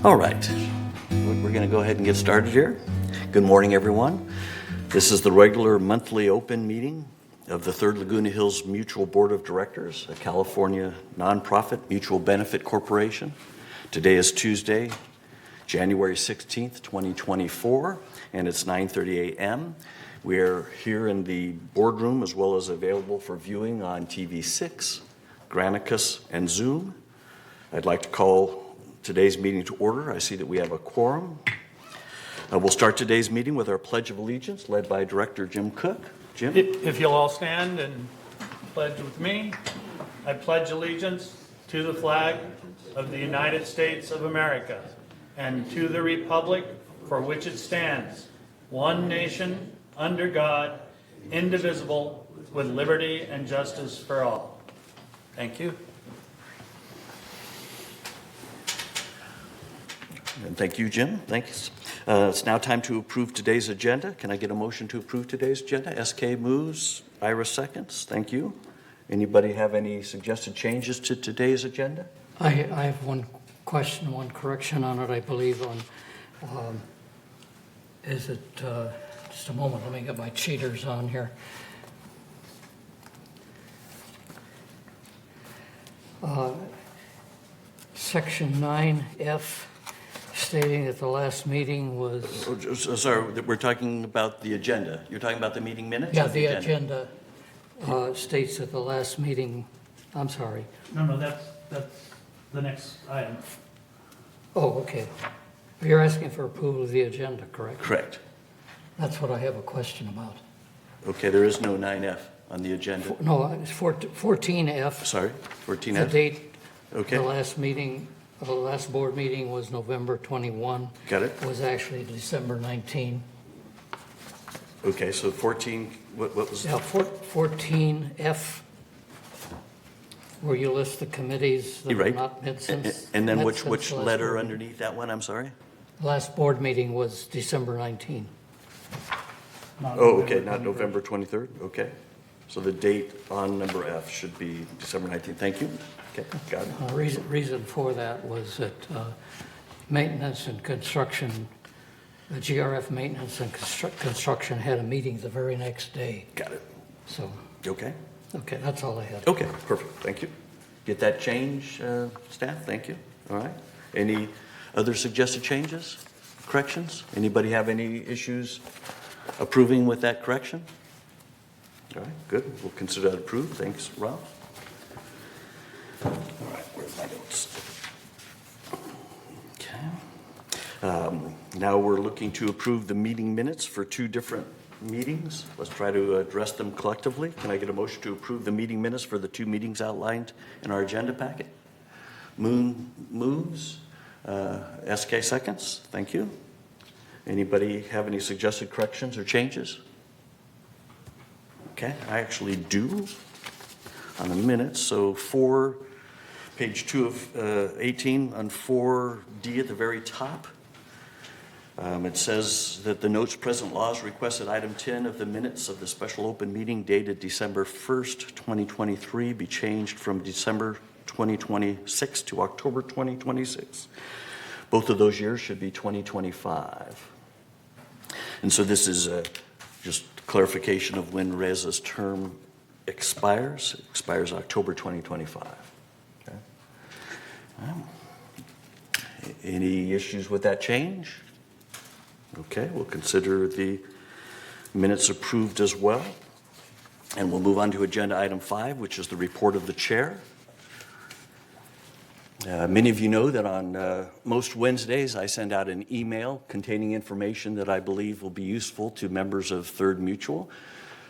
All right, we're going to go ahead and get started here. Good morning, everyone. This is the regular monthly open meeting of the Third Laguna Hills Mutual Board of Directors, a California nonprofit mutual benefit corporation. Today is Tuesday, January 16th, 2024, and it's 9:30 a.m. We're here in the boardroom as well as available for viewing on TV6, Granicus, and Zoom. I'd like to call today's meeting to order. I see that we have a quorum. We'll start today's meeting with our Pledge of Allegiance, led by Director Jim Cook. Jim? If you'll all stand and pledge with me, I pledge allegiance to the flag of the United States of America and to the republic for which it stands, one nation, under God, indivisible, with liberty and justice for all. Thank you. And thank you, Jim. Thanks. It's now time to approve today's agenda. Can I get a motion to approve today's agenda? SK moves, Ira seconds. Thank you. Anybody have any suggested changes to today's agenda? I have one question, one correction on it, I believe, on, is it, just a moment, let me get my cheaters on here. Section 9F, stating that the last meeting was... Sorry, we're talking about the agenda. You're talking about the meeting minutes? Yeah, the agenda states that the last meeting, I'm sorry. No, that's the next item. Oh, okay. You're asking for approval of the agenda, correct? Correct. That's what I have a question about. Okay, there is no 9F on the agenda. No, it's 14F. Sorry, 14F? The date, Okay. the last meeting, the last board meeting was November 21. Got it. It was actually December 19. Okay, so 14, what was? Yeah, 14F, where you list the committees that You're have right. not met since. And then met which since the last letter board underneath that one, I'm sorry? meeting. Last board meeting was December 19. Oh, okay, not November 23rd, okay. So the date on number F should be December 19th, thank you. Okay, got it. Reason for that was that maintenance and construction, the GRF maintenance and construction had a meeting the very next day. Got it. So, Okay, okay, that's all I had. okay, perfect, thank you. Get that change, staff, thank you. All right. Any other suggested changes, corrections? Anybody have any issues approving with that correction? All right, good. We'll consider that approved. Thanks, Rob. All right, where's my notes? Okay. Now we're looking to approve the meeting minutes for two different meetings. Let's try to address them collectively. Can I get a motion to approve the meeting minutes for the two meetings outlined in our agenda packet? Moon moves. SK seconds. Thank you. Anybody have any suggested corrections or changes? Okay, I actually do on the minutes. So page 2 of 18 on 4D at the very top. It says that the notes present laws requested item 10 of the minutes of the special open meeting dated December 1st, 2023 be changed from December 2026 to October 2026. Both of those years should be 2025. And so this is just clarification of when Reza's term expires. It expires October 2025. Okay. Any issues with that change? Okay, we'll consider the minutes approved as well. And we'll move on to agenda item 5, which is the report of the chair. Many of you know that on most Wednesdays I send out an email containing information that I believe will be useful to members of Third Mutual.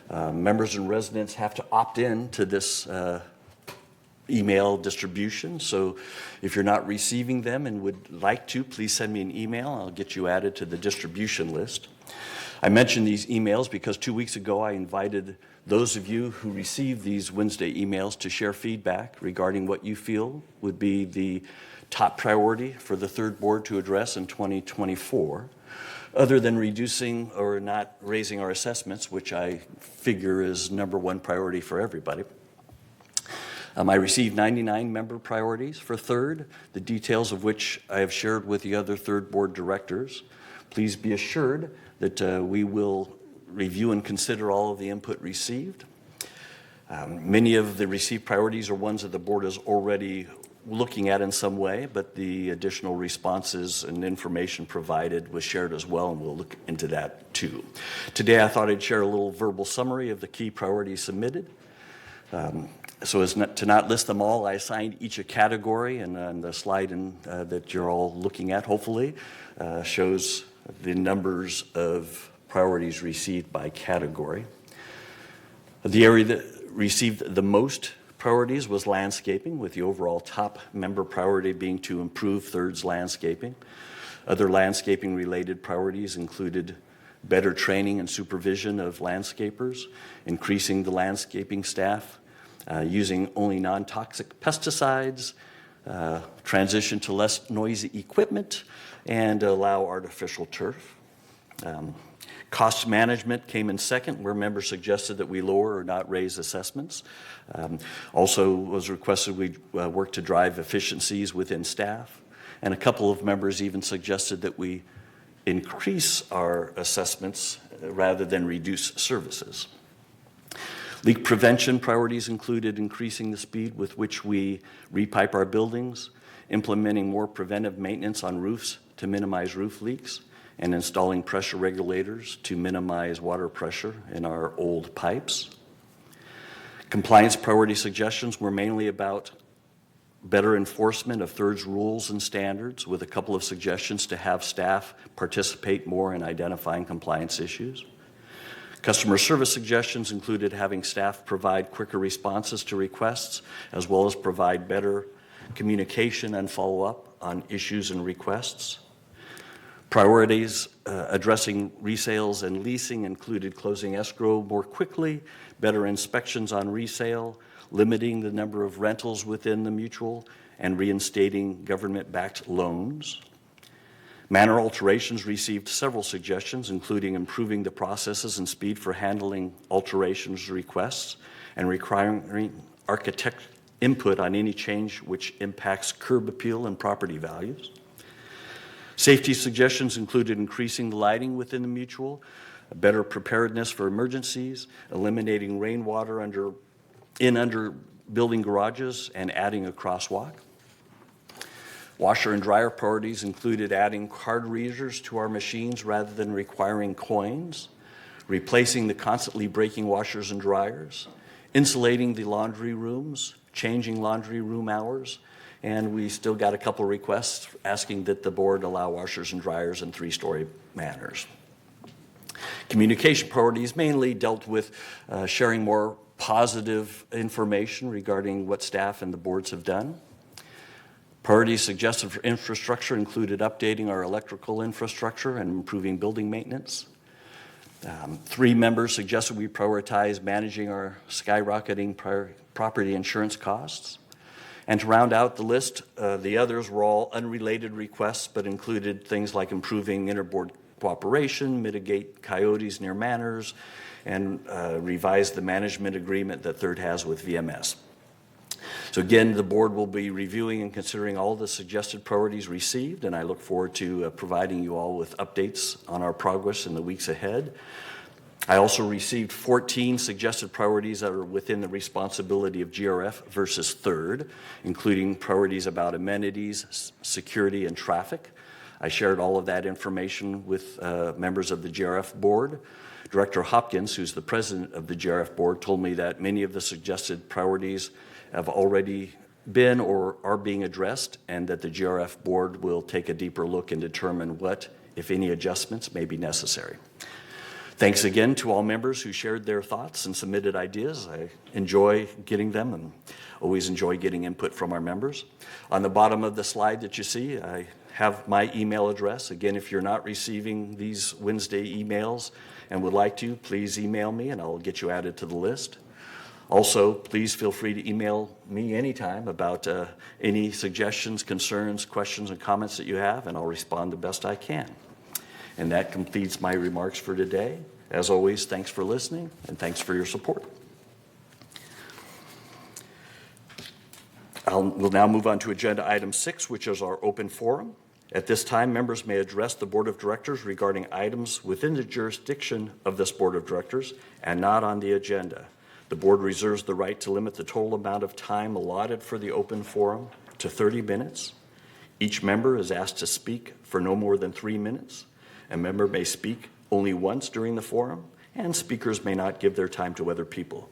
Members and residents have to opt in to this email distribution. So if you're not receiving them and would like to, please send me an email. I'll get you added to the distribution list. I mention these emails because 2 weeks ago I invited those of you who received these Wednesday emails to share feedback regarding what you feel would be the top priority for the third board to address in 2024, other than reducing or not raising our assessments, which I figure is number one priority for everybody. I received 99 member priorities for third, the details of which I have shared with the other third board directors. Please be assured that we will review and consider all of the input received. Many of the received priorities are ones that the board is already looking at in some way, but the additional responses and information provided was shared as well, and we'll look into that too. Today, I thought I'd share a little verbal summary of the key priorities submitted. So as to not list them all, I assigned each a category, and the slide that you're all looking at, hopefully, shows the numbers of priorities received by category. The area that received the most priorities was landscaping, with the overall top member priority being to improve third's landscaping. Other landscaping related priorities included better training and supervision of landscapers, increasing the landscaping staff, using only non-toxic pesticides, transition to less noisy equipment, and allow artificial turf. Cost management came in second, where members suggested that we lower or not raise assessments. Also was requested we work to drive efficiencies within staff, and a couple of members even suggested that we increase our assessments rather than reduce services. Leak prevention priorities included increasing the speed with which we repipe our buildings, implementing more preventive maintenance on roofs to minimize roof leaks, and installing pressure regulators to minimize water pressure in our old pipes. Compliance priority suggestions were mainly about better enforcement of third's rules and standards, with a couple of suggestions to have staff participate more in identifying compliance issues. Customer service suggestions included having staff provide quicker responses to requests, as well as provide better communication and follow-up on issues and requests. Priorities addressing resales and leasing included closing escrow more quickly, better inspections on resale, limiting the number of rentals within the mutual, and reinstating government-backed loans. Manor alterations received several suggestions, including improving the processes and speed for handling alterations requests and requiring architect input on any change which impacts curb appeal and property values. Safety suggestions included increasing the lighting within the mutual, better preparedness for emergencies, eliminating rainwater under building garages, and adding a crosswalk. Washer and dryer priorities included adding card readers to our machines rather than requiring coins, replacing the constantly breaking washers and dryers, insulating the laundry rooms, changing laundry room hours, and we still got a couple requests asking that the board allow washers and dryers in 3-story manors. Communication priorities mainly dealt with sharing more positive information regarding what staff and the boards have done. Priorities suggested for infrastructure included updating our electrical infrastructure and improving building maintenance. 3 members suggested we prioritize managing our skyrocketing property insurance costs. And to round out the list, the others were all unrelated requests, but included things like improving interboard cooperation, mitigate coyotes near manors, and revise the management agreement that Third has with VMS. So again, the board will be reviewing and considering all the suggested priorities received, and I look forward to providing you all with updates on our progress in the weeks ahead. I also received 14 suggested priorities that are within the responsibility of GRF versus Third, including priorities about amenities, security, and traffic. I shared all of that information with members of the GRF board. Director Hopkins, who's the president of the GRF board, told me that many of the suggested priorities have already been or are being addressed, and that the GRF board will take a deeper look and determine what, if any, adjustments may be necessary. Thanks again to all members who shared their thoughts and submitted ideas. I enjoy getting them and always enjoy getting input from our members. On the bottom of the slide that you see, I have my email address. Again, if you're not receiving these Wednesday emails and would like to, please email me and I'll get you added to the list. Also, please feel free to email me anytime about any suggestions, concerns, questions, and comments that you have, and I'll respond the best I can. And that completes my remarks for today. As always, thanks for listening and thanks for your support. We'll now move on to agenda item 6, which is our open forum. At this time, members may address the Board of Directors regarding items within the jurisdiction of this Board of Directors and not on the agenda. The Board reserves the right to limit the total amount of time allotted for the open forum to 30 minutes. Each member is asked to speak for no more than 3 minutes. A member may speak only once during the forum, and speakers may not give their time to other people.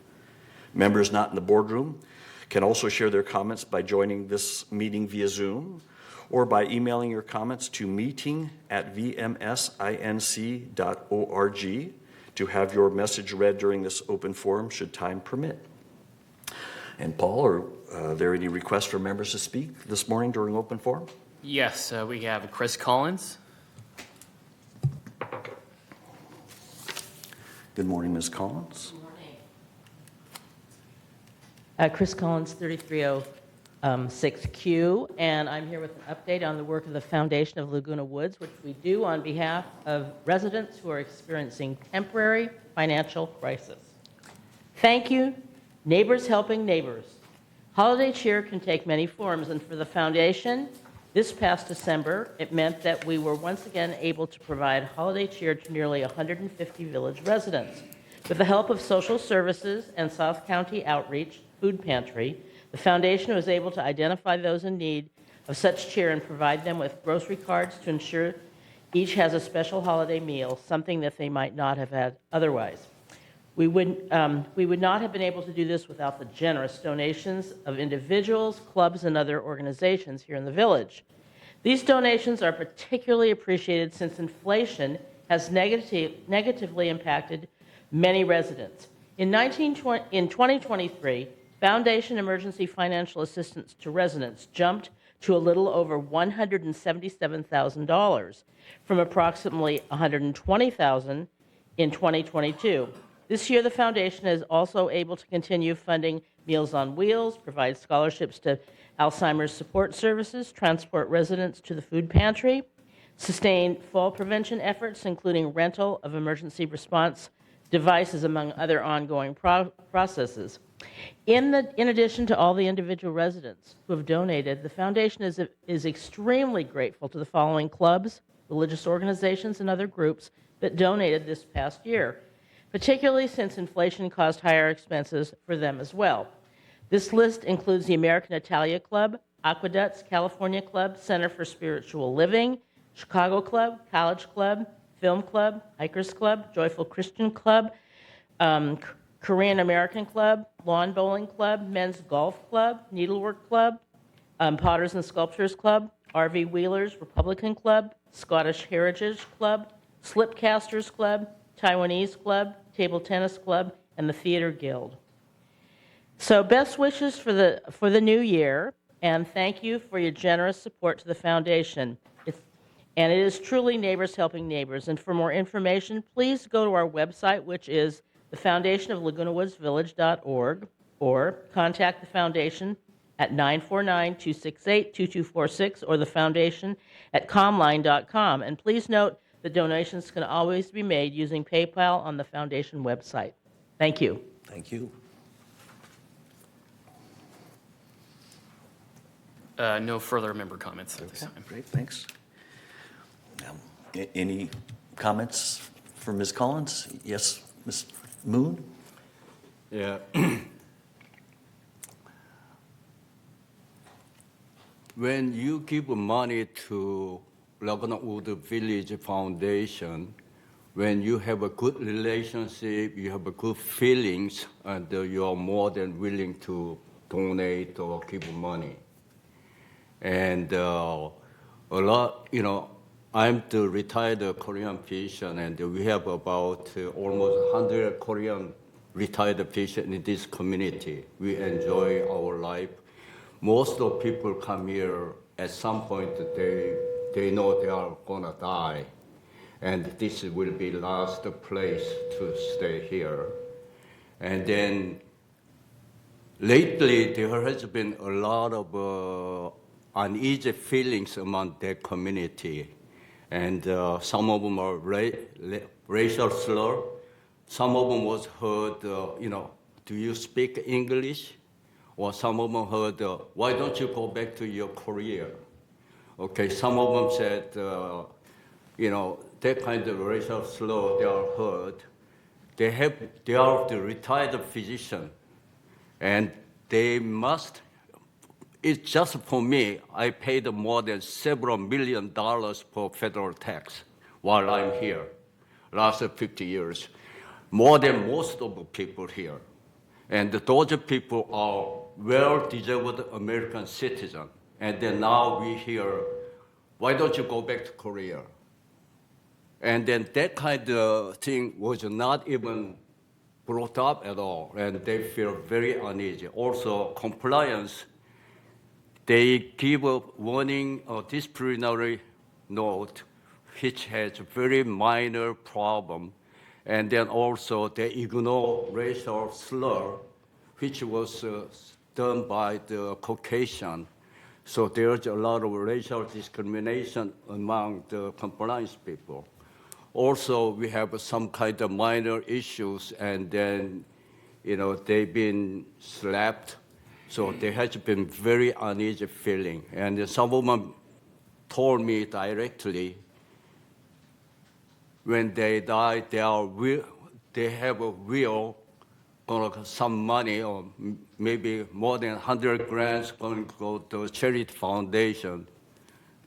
Members not in the boardroom can also share their comments by joining this meeting via Zoom or by emailing your comments to meeting@vmsinc.org to have your message read during this open forum should time permit. And Paul, are there any requests for members to speak this morning during open forum? Yes, we have Chris Collins. Good morning, Ms. Collins. Chris Collins, 3306Q, and I'm here with an update on the work of the Foundation of Laguna Woods, which we do on behalf of residents who are experiencing temporary financial crisis. Thank you, Neighbors Helping Neighbors. Holiday cheer can take many forms, and for the Foundation, this past December, it meant that we were once again able to provide holiday cheer to nearly 150 village residents. With the help of social services and South County Outreach Food Pantry, the Foundation was able to identify those in need of such cheer and provide them with grocery cards to ensure each has a special holiday meal, something that they might not have had otherwise. We would not have been able to do this without the generous donations of individuals, clubs, and other organizations here in the village. These donations are particularly appreciated since inflation has negatively impacted many residents. In 2023, Foundation emergency financial assistance to residents jumped to a little over $177,000 from approximately $120,000 in 2022. This year, the Foundation is also able to continue funding Meals on Wheels, provide scholarships to Alzheimer's support services, transport residents to the food pantry, sustain fall prevention efforts, including rental of emergency response devices, among other ongoing processes. In addition to all the individual residents who have donated, the Foundation is extremely grateful to the following clubs, religious organizations, and other groups that donated this past year, particularly since inflation caused higher expenses for them as well. This list includes the American Italia Club, Aqueducts California Club, Center for Spiritual Living, Chicago Club, College Club, Film Club, Hikers Club, Joyful Christian Club, Korean American Club, Lawn Bowling Club, Men's Golf Club, Needlework Club, Potters and Sculptures Club, RV Wheelers Republican Club, Scottish Heritage Club, Slipcasters Club, Taiwanese Club, Table Tennis Club, and the Theater Guild. So best wishes for the new year, and thank you for your generous support to the Foundation. And it is truly Neighbors Helping Neighbors. And for more information, please go to our website, which is the Foundation of Laguna Woods Village.org, or contact the Foundation at 949-268-2246 or the Foundation at comline.com. And please note that donations can always be made using PayPal on the Foundation website. Thank you. Thank you. No further member comments at this Okay, time. great, thanks. Any comments for Ms. Collins? Yes, Ms. Moon? Yeah. When you give money to Laguna Woods Village Foundation, when you have a good relationship, you have a good feelings, and you are more than willing to donate or give money. And a lot, I'm the retired Korean patient, and we have about almost 100 Korean retired patients in this community. We enjoy our life. Most of people come here at some point. They know they are gonna die, and this will be last place to stay here. And then lately there has been a lot of uneasy feelings among that community. And some of them are racial slur. Some of them was heard, do you speak English? or some of them heard, why don't you go back to your career? Okay, some of them said, that kind of racial slur they are heard. They are the retired physician, and they must. It's just for me. I paid more than several $1 million for federal tax while I'm here, last 50 years, more than most of the people here. And those people are well-deserved American citizens. And then now we hear, why don't you go back to Korea? And then that kind of thing was not even brought up at all, and they feel very uneasy. Also, compliance, they give a warning or disciplinary note, which has a very minor problem, and then also they ignore racial slur, which was done by the Caucasian. So there's a lot of racial discrimination among the compliance people. Also, we have some kind of minor issues, and then, they've been slapped. So there has been very uneasy feeling. And some of them told me directly, when they die, they have a will, some money, or maybe more than 100 grants going to go to a charity foundation.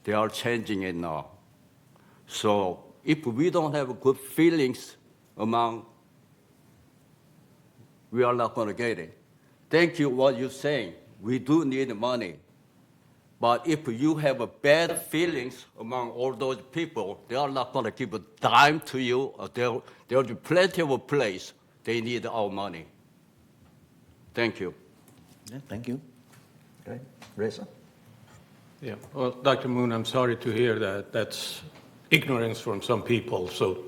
They are changing it now. So if we don't have good feelings among, we are not going to get it. Thank you what you're saying. We do need money. But if you have a bad feelings among all those people, they are not going to give a dime to you. There will be plenty of a place. They need our money. Thank you. Yeah, thank you. Okay, Reza? Yeah, well, Dr. Moon, I'm sorry to hear that. That's ignorance from some people, so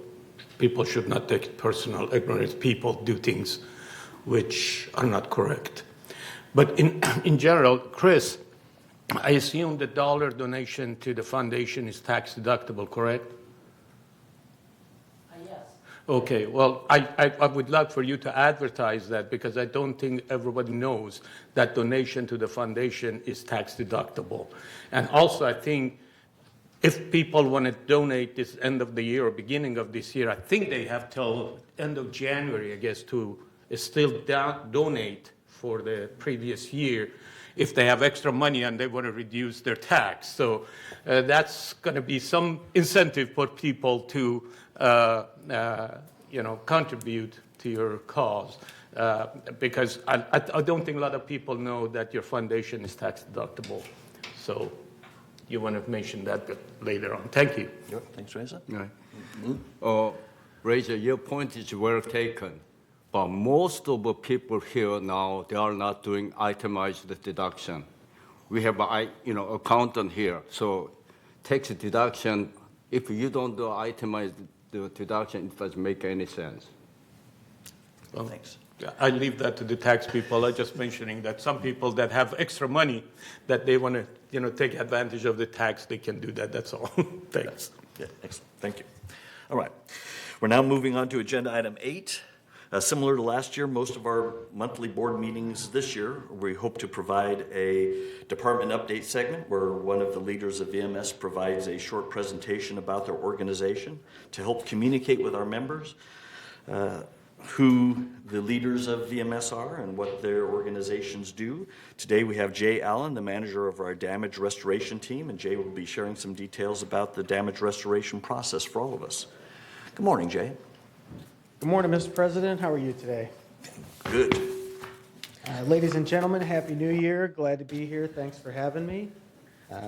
people should not take it personal. Ignorant people do things which are not correct. But in general, Chris, I assume the dollar donation to the foundation is tax deductible, correct? Yes. Okay, well, I would like for you to advertise that, because I don't think everybody knows that donation to the foundation is tax deductible. And also, I think if people want to donate this end of the year or beginning of this year, I think they have till end of January, I guess, to still donate for the previous year if they have extra money and they want to reduce their tax. So that's going to be some incentive for people to contribute to your cause. Because I don't think a lot of people know that your foundation is tax deductible. So you want to mention that later on. Thank you. Yep. Thanks, Reza. Right. Reza, your point is well taken. But most of the people here now, they are not doing itemized deduction. We have an accountant here. So tax deduction, if you don't do itemized deduction, it doesn't make any sense. Well, Thanks. I leave that to the tax people. I'm just mentioning that some people that have extra money that they want to take advantage of the tax, they can do that. That's all. Thanks. Yeah, excellent. Thank you. All right. We're now moving on to agenda item 8. Similar to last year, most of our monthly board meetings this year, we hope to provide a department update segment where one of the leaders of VMS provides a short presentation about their organization to help communicate with our members who the leaders of VMS are and what their organizations do. Today we have Jay Allen, the manager of our damage restoration team, and Jay will be sharing some details about the damage restoration process for all of us. Good morning, Jay. Good morning, Mr. President. How are you today? Good. Ladies and gentlemen, Happy New Year. Glad to be here. Thanks for having me.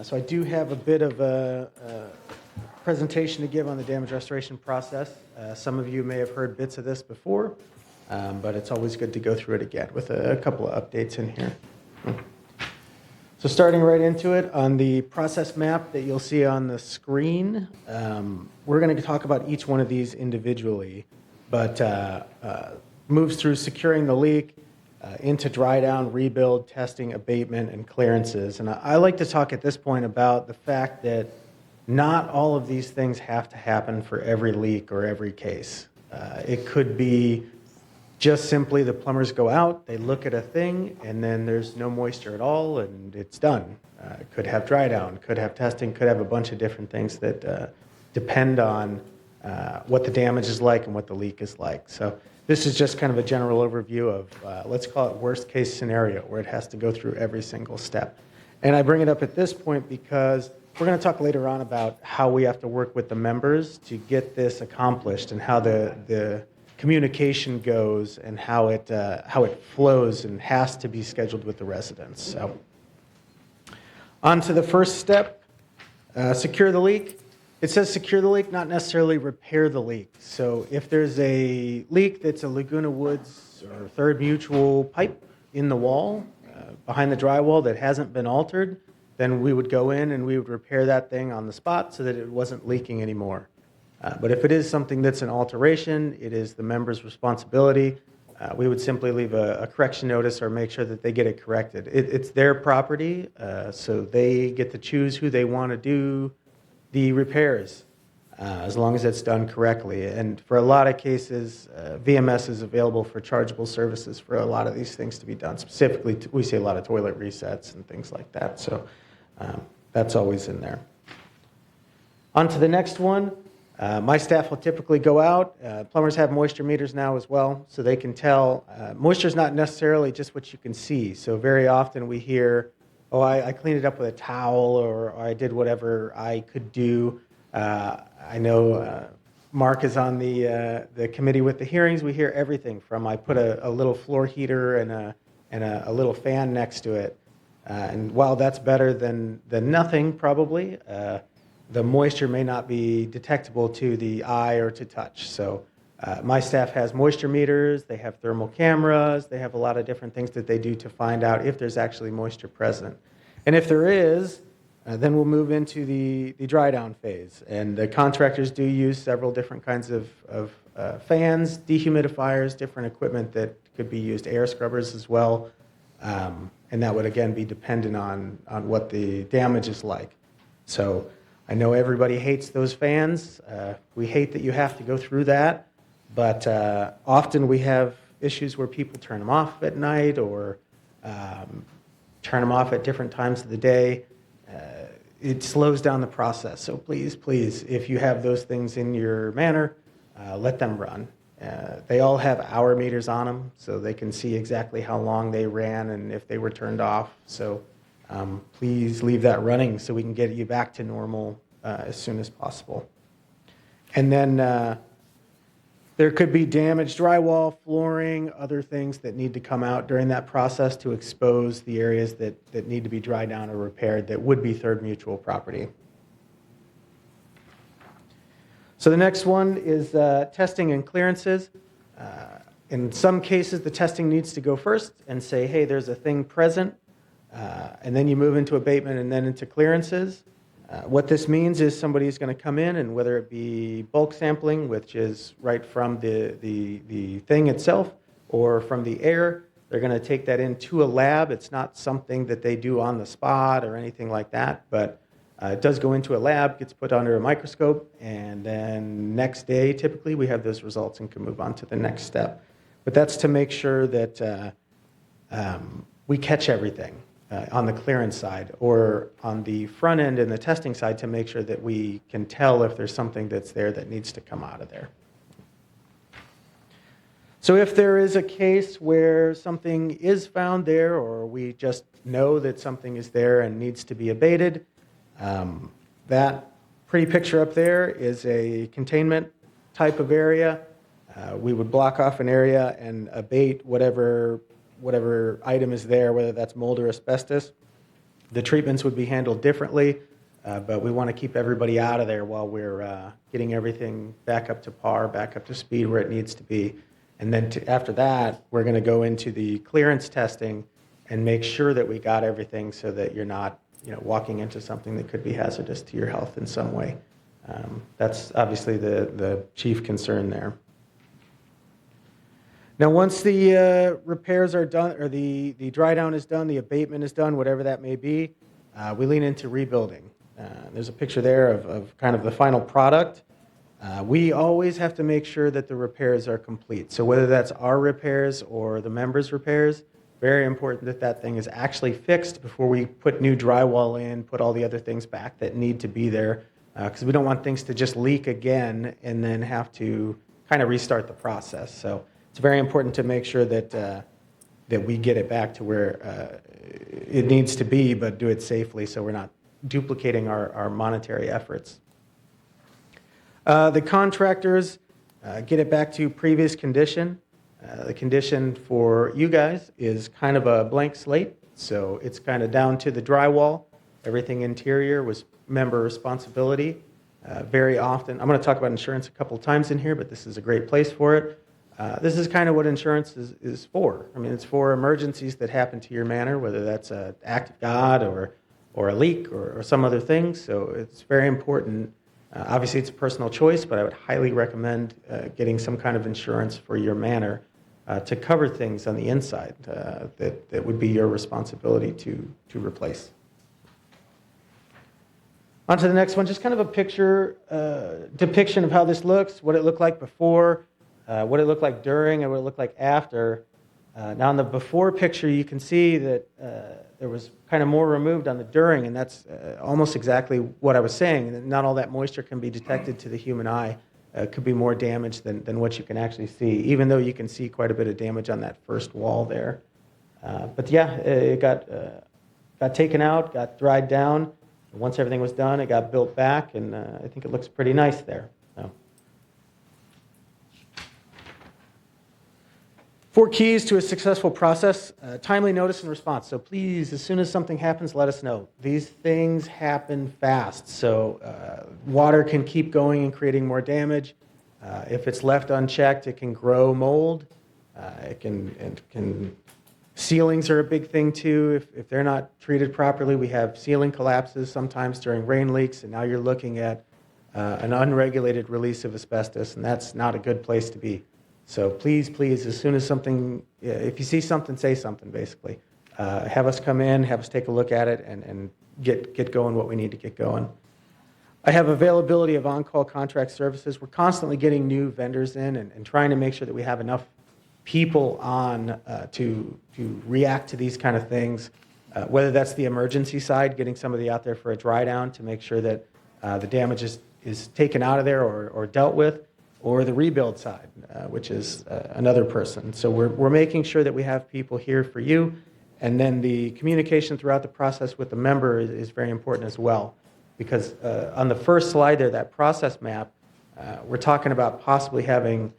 So I do have a bit of a presentation to give on the damage restoration process. Some of you may have heard bits of this before, but it's always good to go through it again with a couple of updates in here. So starting right into it, on the process map that you'll see on the screen, we're going to talk about each one of these individually, but moves through securing the leak, into dry down, rebuild, testing, abatement, and clearances. And I like to talk at this point about the fact that not all of these things have to happen for every leak or every case. It could be just simply the plumbers go out, they look at a thing, and then there's no moisture at all, and it's done. It could have dry down, could have testing, could have a bunch of different things that depend on what the damage is like and what the leak is like. So this is just kind of a general overview of, let's call it worst case scenario, where it has to go through every single step. And I bring it up at this point because we're going to talk later on about how we have to work with the members to get this accomplished and how the communication goes and how it flows and has to be scheduled with the residents. So on to the first step, secure the leak. It says secure the leak, not necessarily repair the leak. So if there's a leak that's a Laguna Woods or Third Mutual pipe in the wall, behind the drywall that hasn't been altered, then we would go in and we would repair that thing on the spot so that it wasn't leaking anymore. But if it is something that's an alteration, it is the member's responsibility. We would simply leave a correction notice or make sure that they get it corrected. It's their property, so they get to choose who they want to do the repairs, as long as it's done correctly. And for a lot of cases, VMS is available for chargeable services for a lot of these things to be done. Specifically, we see a lot of toilet resets and things like that. So that's always in there. On to the next one. My staff will typically go out. Plumbers have moisture meters now as well, so they can tell. Moisture is not necessarily just what you can see. So very often we hear, oh, I cleaned it up with a towel, or I did whatever I could do. I know Mark is on the committee with the hearings. We hear everything from I put a little floor heater and a little fan next to it. And while that's better than nothing, probably, the moisture may not be detectable to the eye or to touch. So my staff has moisture meters, they have thermal cameras, they have a lot of different things that they do to find out if there's actually moisture present. And if there is, then we'll move into the dry down phase. And the contractors do use several different kinds of fans, dehumidifiers, different equipment that could be used, air scrubbers as well. And that would, again, be dependent on what the damage is like. So I know everybody hates those fans. We hate that you have to go through that. But often we have issues where people turn them off at night or turn them off at different times of the day. It slows down the process. So please, please, if you have those things in your manor, let them run. They all have hour meters on them, so they can see exactly how long they ran and if they were turned off. So please leave that running so we can get you back to normal as soon as possible. And then there could be damaged drywall, flooring, other things that need to come out during that process to expose the areas that need to be dried down or repaired that would be Third Mutual property. So the next one is testing and clearances. In some cases, the testing needs to go first and say, hey, there's a thing present, and then you move into abatement and then into clearances. What this means is somebody's going to come in, and whether it be bulk sampling, which is right from the thing itself, or from the air, they're going to take that into a lab. It's not something that they do on the spot or anything like that, but it does go into a lab, gets put under a microscope, and then next day, typically, we have those results and can move on to the next step. But that's to make sure that we catch everything on the clearance side, or on the front end in the testing side to make sure that we can tell if there's something that's there that needs to come out of there. So if there is a case where something is found there, or we just know that something is there and needs to be abated, that pretty picture up there is a containment type of area. We would block off an area and abate whatever item is there, whether that's mold or asbestos. The treatments would be handled differently, but we want to keep everybody out of there while we're getting everything back up to par, back up to speed where it needs to be. And then after that, we're going to go into the clearance testing and make sure that we got everything so that you're not walking into something that could be hazardous to your health in some way. That's obviously the chief concern there. Now, once the repairs are done, or the dry down is done, the abatement is done, whatever that may be, we lean into rebuilding. There's a picture there of kind of the final product. We always have to make sure that the repairs are complete. So whether that's our repairs or the members' repairs, very important that that thing is actually fixed before we put new drywall in, put all the other things back that need to be there, because we don't want things to just leak again and then have to kind of restart the process. So it's very important to make sure that that we get it back to where it needs to be, but do it safely so we're not duplicating our monetary efforts. The contractors get it back to previous condition. The condition for you guys is kind of a blank slate, so it's kind of down to the drywall. Everything interior was member responsibility. Very often, I'm going to talk about insurance a couple of times in here, but this is a great place for it. This is kind of what insurance is for. I mean, it's for emergencies that happen to your manor, whether that's an act of God or a leak or some other thing. So it's very important. Obviously, it's a personal choice, but I would highly recommend getting some kind of insurance for your manor to cover things on the inside that would be your responsibility to replace. On to the next one, just kind of a picture, depiction of how this looks, what it looked like before, what it looked like during, and what it looked like after. Now, in the before picture, you can see that there was kind of more removed on the during, and that's almost exactly what I was saying. Not all that moisture can be detected to the human eye. It could be more damage than what you can actually see, even though you can see quite a bit of damage on that first wall there. But yeah, it got taken out, got dried down. Once everything was done, it got built back, and I think it looks pretty nice there. So. 4 keys to a successful process, timely notice and response. So please, as soon as something happens, let us know. These things happen fast, so water can keep going and creating more damage. If it's left unchecked, it can grow mold. It can ceilings are a big thing too. If they're not treated properly, we have ceiling collapses sometimes during rain leaks, and now you're looking at an unregulated release of asbestos, and that's not a good place to be. So please, as soon as something, if you see something, say something, basically. Have us come in, have us take a look at it, and get going what we need to get going. I have availability of on-call contract services. We're constantly getting new vendors in and trying to make sure that we have enough people on to react to these kind of things, whether that's the emergency side, getting somebody out there for a dry down to make sure that the damage is taken out of there or dealt with, or the rebuild side, which is another person. So we're making sure that we have people here for you, and then the communication throughout the process with the member is very important as well, because on the first slide there, that process map, we're talking about possibly having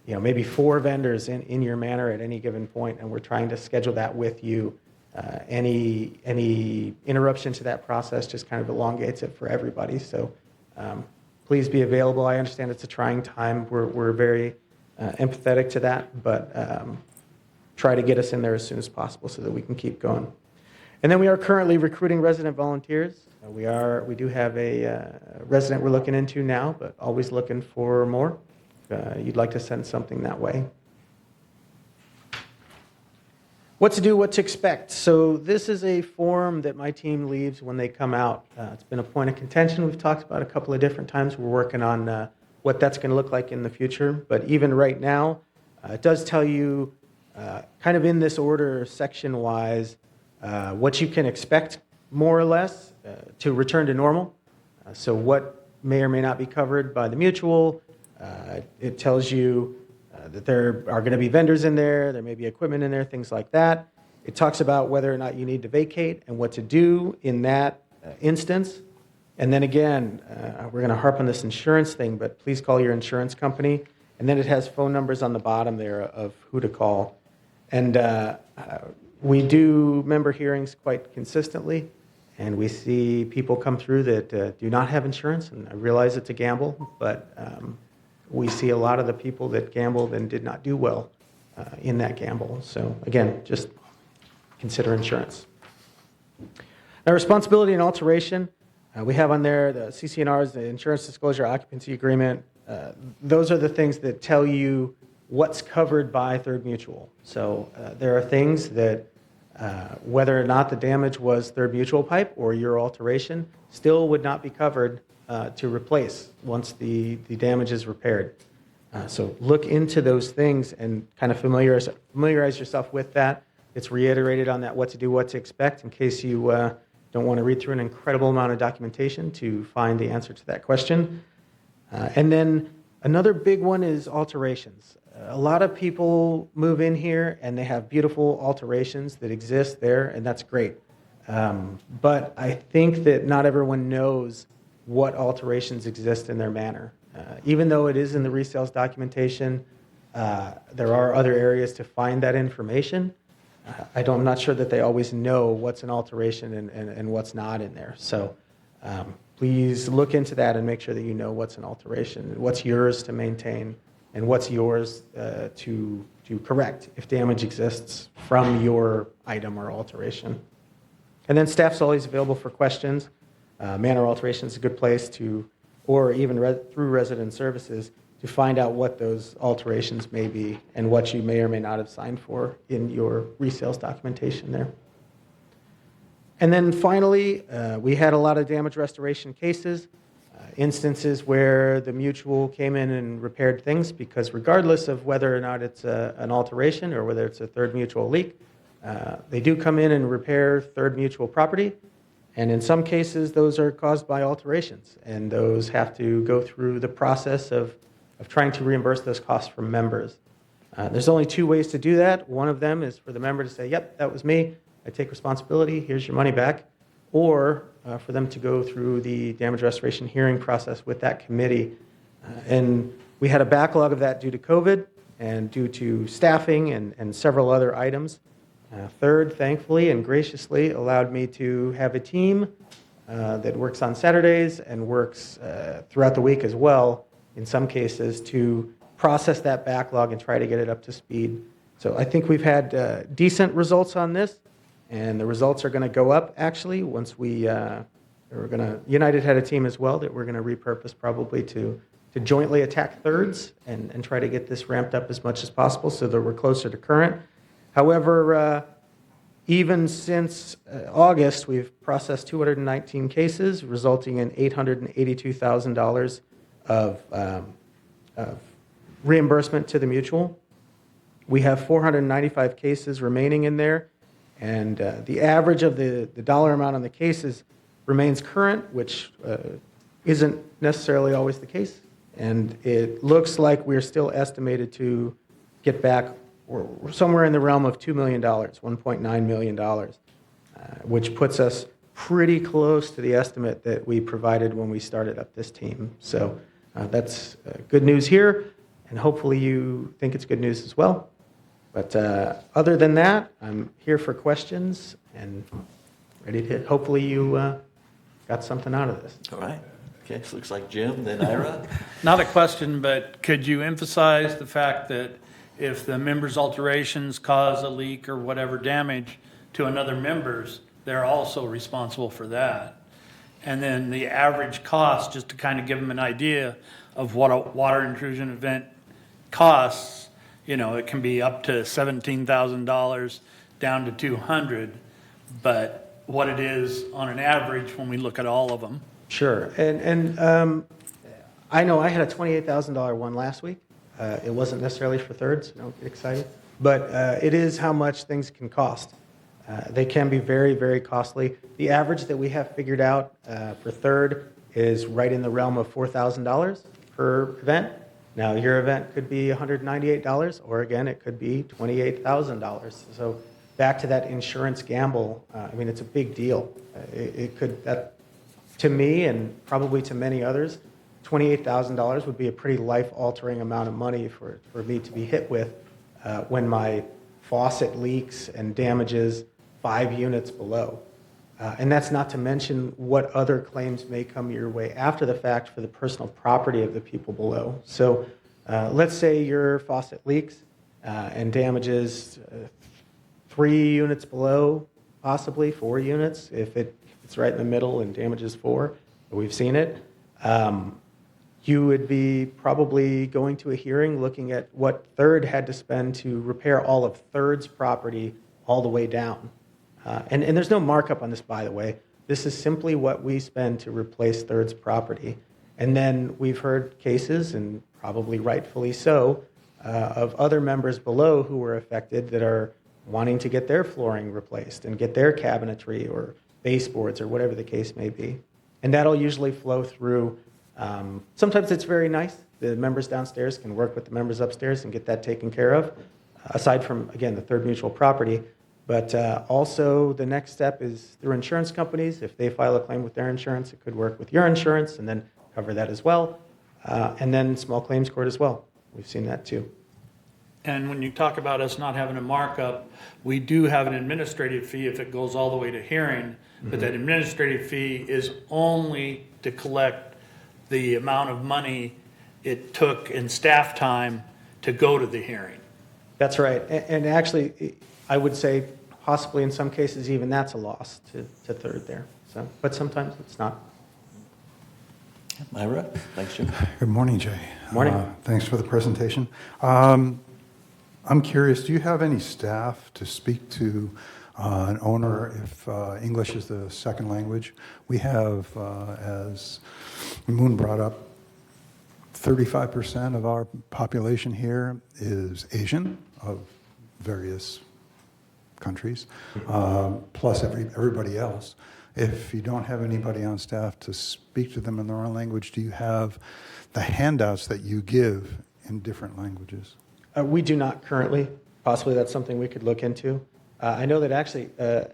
maybe 4 vendors in your manor at any given point, and we're trying to schedule that with you. Any interruption to that process just kind of elongates it for everybody. So please be available. I understand it's a trying time. We're very empathetic to that, but try to get us in there as soon as possible so that we can keep going. And then we are currently recruiting resident volunteers. We do have a resident we're looking into now, but always looking for more. You'd like to send something that way. What to do, what to expect. So this is a form that my team leaves when they come out. It's been a point of contention we've talked about a couple of different times. We're working on what that's going to look like in the future. But even right now, it does tell you kind of in this order, section-wise, what you can expect more or less to return to normal. So what may or may not be covered by the mutual. It tells you that there are going to be vendors in there may be equipment in there, things like that. It talks about whether or not you need to vacate and what to do in that instance. And then again, we're going to harp on this insurance thing, but please call your insurance company. And then it has phone numbers on the bottom there of who to call. And we do member hearings quite consistently, and we see people come through that do not have insurance, and I realize it's a gamble, but we see a lot of the people that gambled and did not do well in that gamble. So again, just consider insurance. Now, responsibility and alteration. We have on there the CC&Rs, the insurance disclosure occupancy agreement. Those are the things that tell you what's covered by Third Mutual. So there are things that whether or not the damage was Third Mutual pipe or your alteration still would not be covered to replace once the damage is repaired. So look into those things and kind of familiarize yourself with that. It's reiterated on that what to do, what to expect in case you don't want to read through an incredible amount of documentation to find the answer to that question. And then another big one is alterations. A lot of people move in here and they have beautiful alterations that exist there, and that's great. But I think that not everyone knows what alterations exist in their manor. Even though it is in the resales documentation, there are other areas to find that information. I'm not sure that they always know what's an alteration and what's not in there. So please look into that and make sure that you know what's an alteration, what's yours to maintain, and what's yours to correct if damage exists from your item or alteration. And then staff's always available for questions. Manor alteration is a good place to, or even through resident services, to find out what those alterations may be and what you may or may not have signed for in your resales documentation there. And then finally, we had a lot of damage restoration cases, instances where the mutual came in and repaired things, because regardless of whether or not it's an alteration or whether it's a third mutual leak, they do come in and repair third mutual property. And in some cases, those are caused by alterations, and those have to go through the process of trying to reimburse those costs from members. There's only two ways to do that. One of them is for the member to say, yep, that was me, I take responsibility, here's your money back. Or for them to go through the damage restoration hearing process with that committee. And we had a backlog of that due to COVID and due to staffing and several other items. Third, thankfully and graciously, allowed me to have a team that works on Saturdays and works throughout the week as well, in some cases, to process that backlog and try to get it up to speed. So I think we've had decent results on this, and the results are going to go up, actually, once United had a team as well that we're going to repurpose probably to jointly attack thirds and try to get this ramped up as much as possible so that we're closer to current. However, even since August, we've processed 219 cases, resulting in $882,000 of reimbursement to the mutual. We have 495 cases remaining in there, and the average of the dollar amount on the cases remains current, which isn't necessarily always the case. And it looks like we're still estimated to get back we're somewhere in the realm of $2 million, $1.9 million, which puts us pretty close to the estimate that we provided when we started up this team. So that's good news here, and hopefully you think it's good news as well. But other than that, I'm here for questions and ready to hit. Hopefully you got something out of this. All right. Okay, so looks like Jim, then Ira. Not a question, but could you emphasize the fact that if the member's alterations cause a leak or whatever damage to another member's, they're also responsible for that? And then the average cost, just to kind of give them an idea of what a water intrusion event costs, it can be up to $17,000 down to $200,000, but what it is on an average when we look at all of them. Sure. And I know I had a $28,000 one last week. It wasn't necessarily for thirds, don't get excited, but it is how much things can cost. They can be very, very costly. The average that we have figured out for third is right in the realm of $4,000 per event. Now, your event could be $198, or again, it could be $28,000. So back to that insurance gamble, it's a big deal. That to me, and probably to many others, $28,000 would be a pretty life-altering amount of money for me to be hit with when my faucet leaks and damages 5 units below. And that's not to mention what other claims may come your way after the fact for the personal property of the people below. So let's say your faucet leaks and damages 3 units below, possibly 4 units, if it's right in the middle and damages 4. We've seen it. You would be probably going to a hearing looking at what third had to spend to repair all of third's property all the way down. And there's no markup on this, by the way. This is simply what we spend to replace Third's property. And then we've heard cases, and probably rightfully so, of other members below who were affected that are wanting to get their flooring replaced and get their cabinetry or baseboards or whatever the case may be. And that'll usually flow through. Sometimes it's very nice. The members downstairs can work with the members upstairs and get that taken care of, aside from, again, the Third Mutual property. But also the next step is through insurance companies. If they file a claim with their insurance, it could work with your insurance and then cover that as well. And then small claims court as well. We've seen that too. And when you talk about us not having a markup, we do have an administrative fee if it goes all the way to hearing, but that administrative fee is only to collect the amount of money it took in staff time to go to the hearing. That's right. And actually, I would say possibly in some cases even that's a loss to Third there. So, but sometimes it's not. Myra? Thanks, Jim. Good morning, Jay. Morning. Thanks for the presentation. I'm curious, do you have any staff to speak to an owner if English is the second language? We have, as Moon brought up, 35% of our population here is Asian of various countries, plus everybody else. If you don't have anybody on staff to speak to them in their own language, do you have the handouts that you give in different languages? We do not currently. Possibly that's something we could look into. I know that actually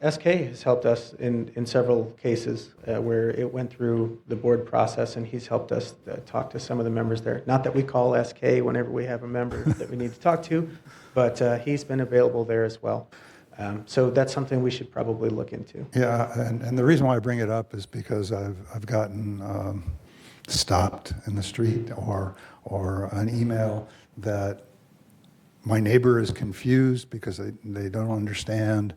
SK has helped us in several cases where it went through the board process, and he's helped us talk to some of the members there. Not that we call SK whenever we have a member that we need to talk to, but he's been available there as well. So that's something we should probably look into. Yeah, and the reason why I bring it up is because I've gotten stopped in the street or an email that my neighbor is confused because they don't understand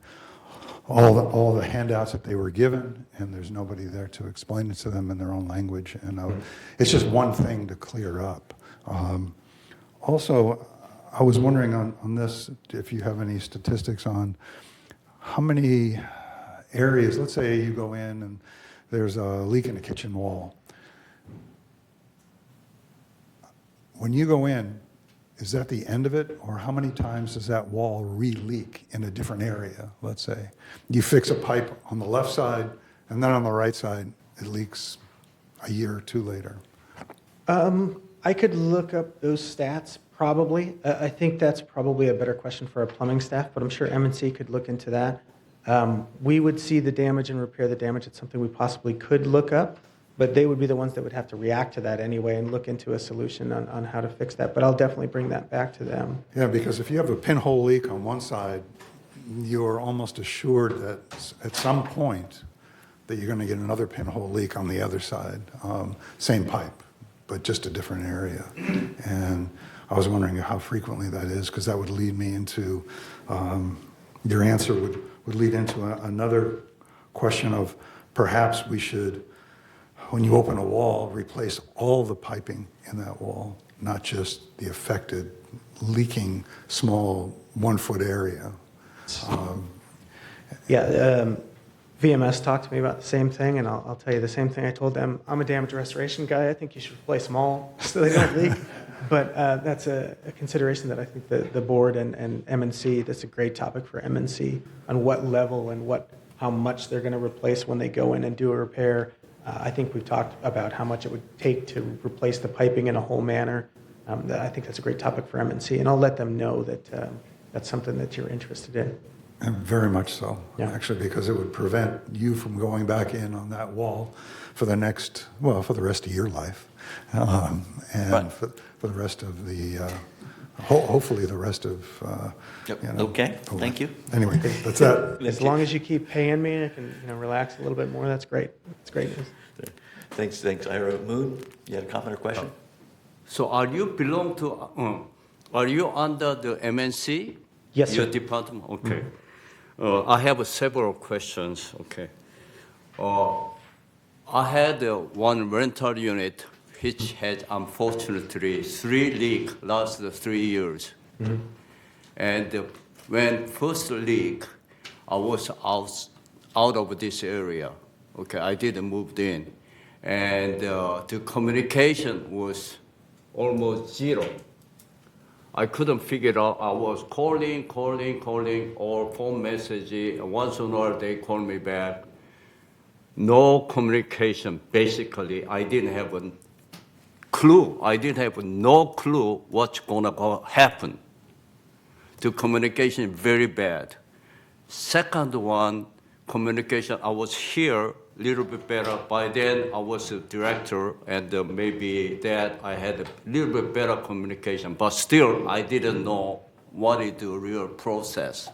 all the handouts that they were given, and there's nobody there to explain it to them in their own language. And it's just one thing to clear up. Also, I was wondering on this, if you have any statistics on how many areas, let's say you go in and there's a leak in the kitchen wall. When you go in, is that the end of it, or how many times does that wall re-leak in a different area, let's say? You fix a pipe on the left side, and then on the right side, it leaks a year or two later. I could look up those stats, probably. I think that's probably a better question for our plumbing staff, but I'm sure M&C could look into that. We would see the damage and repair the damage. It's something we possibly could look up, but they would be the ones that would have to react to that anyway and look into a solution on how to fix that. But I'll definitely bring that back to them. Yeah, because if you have a pinhole leak on one side, you're almost assured that at some point that you're going to get another pinhole leak on the other side. Same pipe, but just a different area. And I was wondering how frequently that is, because that would lead me into, your answer would lead into another question of perhaps we should, when you open a wall, replace all the piping in that wall, not just the affected, leaking, small 1-foot area. VMS talked to me about the same thing, and I'll tell you the same thing I told them. I'm a damage restoration guy. I think you should replace them all so they don't leak. But that's a consideration that I think the board and M&C, that's a great topic for M&C, on what level and how much they're going to replace when they go in and do a repair. I think we've talked about how much it would take to replace the piping in a whole manner. I think that's a great topic for M&C, and I'll let them know that that's something that you're interested in. And very much so, Yeah. actually, because it would prevent you from going back in on that wall for the rest of your life, and Right. for the rest of the, hopefully the rest of, Yep. Okay, thank you. Anyway, that's that. As long as you keep paying me, I can relax a little bit more. That's great. That's great news. Thanks, Ira. Moon, you had a comment or question? So are you under the MNC? Yes, sir. Your department, okay. I have several questions, okay. I had one rental unit which had unfortunately 3 leaks last 3 years. Mm-hmm. And when first leak, I was out of this area. Okay, I didn't move in. And the communication was almost zero. I couldn't figure it out. I was calling, or phone message. Once in a while, they call me back. No communication, basically. I didn't have a clue. I didn't have no clue what's gonna happen. The communication is very bad. Second one, communication, I was here a little bit better. By then, I was a director, and maybe that I had a little bit better communication. But still, I didn't know what is the real process.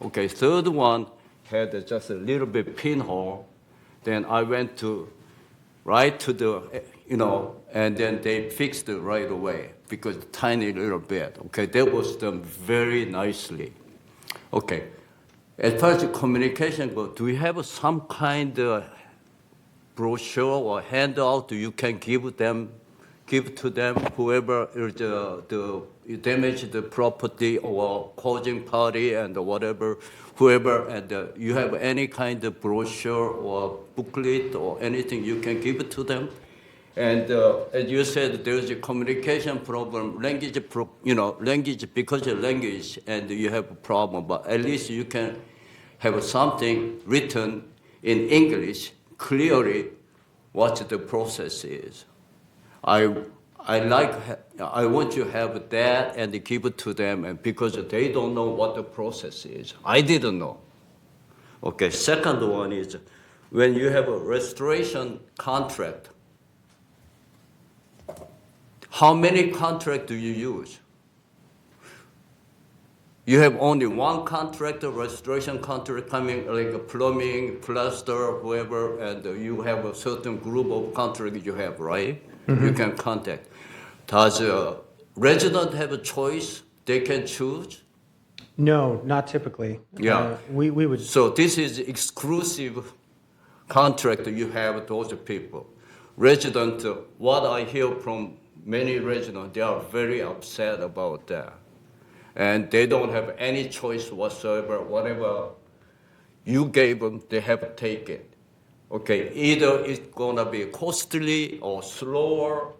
Okay, third one had just a little bit pinhole. Then I went right to the, and then they fixed it right away because tiny little bit. Okay, that was done very nicely. Okay. As far as the communication goes, do we have some kind of brochure or handout you can give to them, whoever is the damaged the property or causing party and whatever, whoever, and you have any kind of brochure or booklet or anything you can give it to them? And as you said, there's a communication problem, language because of language, and you have a problem. But at least you can have something written in English clearly what the process is. I want you to have that and give it to them, and because they don't know what the process is. I didn't know. Okay. Second one is when you have a restoration contract. How many contracts do you use? You have only one contractor, restoration contract coming, like a plumbing, plaster, whoever, and you have a certain group of contracts you have, right? Mm-hmm. You can contact. Does a resident have a choice? They can choose? No, not typically. Yeah. We would. So this is exclusive contract you have with those people. Resident, what I hear from many residents, they are very upset about that. And they don't have any choice whatsoever. Whatever you gave them, they have to take it. Okay, either it's gonna be costly or slower,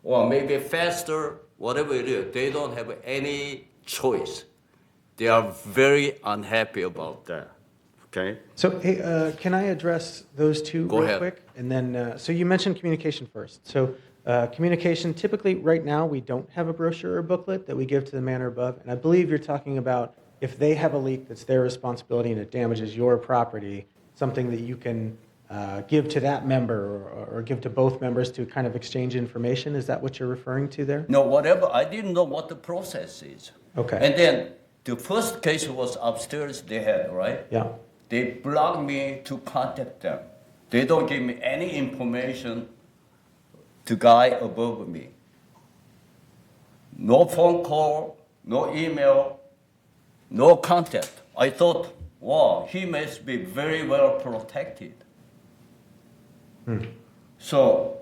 or maybe faster, whatever it is. They don't have any choice. They are very unhappy about that. Okay. So, hey, can I address those two Go real ahead. quick? And then, so you mentioned communication first. So, communication, typically right now, we don't have a brochure or booklet that we give to the manor above. And I believe you're talking about if they have a leak that's their responsibility and it damages your property, something that you can give to that member or give to both members to kind of exchange information. Is that what you're referring to there? No, whatever. I didn't know what the process is. Okay. And then the first case was upstairs they had, right? Yeah. They blocked me to contact them. They don't give me any information to guy above me. No phone call, no email, no contact. I thought, wow, he must be very well protected. So,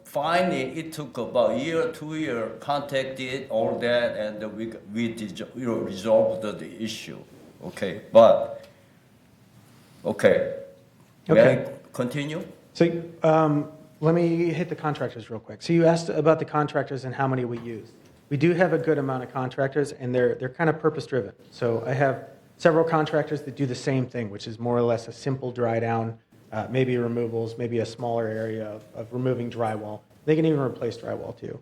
finally it took about a year, 2 years, contacted all that, and we resolved the issue. Okay, but, okay. May I continue? So let me hit the contractors real quick. So you asked about the contractors and how many we use. We do have a good amount of contractors, and they're kind of purpose-driven. So I have several contractors that do the same thing, which is more or less a simple dry down, maybe removals, maybe a smaller area of removing drywall. They can even replace drywall too.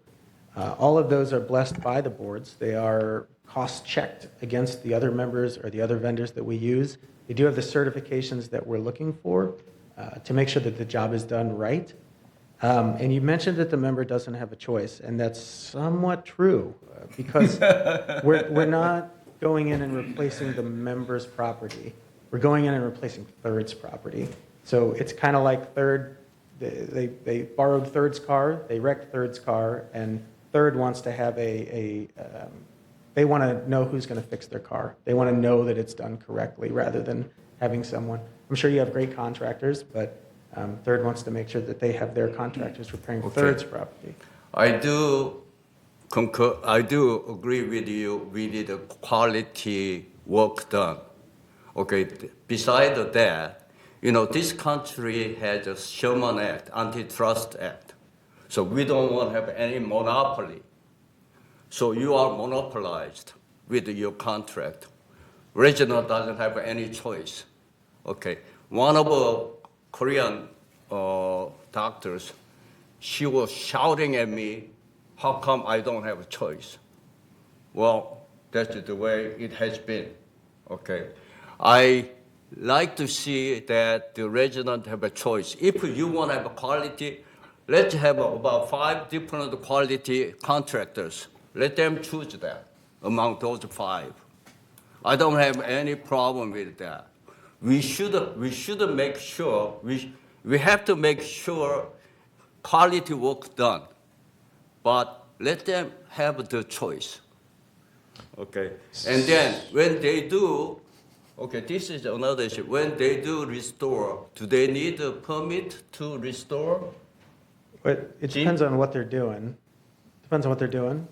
All of those are blessed by the boards. They are cost-checked against the other members or the other vendors that we use. They do have the certifications that we're looking for to make sure that the job is done right. And you mentioned that the member doesn't have a choice, and that's somewhat true because we're not going in and replacing the member's property. We're going in and replacing Third's property. So it's kind of like Third, they borrowed Third's car, they wrecked Third's car, and Third wants to have they want to know who's going to fix their car. They want to know that it's done correctly rather than having someone. I'm sure you have great contractors, but Third wants to make sure that they have their contractors repairing Third's property. I do concur. I do agree with you. We need a quality work done. Okay. Besides that, This country has a Sherman Act, Antitrust Act. So we don't want to have any monopoly. So you are monopolized with your contract. Regional doesn't have any choice. Okay. One of our Korean doctors, she was shouting at me, how come I don't have a choice? Well, that's the way it has been. Okay. I like to see that the residents have a choice. If you want to have a quality, let's have about 5 different quality contractors. Let them choose that among those 5. I don't have any problem with that. We should make sure, we have to make sure quality work done, but let them have the choice. Okay, and then when they do, okay, this is another issue. When they do restore, do they need a permit to restore? But it depends on what they're doing. Depends on what they're doing.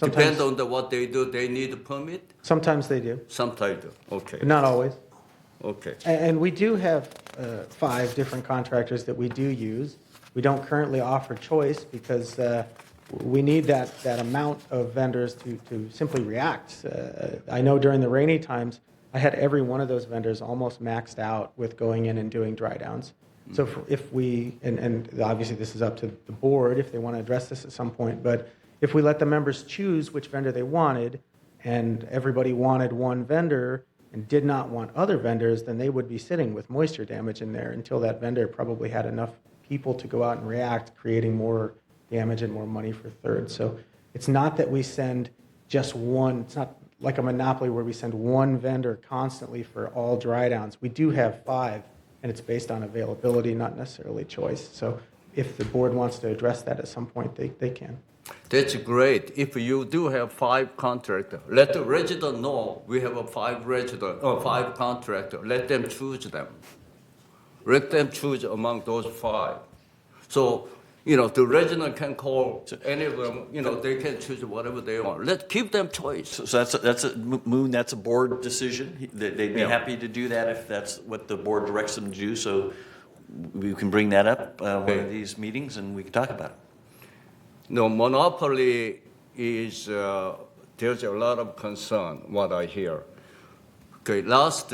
Depends on what they do, they need a permit? Sometimes they do, Sometimes, okay, but not always. okay. And we do have 5 different contractors that we do use. We don't currently offer choice because we need that amount of vendors to simply react. I know during the rainy times, I had every one of those vendors almost maxed out with going in and doing dry downs. So if we, and obviously this is up to the board if they want to address this at some point, but if we let the members choose which vendor they wanted and everybody wanted one vendor and did not want other vendors, then they would be sitting with moisture damage in there until that vendor probably had enough people to go out and react, creating more damage and more money for thirds. So it's not that we send just one, it's not like a monopoly where we send one vendor constantly for all dry downs. We do have 5, and it's based on availability, not necessarily choice. So if the board wants to address that at some point, they can. That's great. If you do have 5 contractors, let the resident know we have a 5 contractors. Let them choose them. Let them choose among those 5. So, the resident can call any of them. They can choose whatever they want. Let's give them choice. So that's a Moon. That's a board decision. They'd be happy to do that if that's what the board directs them to do. So we can bring that up one of these meetings and we can talk about it. No, monopoly is, there's a lot of concern, what I hear. Okay, not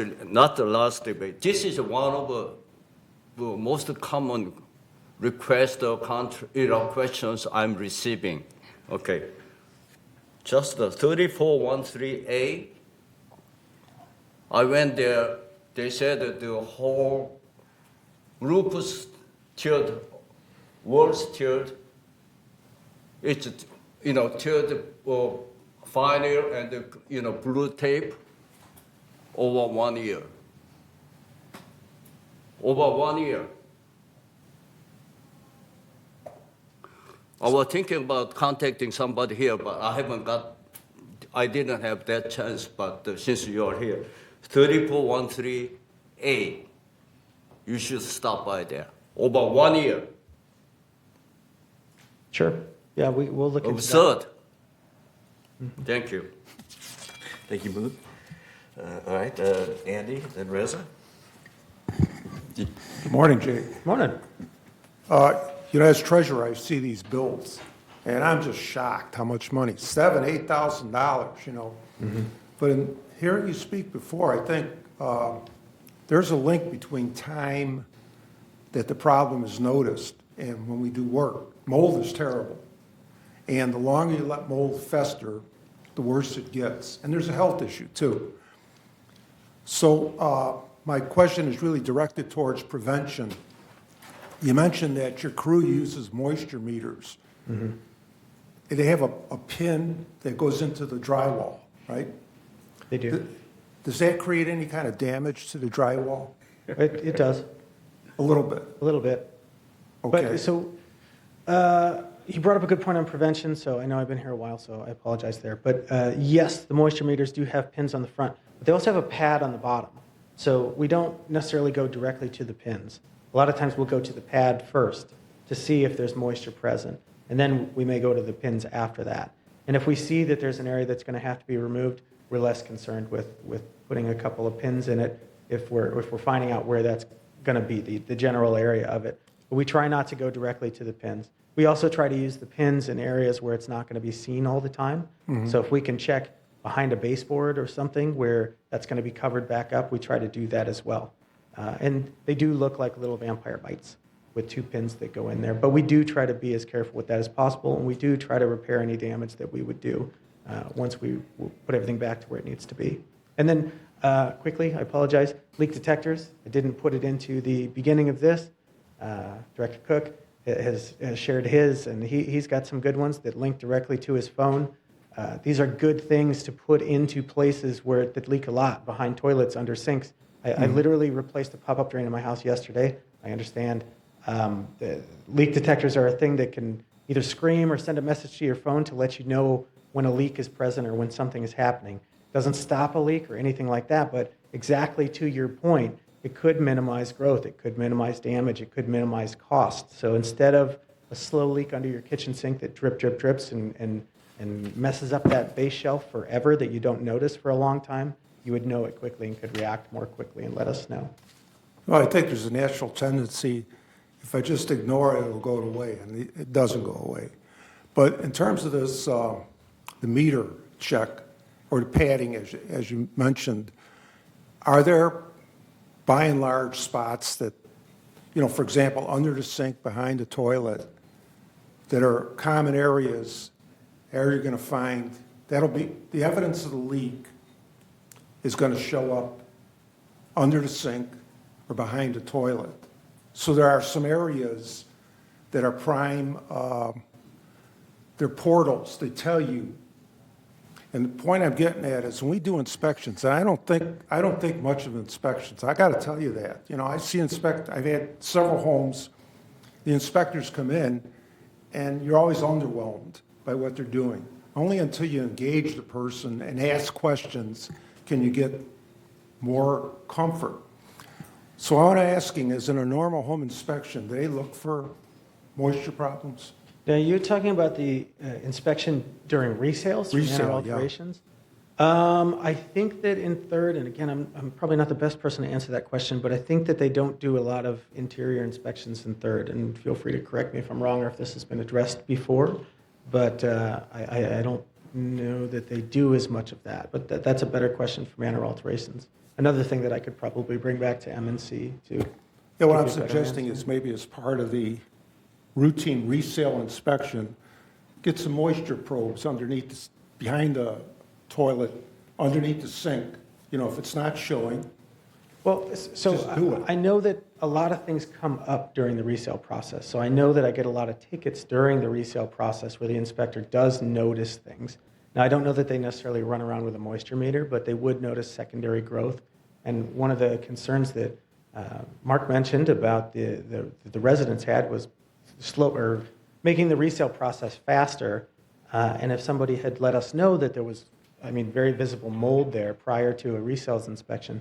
the last debate. This is one of the most common requests or questions I'm receiving. Okay, just the 3413A. I went there, they said that the whole roof is tiered, walls tiered. It's, tiered vinyl and, blue tape over 1 year. Over 1 year. I was thinking about contacting somebody here, but I didn't have that chance, but since you are here, 3413A, you should stop by there. Over 1 year. Sure. Yeah, we'll look into that. Absurd. Thank you. Thank you, Moon. All right, Andy, then Reza. Good morning, Jay. Morning. As treasurer, I see these bills, and I'm just shocked how much money, $7,000, $8,000, But in hearing you speak before, I think there's a link between time that the problem is noticed and when we do work. Mold is terrible. And the longer you let mold fester, the worse it gets. And there's a health issue, too. So my question is really directed towards prevention. You mentioned that your crew uses moisture meters. They have a pin that goes into the drywall, right? They do. Does that create any kind of damage to the drywall? It does, A little bit. a little bit. Okay. But so you brought up a good point on prevention, so I know I've been here a while, so I apologize there. But yes, the moisture meters do have pins on the front, but they also have a pad on the bottom. So we don't necessarily go directly to the pins. A lot of times we'll go to the pad first to see if there's moisture present, and then we may go to the pins after that. And if we see that there's an area that's going to have to be removed, we're less concerned with putting a couple of pins in it if we're finding out where that's going to be the general area of it. But we try not to go directly to the pins. We also try to use the pins in areas where it's not going to be seen all the time. So if we can check behind a baseboard or something where that's going to be covered back up, we try to do that as well. And they do look like little vampire bites with 2 pins that go in there. But we do try to be as careful with that as possible, and we do try to repair any damage that we would do once we put everything back to where it needs to be. And then quickly, I apologize, leak detectors. I didn't put it into the beginning of this. Director Cook has shared his, and he's got some good ones that link directly to his phone. These are good things to put into places where that leak a lot, behind toilets, under sinks. I literally replaced a pop-up drain in my house yesterday. I understand the leak detectors are a thing that can either scream or send a message to your phone to let you know when a leak is present or when something is happening. It doesn't stop a leak or anything like that, but exactly to your point, it could minimize growth, it could minimize damage, it could minimize cost. So instead of a slow leak under your kitchen sink that drips and messes up that base shelf forever that you don't notice for a long time, you would know it quickly and could react more quickly and let us know. Well, I think there's a natural tendency, if I just ignore it, it'll go away, and it doesn't go away. But in terms of this, the meter check, or the padding, as you mentioned, are there, by and large, spots that, for example, under the sink, behind the toilet, that are common areas, are you going to find, that'll be, the evidence of the leak is going to show up under the sink or behind the toilet. So there are some areas that are prime, they're portals, they tell you. And the point I'm getting at is when we do inspections, and I don't think much of inspections. I got to tell you that. I've had several homes, the inspectors come in, and you're always underwhelmed by what they're doing. Only until you engage the person and ask questions can you get more comfort. So what I'm asking is, in a normal home inspection, do they look for moisture problems? Now, you're talking about the inspection during resales, Resale, manor alterations? I think that in third, and again, I'm probably not the best person to answer that question, but I think that they don't do a lot of interior inspections in third, and feel free to correct me if I'm wrong or if this has been addressed before, but I don't know that they do as much of that, but that's a better question for manor alterations. Another thing that I could probably bring back to M&C to. Yeah, what I'm suggesting is maybe as part of the routine resale inspection, get some moisture probes underneath, behind the toilet, underneath the sink. If it's not showing, Well, Just do it. I know that a lot of things come up during the resale process. So I know that I get a lot of tickets during the resale process where the inspector does notice things. Now, I don't know that they necessarily run around with a moisture meter, but they would notice secondary growth. And one of the concerns that Mark mentioned about the residents had was making the resale process faster. And if somebody had let us know that there was, very visible mold there prior to a resales inspection,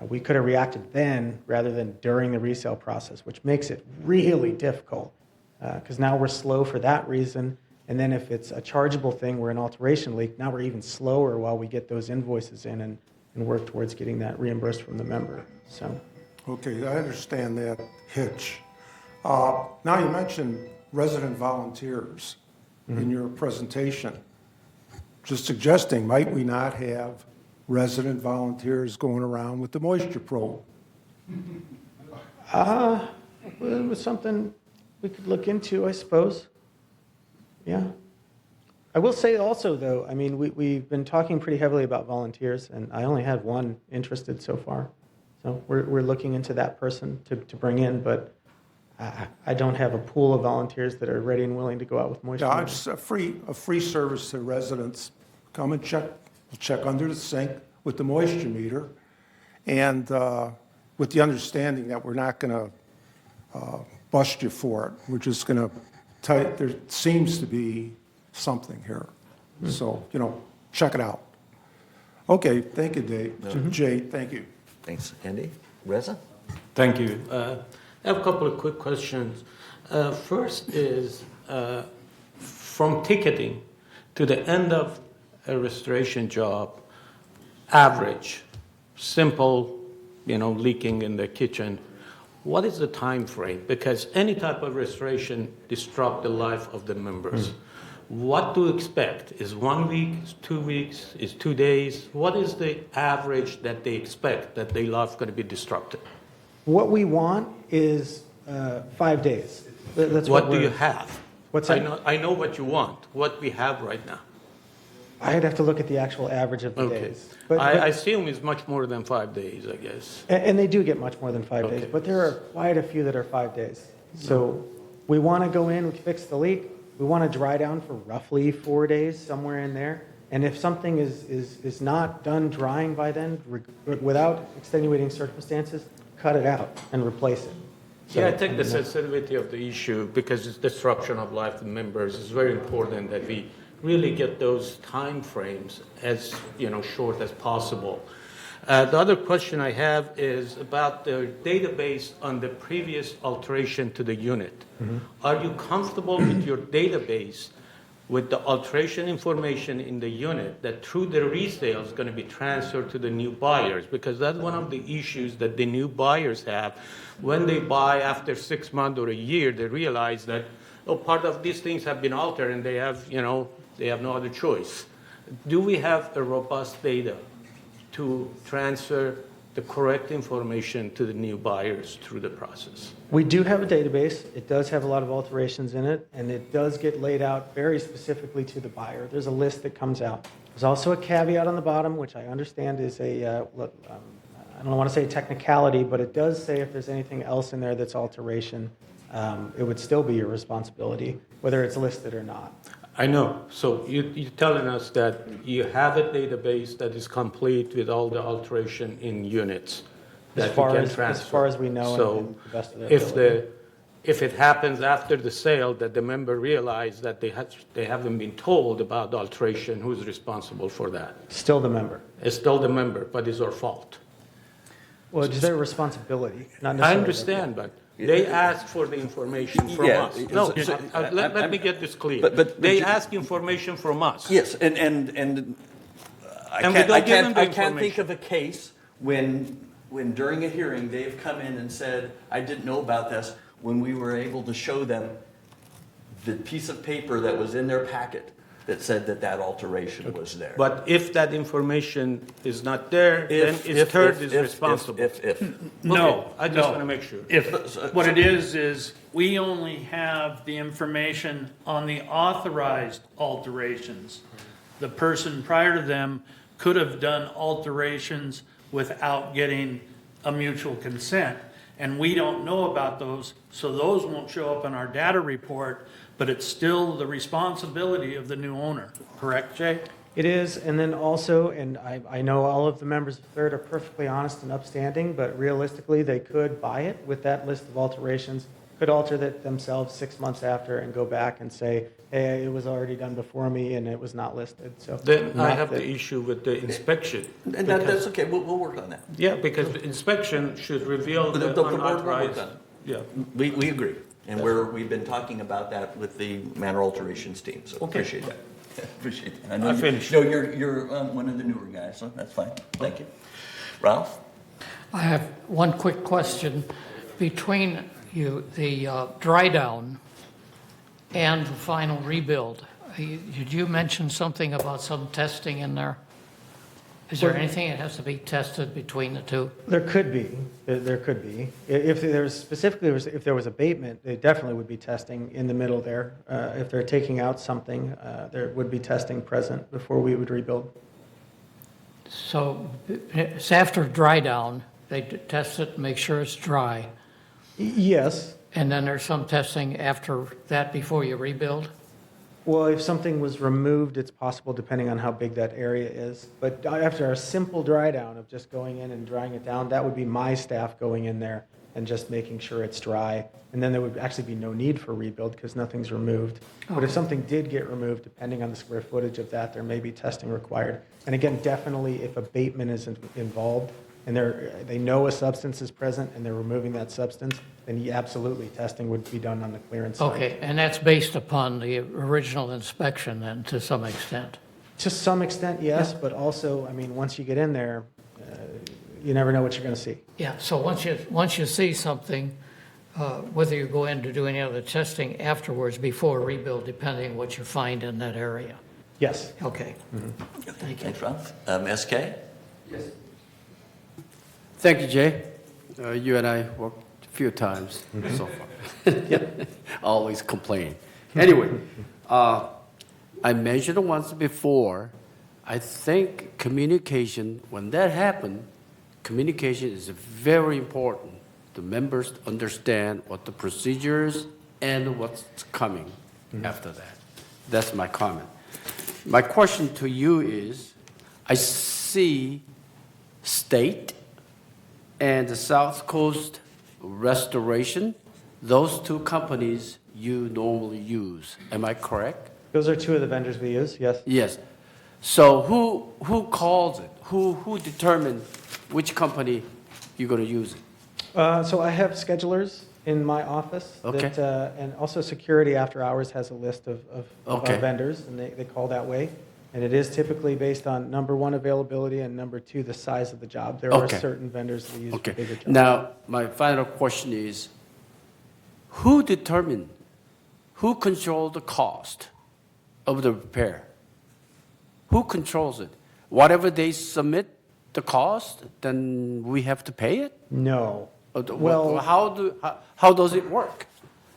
we could have reacted then rather than during the resale process, which makes it really difficult because now we're slow for that reason. And then if it's a chargeable thing, we're an alteration leak, now we're even slower while we get those invoices in and work towards getting that reimbursed from the member. So, okay, I understand that hitch. Now you mentioned resident volunteers in your presentation. Just suggesting, might we not have resident volunteers going around with the moisture probe? well, it was something we could look into, I suppose. Yeah. I will say also, though, we've been talking pretty heavily about volunteers, and I only had one interested so far. So we're looking into that person to bring in, but I don't have a pool of volunteers that are ready and willing to go out with moisture. Yeah, it's a free service to residents. Come and check under the sink with the moisture meter, and with the understanding that we're not going to bust you for it. We're just going to tell you there seems to be something here. So, check it out. Okay, thank you, Dave. Jay, thank you. Thanks, Andy. Reza? Thank you. I have a couple of quick questions. First is, from ticketing to the end of a restoration job, average, simple, leaking in the kitchen, what is the time frame? Because any type of restoration disrupt the life of the members. What to expect? Is 1 week, is 2 weeks, is 2 days? What is the average that they expect that their life going to be disrupted? What we want is 5 days. That's What do we're- you have? What's I that? know what you want, what we have right now. I'd have to look at the actual average of the Okay. days. But- I assume it's much more than 5 days, I guess. And they do get much more than 5 days, Okay. but there are quite a few that are 5 days. So we want to go in, we fix the leak, we want to dry down for roughly 4 days, somewhere in there. And if something is not done drying by then, without extenuating circumstances, cut it out and replace it. Yeah, I think the sensitivity of the issue, because it's disruption of life to members, is very important that we really get those time frames as short as possible. The other question I have is about the database on the previous alteration to the unit. Are you comfortable with your database with the alteration information in the unit that through the resale is going to be transferred to the new buyers? Because that's one of the issues that the new buyers have. When they buy after 6 months or a year, they realize that, part of these things have been altered and they have no other choice. Do we have a robust data to transfer the correct information to the new buyers through the process? We do have a database. It does have a lot of alterations in it, and it does get laid out very specifically to the buyer. There's a list that comes out. There's also a caveat on the bottom, which I understand is I don't want to say technicality, but it does say if there's anything else in there that's alteration, it would still be your responsibility, whether it's listed or not. I know. So you're telling us that you have a database that is complete with all the alteration in units that As far you can as- transfer. as far as we know So and to the best of their if ability. if it happens after the sale that the member realized that they haven't been told about the alteration, who's responsible for that? Still the member. It's still the member, but it's our fault. Well, it's their responsibility, not I necessarily. understand, but they ask for the information from Yeah, us. No, so- let me get this clear. But They you- ask information from us. Yes, and I And we can't, don't I give them can't, the I can't think information. of a case when during a hearing, they've come in and said, I didn't know about this, when we were able to show them the piece of paper that was in their packet that said that alteration was there. But if that information is not there, then If- it's if- third if- is if- responsible. If. No, Okay, I just no. want to make sure. What it is we only have the information on the authorized alterations. The person prior to them could have done alterations without getting a mutual consent. And we don't know about those, so those won't show up in our data report, but it's still the responsibility of the new owner. Correct, Jay? It is, and then also, and I know all of the members of Third are perfectly honest and upstanding, but realistically, they could buy it with that list of alterations, could alter that themselves 6 months after and go back and say, hey, it was already done before me and it was not listed, so. Then I not have that- the issue with the inspection. And that's okay, we'll work on that. Yeah, because the inspection should reveal The the board will work unauthorized. on it. Yeah. We agree, and we've been talking about that with the manor alterations team, so appreciate that. Appreciate that. I know I you- finished. No, you're one of the newer guys, so that's fine. Thank you. Ralph? I have one quick question. Between the dry down and the final rebuild, did you mention something about some testing in there? Is there anything that has to be tested between the two? There could be, there could be. If there's specifically, if there was abatement, they definitely would be testing in the middle there. If they're taking out something, there would be testing present before we would rebuild. So it's after dry down, they test it, make sure it's dry, Yes. and then there's some testing after that before you rebuild? Well, if something was removed, it's possible depending on how big that area is. But after a simple dry down of just going in and drying it down, that would be my staff going in there and just making sure it's dry. And then there would actually be no need for rebuild because nothing's removed. But if something did get removed, depending on the square footage of that, there may be testing required. And again, definitely if abatement is involved and they know a substance is present and they're removing that substance, then absolutely testing would be done on the clearance side. Okay, and that's based upon the original inspection then, to some extent? To some extent, yes, but also, I mean, once you get in there, you never know what you're going to see. Yeah, so once you see something, whether you go in to do any other testing afterwards, before rebuild, depending what you find in that area. Yes. Okay. Thank you. Thanks, Ralph. SK? Thank you, Jay. You and I worked a few times so far. Always complain. Anyway, I mentioned once before, I think communication, when that happened, communication is very important. The members understand what the procedures and what's coming after that. That's my comment. My question to you is, I see state and the South Coast Restoration, those two companies you normally use. Am I correct? Those are two of the vendors we use, yes. Yes. So who calls it? Who determines which company you're going to use it? So I have schedulers in my office. Okay. That, and also security after hours has a list of Okay. our vendors, and they call that way. And it is typically based on number one, availability, and number two, the size of the job. There are Okay. certain vendors that we use for Okay. bigger jobs. Now, my final question is, who controls the cost of the repair? Who controls it? Whatever they submit the cost, then we have to pay it? No. Well, how does it work?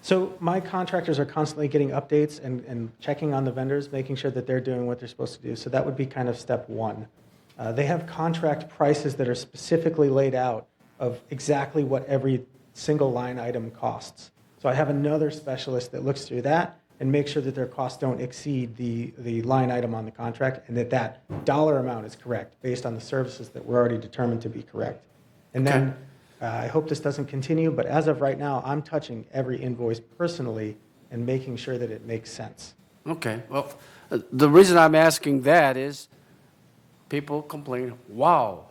So my contractors are constantly getting updates and checking on the vendors, making sure that they're doing what they're supposed to do. So that would be kind of step one. They have contract prices that are specifically laid out of exactly what every single line item costs. So I have another specialist that looks through that and makes sure that their costs don't exceed the line item on the contract, and that dollar amount is correct based on the services that were already determined to be correct. And then I hope this doesn't continue, but as of right now, I'm touching every invoice personally and making sure that it makes sense. Okay, well, the reason I'm asking that is people complain, wow,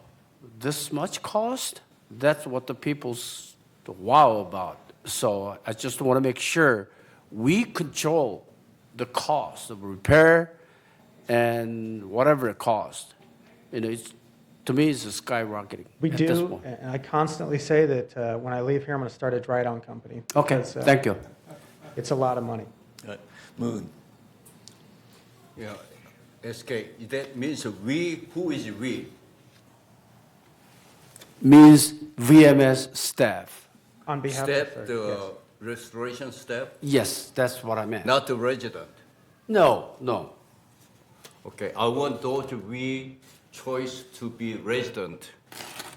this much cost? That's what the people's wow about. So I just want to make sure we control the cost of repair and whatever it costs. You know, to me, it's skyrocketing We at this do, point. and I constantly say that when I leave here, I'm going to start a dry down company. Okay, because, thank you. It's a lot of money. Moon? Yeah, SK, that means we, who is we? Means VMS staff. On behalf Staff, of the restoration staff, Yes, that's what I meant. not the resident. No. Okay, I want those we choice to be resident,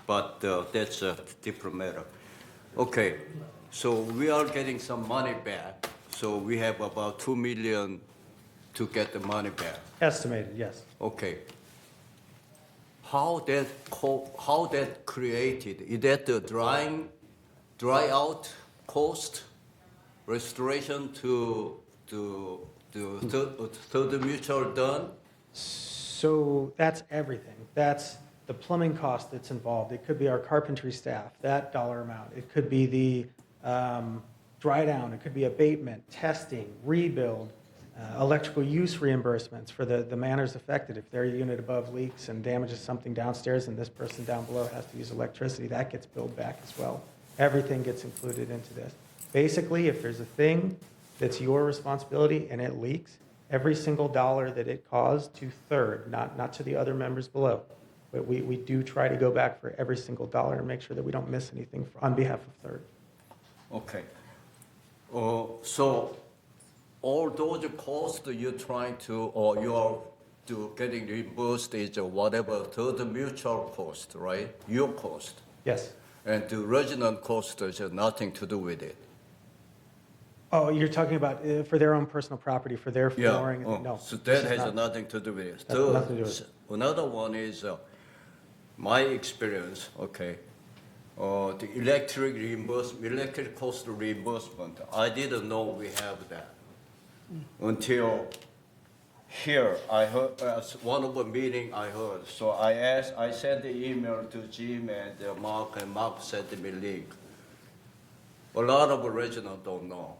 but that's a different matter. Okay, so we are getting some money back. So we have about 2 million to get the money back. Estimated, yes. Okay. How that created? Is that the dry out cost restoration to third mutual done? So that's everything. That's the plumbing cost that's involved. It could be our carpentry staff, that dollar amount. It could be the dry down. It could be abatement, testing, rebuild, electrical use reimbursements for the manners affected. If their unit above leaks and damages something downstairs and this person down below has to use electricity, that gets billed back as well. Everything gets included into this. Basically, if there's a thing that's your responsibility and it leaks, every single dollar that it caused to third, not to the other members below. But we do try to go back for every single dollar and make sure that we don't miss anything on behalf of third. Okay. So all those costs you're trying to, or you are getting reimbursed is whatever third mutual cost, right? Your cost. Yes. And the resident cost has nothing to do with it. Oh, you're talking about for their own personal property, for their flooring? No. So this that is has not- nothing to do with it. That's nothing to do with it. Another one is my experience, okay. The electric cost reimbursement, I didn't know we have that until here. I heard, one of the meeting I heard. So I sent the email to Jim and Mark sent me link. A lot of residents don't know.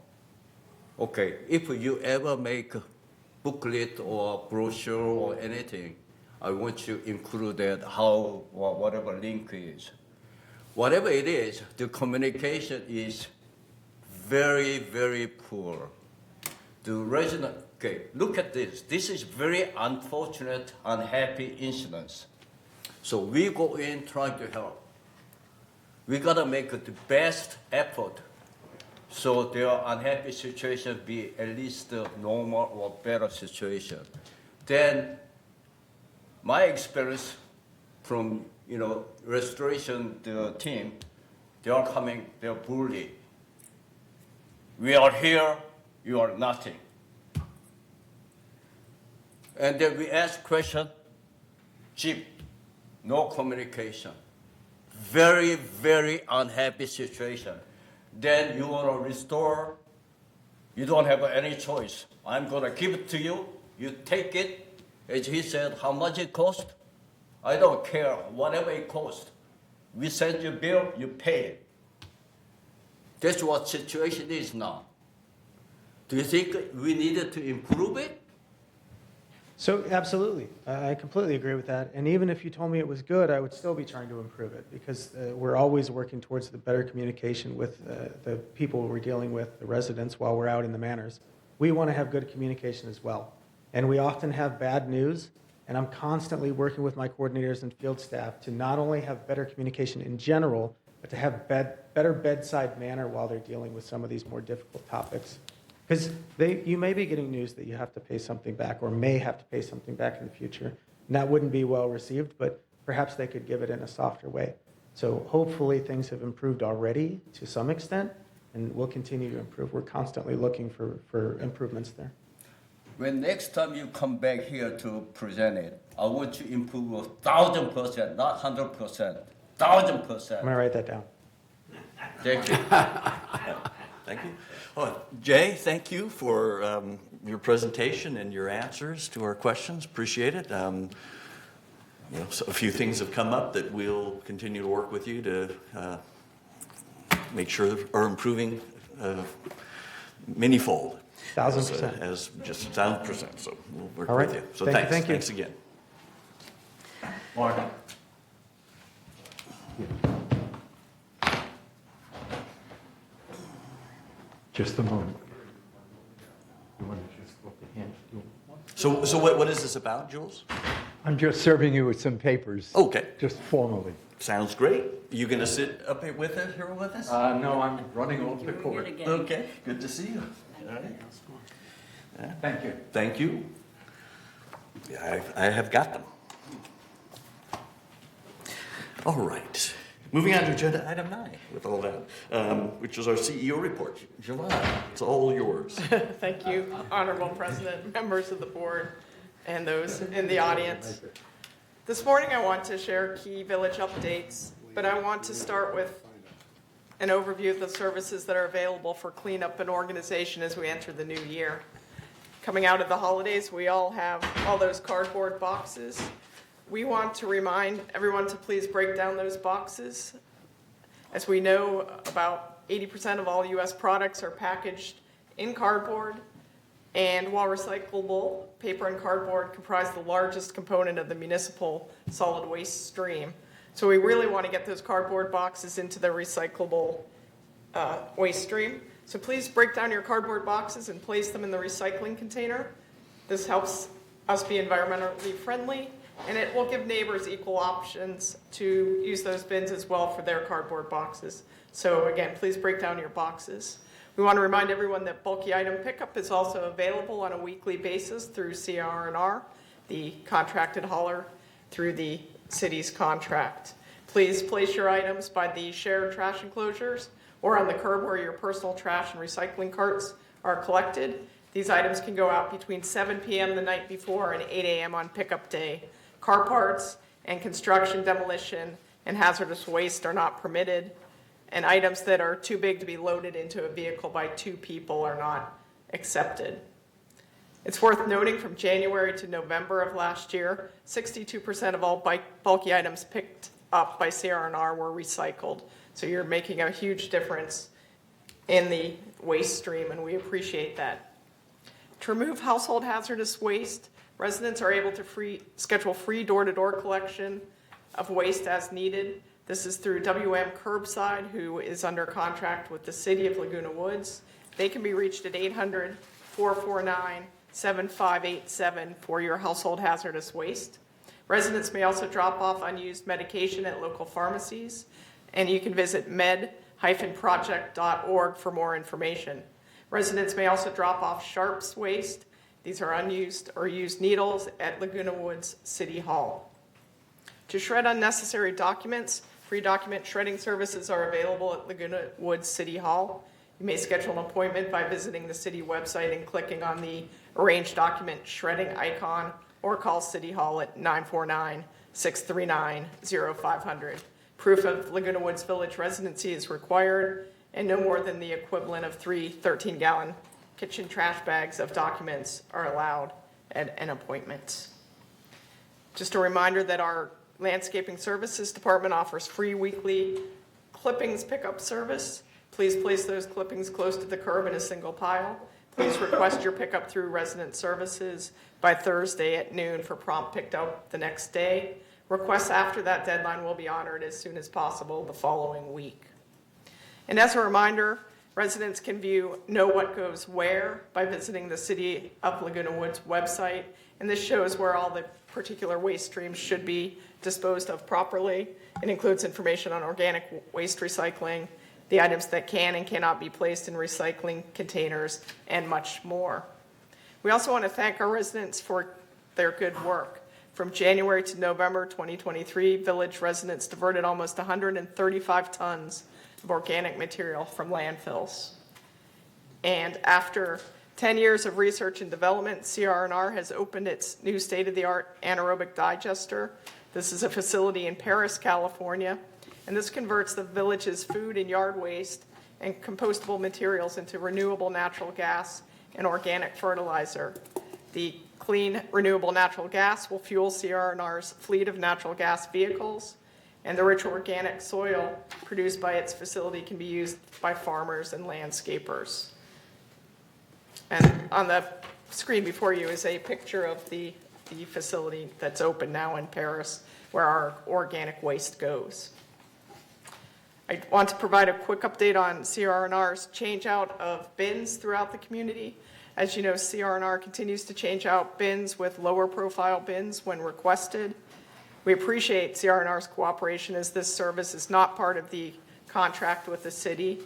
Okay, if you ever make a booklet or brochure or anything, I want you to include that how, whatever link is. Whatever it is, the communication is very, very poor. The resident, okay, look at this. This is very unfortunate, unhappy incidents. So we go in trying to help. We gotta make the best effort so their unhappy situation be at least a normal or better situation. Then my experience from restoration the team, they are coming, they're bullied. We are here, you are nothing. And then we ask question, cheap, no communication. Very, very unhappy situation. Then you want to restore, you don't have any choice. I'm going to give it to you, you take it. As he said, how much it cost? I don't care, whatever it costs. We send you a bill, you pay it. That's what situation is now. Do you think we needed to improve it? So absolutely, I completely agree with that. And even if you told me it was good, I would still be trying to improve it because we're always working towards the better communication with the people we're dealing with, the residents, while we're out in the manors. We want to have good communication as well. And we often have bad news, and I'm constantly working with my coordinators and field staff to not only have better communication in general, but to have better bedside manner while they're dealing with some of these more difficult topics. Because you may be getting news that you have to pay something back or may have to pay something back in the future. And that wouldn't be well received, but perhaps they could give it in a softer way. So hopefully things have improved already to some extent, and we'll continue to improve. We're constantly looking for improvements there. When next time you come back here to present it, I want you to improve 1,000%, not 100%, 1,000%. I'm going to write that down. Thank you. Thank you. Oh, Jay, thank you for your presentation and your answers to our questions. Appreciate it. So a few things have come up that we'll continue to work with you to make sure are improving many-fold. 1,000%. As just 1,000%. So we'll work All right. with you. So Thank you, thanks. thank you. Thanks again. Mark. Just a moment. You want to just look at him? So what is this about, Jules? I'm just serving you with some papers. Okay. Just formally. Sounds great. You going to sit up here with us? No, I'm running off the court. Okay. Good to see you. All right. Yeah. Thank you. Thank you. Yeah, I have got them. All right. Moving on to agenda item 9 with all that, which is our CEO report. Giovanna, it's all yours. Thank you, Honorable President, members of the board, and those in the audience. This morning I want to share key village updates, but I want to start with an overview of the services that are available for cleanup and organization as we enter the new year. Coming out of the holidays, we all have all those cardboard boxes. We want to remind everyone to please break down those boxes. As we know, about 80% of all U.S. products are packaged in cardboard, and while recyclable, paper and cardboard comprise the largest component of the municipal solid waste stream. So we really want to get those cardboard boxes into the recyclable waste stream. So please break down your cardboard boxes and place them in the recycling container. This helps us be environmentally friendly, and it will give neighbors equal options to use those bins as well for their cardboard boxes. So again, please break down your boxes. We want to remind everyone that bulky item pickup is also available on a weekly basis through CR&R, the contracted hauler, through the city's contract. Please place your items by the shared trash enclosures or on the curb where your personal trash and recycling carts are collected. These items can go out between 7 p.m. the night before and 8 a.m. on pickup day. Car parts and construction, demolition, and hazardous waste are not permitted, and items that are too big to be loaded into a vehicle by 2 people are not accepted. It's worth noting from January to November of last year, 62% of all bulky items picked up by CR&R were recycled. So you're making a huge difference in the waste stream, and we appreciate that. To remove household hazardous waste, residents are able to schedule free door-to-door collection of waste as needed. This is through WM Curbside, who is under contract with the City of Laguna Woods. They can be reached at 800-449-7587 for your household hazardous waste. Residents may also drop off unused medication at local pharmacies, and you can visit med-project.org for more information. Residents may also drop off sharps waste. These are unused or used needles at Laguna Woods City Hall. To shred unnecessary documents, free document shredding services are available at Laguna Woods City Hall. You may schedule an appointment by visiting the city website and clicking on the Arrange Document Shredding icon, or call City Hall at 949-639-0500. Proof of Laguna Woods Village residency is required, and no more than the equivalent of 3 13-gallon kitchen trash bags of documents are allowed at an appointment. Just a reminder that our Landscaping Services Department offers free weekly clippings pickup service. Please place those clippings close to the curb in a single pile. Please request your pickup through Resident Services by Thursday at noon for prompt pickup the next day. Requests after that deadline will be honored as soon as possible the following week. And as a reminder, residents can view Know What Goes Where by visiting the City of Laguna Woods website. And this shows where all the particular waste streams should be disposed of properly. It includes information on organic waste recycling, the items that can and cannot be placed in recycling containers, and much more. We also want to thank our residents for their good work. From January to November 2023, village residents diverted almost 135 tons of organic material from landfills. And after 10 years of research and development, CR&R has opened its new state-of-the-art anaerobic digester. This is a facility in Paris, California, and this converts the village's food and yard waste and compostable materials into renewable natural gas and organic fertilizer. The clean, renewable natural gas will fuel CR&R's fleet of natural gas vehicles, and the rich organic soil produced by its facility can be used by farmers and landscapers. And on the screen before you is a picture of the facility that's open now in Paris, where our organic waste goes. I want to provide a quick update on CR&R's change out of bins throughout the community. As you know, CR&R continues to change out bins with lower profile bins when requested. We appreciate CR&R's cooperation, as this service is not part of the contract with the city.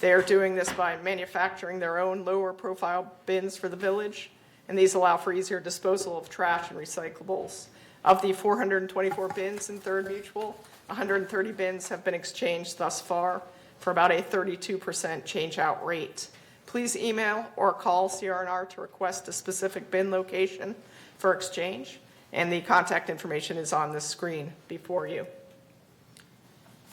They are doing this by manufacturing their own lower profile bins for the village, and these allow for easier disposal of trash and recyclables. Of the 424 bins in Third Mutual, 130 bins have been exchanged thus far for about a 32% change out rate. Please email or call CR&R to request a specific bin location for exchange, and the contact information is on the screen before you.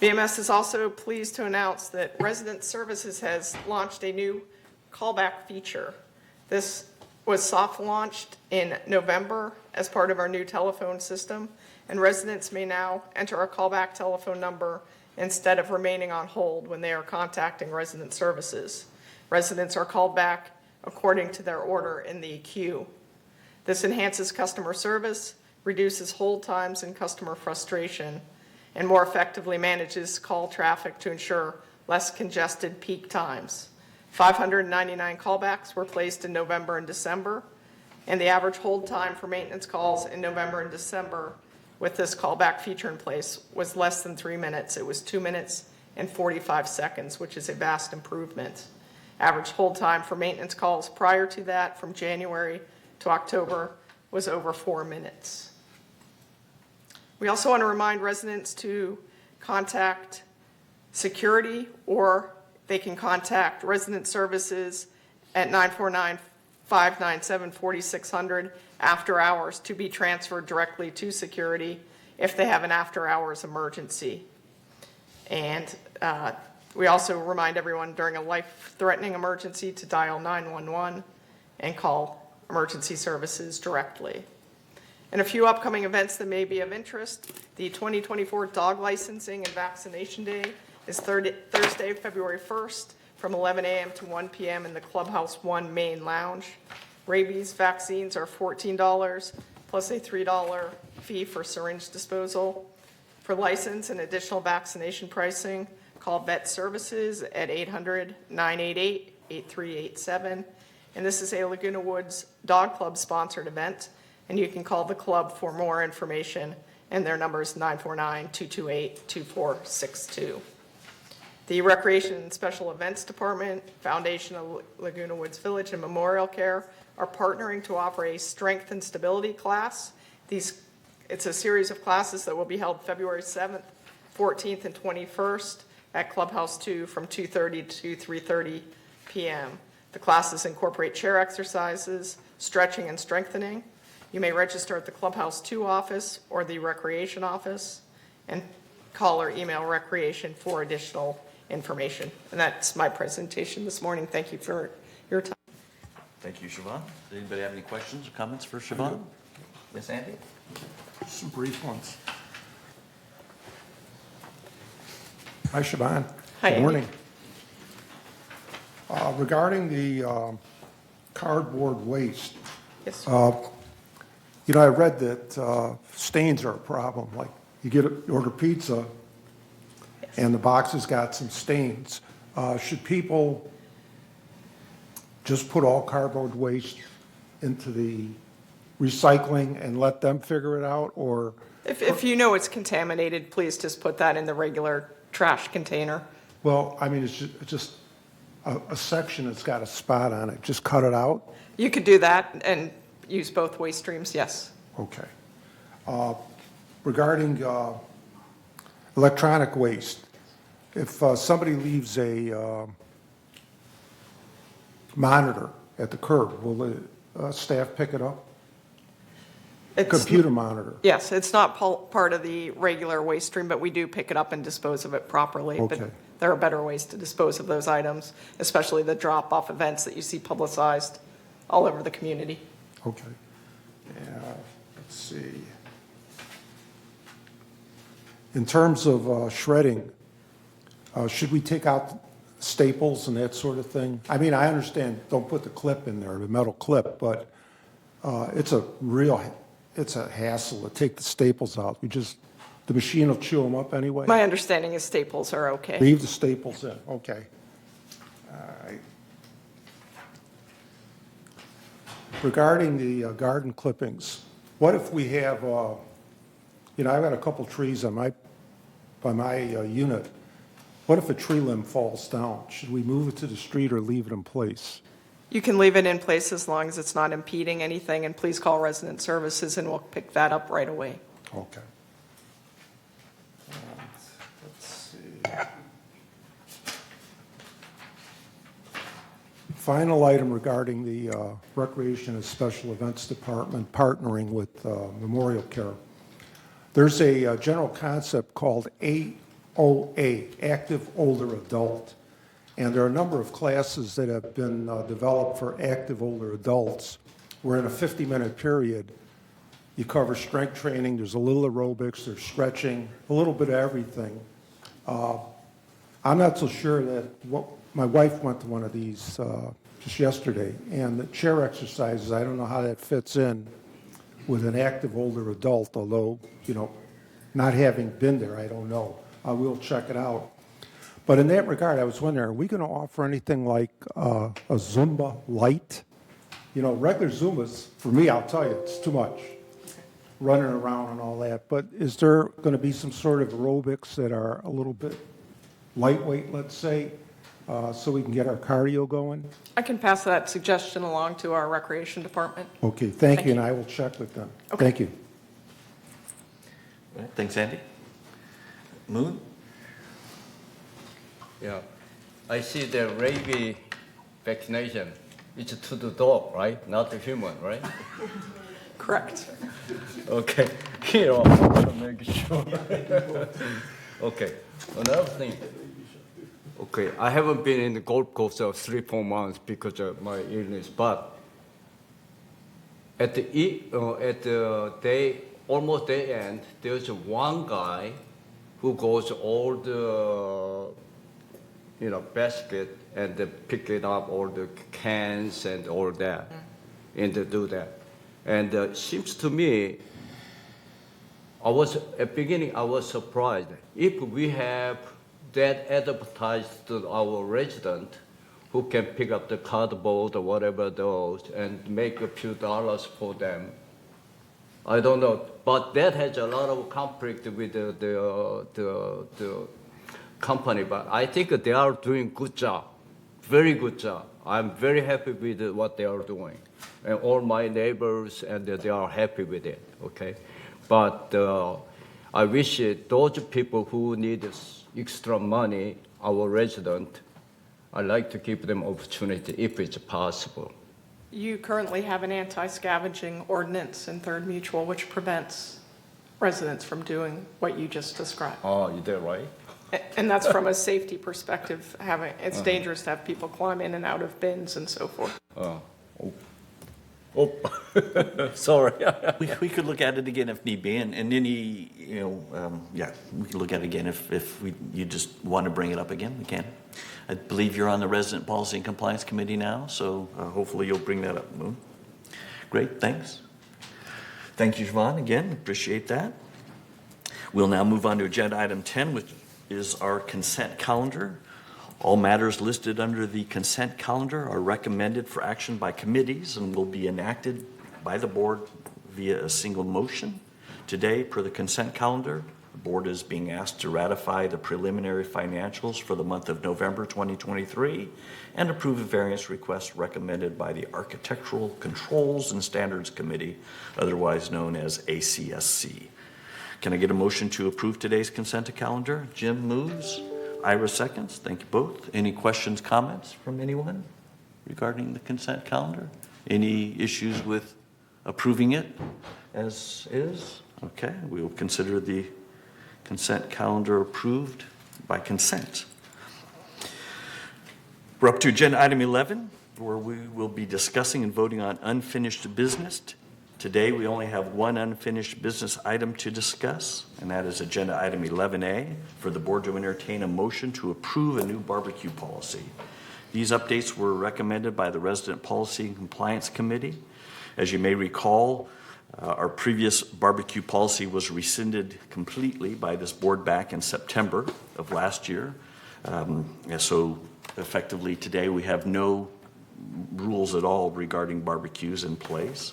BMS is also pleased to announce that Resident Services has launched a new callback feature. This was soft launched in November as part of our new telephone system, and residents may now enter a callback telephone number instead of remaining on hold when they are contacting Resident Services. Residents are called back according to their order in the queue. This enhances customer service, reduces hold times and customer frustration, and more effectively manages call traffic to ensure less congested peak times. 599 callbacks were placed in November and December, and the average hold time for maintenance calls in November and December with this callback feature in place was less than 3 minutes. It was 2 minutes and 45 seconds, which is a vast improvement. Average hold time for maintenance calls prior to that, from January to October, was over 4 minutes. We also want to remind residents to contact security, or they can contact Resident Services at 949-597-4600 after hours to be transferred directly to security if they have an after hours emergency. And we also remind everyone during a life-threatening emergency to dial 911 and call emergency services directly. And a few upcoming events that may be of interest: the 2024 Dog Licensing and Vaccination Day is Thursday, February 1st from 11 a.m. to 1 p.m. in the Clubhouse 1 Main Lounge. Rabies vaccines are $14, plus a $3 fee for syringe disposal. For license and additional vaccination pricing, call Vet Services at 800-988-8387. And this is a Laguna Woods Dog Club sponsored event, and you can call the club for more information, and their number is 949-228-2462. The Recreation and Special Events Department, Foundation of Laguna Woods Village, and Memorial Care are partnering to offer a strength and stability class. It's a series of classes that will be held February 7th, 14th, and 21st at Clubhouse 2 from 2:30 to 3:30 p.m. The classes incorporate chair exercises, stretching, and strengthening. You may register at the Clubhouse 2 office or the Recreation office, and call or email Recreation for additional information. And that's my presentation this morning. Thank you for your time. Thank you, Siobhan. Does anybody have any questions or comments for Siobhan? Yes, Andy? Some brief ones. Hi, Siobhan. Hi, Good Andy. morning. Regarding the cardboard waste, Yes. you know, I read that stains are a problem. Like, you order pizza, and the box has got some stains. Should people just put all cardboard waste into the recycling and let them figure it out, or? If you know it's contaminated, please just put that in the regular trash container. Well, I mean, it's just a section that's got a spot on it. Just cut it out? You could do that and use both waste streams, yes. Okay. Regarding electronic waste, if somebody leaves a monitor at the curb, will the staff pick it up? Computer monitor? Yes, it's not part of the regular waste stream, but we do pick it up and dispose of it properly. Okay. But there are better ways to dispose of those items, especially the drop-off events that you see publicized all over the community. Okay. Let's see. In terms of shredding, should we take out staples and that sort of thing? I mean, I understand, don't put the clip in there, the metal clip, but it's a hassle to take the staples out. The machine will chew them up anyway? My understanding is staples are okay. Leave the staples in, okay. All right. Regarding the garden clippings, what if we have, you know, I've got a couple trees by my unit. What if a tree limb falls down? Should we move it to the street or leave it in place? You can leave it in place as long as it's not impeding anything, and please call resident services and we'll pick that up right away. Okay. Let's see. Final item regarding the Recreation and Special Events Department partnering with Memorial Care. There's a general concept called AOA, Active Older Adult. And there are a number of classes that have been developed for active older adults, where in a 50-minute period, you cover strength training, there's a little aerobics, there's stretching, a little bit of everything. I'm not so sure that my wife went to one of these just yesterday, and the chair exercises, I don't know how that fits in with an active older adult, although, you know, not having been there, I don't know. I will check it out. But in that regard, I was wondering, are we going to offer anything like a Zumba light? You know, regular Zumbas, for me, I'll tell you, it's too much. Running around and all that. But is there going to be some sort of aerobics that are a little bit lightweight, let's say, so we can get our cardio going? I can pass that suggestion along to our recreation department. Okay, thank you, and I will check with them. Okay. Thank you. All right, thanks, Andy. Moon? Yeah, I see the rabies vaccination. It's to the dog, right? Not the human, right? Correct. Okay, here I want to make sure. Okay, another thing. Okay, I haven't been in the Gold Coast for 3-4 months because of my illness, but at the day, almost day end, there's one guy who goes all the, basket and pick it up, all the cans and all that. and to do that. And it seems to me, at beginning, I was surprised. If we have that advertised to our resident who can pick up the cardboard or whatever those and make a few dollars for them, I don't know. But that has a lot of conflict with the company. But I think they are doing good job, very good job. I'm very happy with what they are doing. And all my neighbors, and they are happy with it, okay? But I wish those people who need extra money, our resident, I'd like to give them opportunity if it's possible. You currently have an anti-scavenging ordinance in Third Mutual, which prevents residents from doing what you just described. Oh, is that right? And that's from a safety perspective. It's dangerous to have people climb in and out of bins and so forth. Oh, sorry. We could look at it again if need be, and any, we can look at it again if you just want to bring it up again, we can. I believe you're on the Resident Policy and Compliance Committee now, so hopefully you'll bring that up, Moon. Great, thanks. Thank you, Siobhan, again, appreciate that. We'll now move on to agenda item 10, which is our consent calendar. All matters listed under the consent calendar are recommended for action by committees and will be enacted by the board via a single motion. Today, per the consent calendar, the board is being asked to ratify the preliminary financials for the month of November 2023 and approve a variance request recommended by the Architectural Controls and Standards Committee, otherwise known as ACSC. Can I get a motion to approve today's consent calendar? Jim moves. Ira seconds. Thank you both. Any questions, comments from anyone regarding the consent calendar? Any issues with approving it as is? Okay, we will consider the consent calendar approved by consent. We're up to agenda item 11, where we will be discussing and voting on unfinished business. Today, we only have one unfinished business item to discuss, and that is agenda item 11A, for the board to entertain a motion to approve a new barbecue policy. These updates were recommended by the Resident Policy and Compliance Committee. As you may recall, our previous barbecue policy was rescinded completely by this board back in September of last year. So effectively today, we have no rules at all regarding barbecues in place.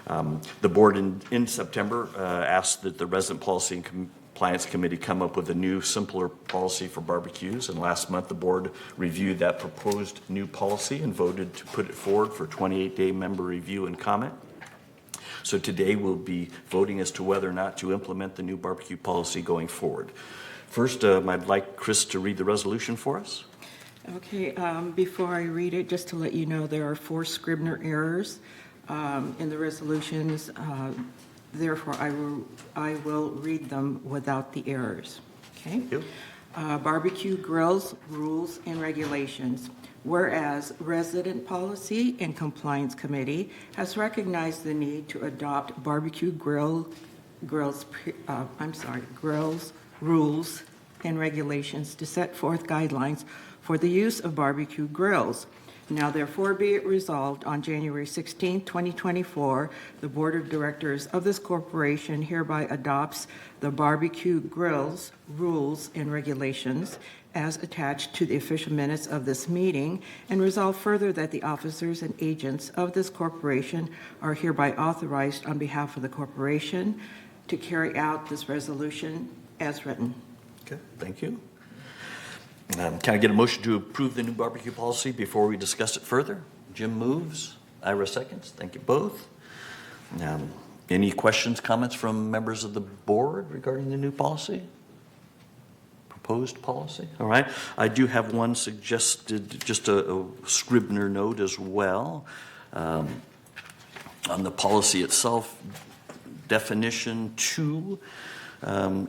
The board in September asked that the Resident Policy and Compliance Committee come up with a new, simpler policy for barbecues. And last month, the board reviewed that proposed new policy and voted to put it forward for 28-day member review and comment. So today, we'll be voting as to whether or not to implement the new barbecue policy going forward. First, I'd like Chris to read the resolution for us. Okay, before I read it, just to let you know, there are 4 Scribner errors in the resolutions. Therefore, I will read them without the errors. Okay? Barbecue grills, rules, and regulations. Whereas Resident Policy and Compliance Committee has recognized the need to adopt barbecue grills, rules, and regulations to set forth guidelines for the use of barbecue grills. Now therefore be it resolved on January 16, 2024, the Board of Directors of this corporation hereby adopts the barbecue grills, rules, and regulations as attached to the official minutes of this meeting, and resolve further that the officers and agents of this corporation are hereby authorized on behalf of the corporation to carry out this resolution as written. Okay, thank you. Can I get a motion to approve the new barbecue policy before we discuss it further? Jim moves. Ira seconds. Thank you both. Any questions, comments from members of the board regarding the new policy? Proposed policy? All right. I do have one suggested, just a Scribner note as well. On the policy itself, definition 2.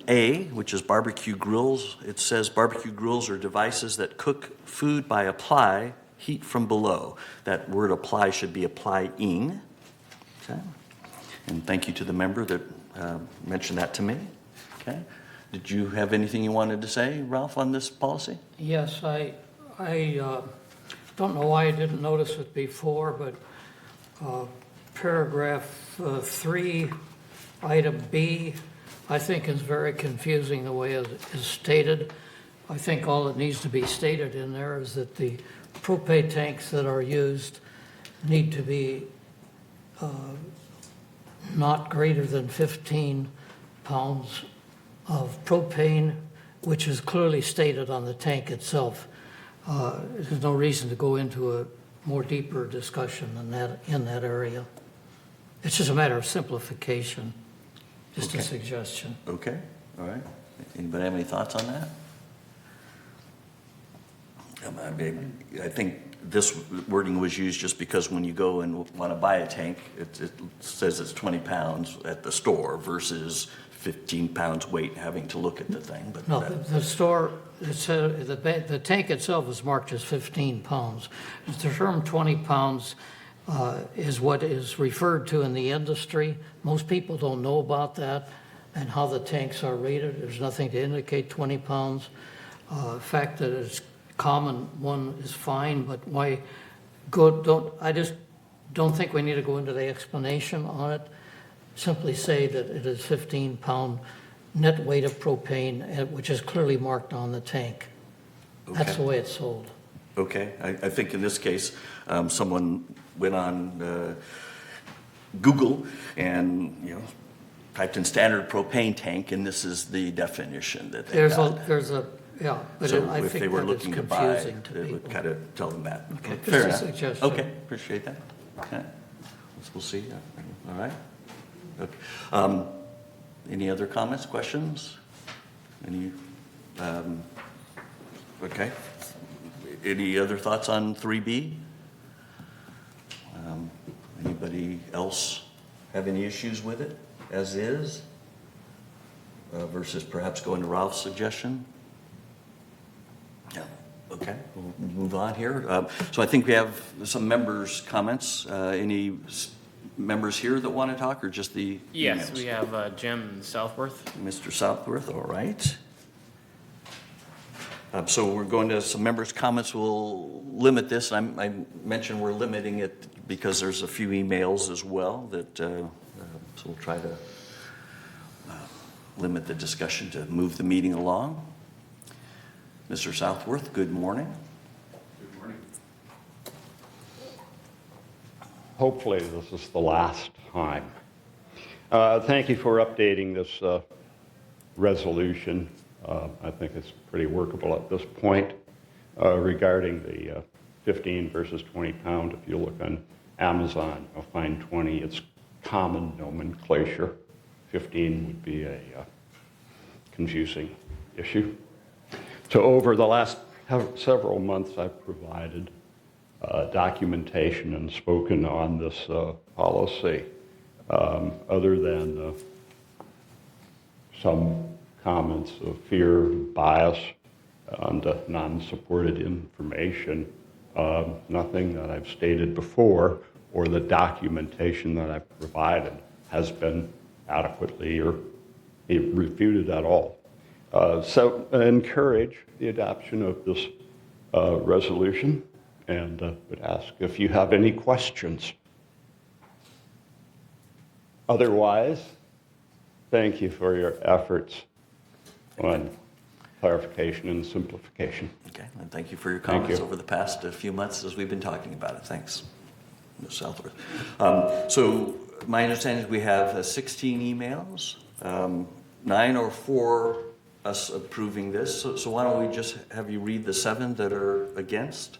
A, which is barbecue grills, it says barbecue grills are devices that cook food by apply heat from below. That word apply should be applying. Okay. And thank you to the member that mentioned that to me. Okay. Did you have anything you wanted to say, Ralph, on this policy? Yes, I don't know why I didn't notice it before, but Paragraph 3, item B, I think is very confusing the way it is stated. I think all that needs to be stated in there is that the propane tanks that are used need to be not greater than 15 pounds of propane, which is clearly stated on the tank itself. There's no reason to go into a more deeper discussion than that in that area. It's just a matter of simplification, just a suggestion. Okay, all right. Anybody have any thoughts on that? I think this wording was used just because when you go and want to buy a tank, it says it's 20 pounds at the store versus 15 pounds weight having to look at the thing. But No, the store, it said, the tank itself is marked as 15 pounds. The term 20 pounds is what is referred to in the industry. Most people don't know about that and how the tanks are rated. There's nothing to indicate 20 pounds. The fact that it's common one is fine, but why I just don't think we need to go into the explanation on it. Simply say that it is 15-pound net weight of propane, which is clearly marked on the tank. That's Okay. the way it's sold. Okay, I think in this case, someone went on Google and, typed in standard propane tank, and this is the definition that they got. Yeah, but So I if they think were that it's looking to buy, confusing to it would people. kind of tell them that. Okay, just Fair a enough. suggestion. Okay, appreciate that. Okay, we'll see. All right. Okay. Any other comments, questions? Any? Okay. Any other thoughts on 3B? Anybody else have any issues with it as is? Versus perhaps going to Ralph's suggestion? Yeah, okay, we'll move on here. So I think we have some members' comments. Any members here that want to talk, or just the Yes, emails? we have Jim Southworth. Mr. Southworth, all right. So we're going to some members' comments. We'll limit this. I mentioned we're limiting it because there's a few emails as well that, so we'll try to limit the discussion to move the meeting along. Mr. Southworth, good morning. Good morning. Hopefully this is the last time. Thank you for updating this resolution. I think it's pretty workable at this point regarding the 15 versus 20 pound. If you look on Amazon, you'll find 20. It's common nomenclature. 15 would be a confusing issue. So over the last several months, I've provided documentation and spoken on this policy. Other than some comments of fear, bias, and non-supported information, nothing that I've stated before or the documentation that I've provided has been adequately or refuted at all. So I encourage the adoption of this resolution and would ask if you have any questions. Otherwise, thank you for your efforts on clarification and simplification. Okay, and thank you for your comments you. over the past few months as we've been talking about it. Thanks, Ms. Southworth. So my understanding is we have 16 emails, 9 or 4 us approving this. So why don't we just have you read the 7 that are against?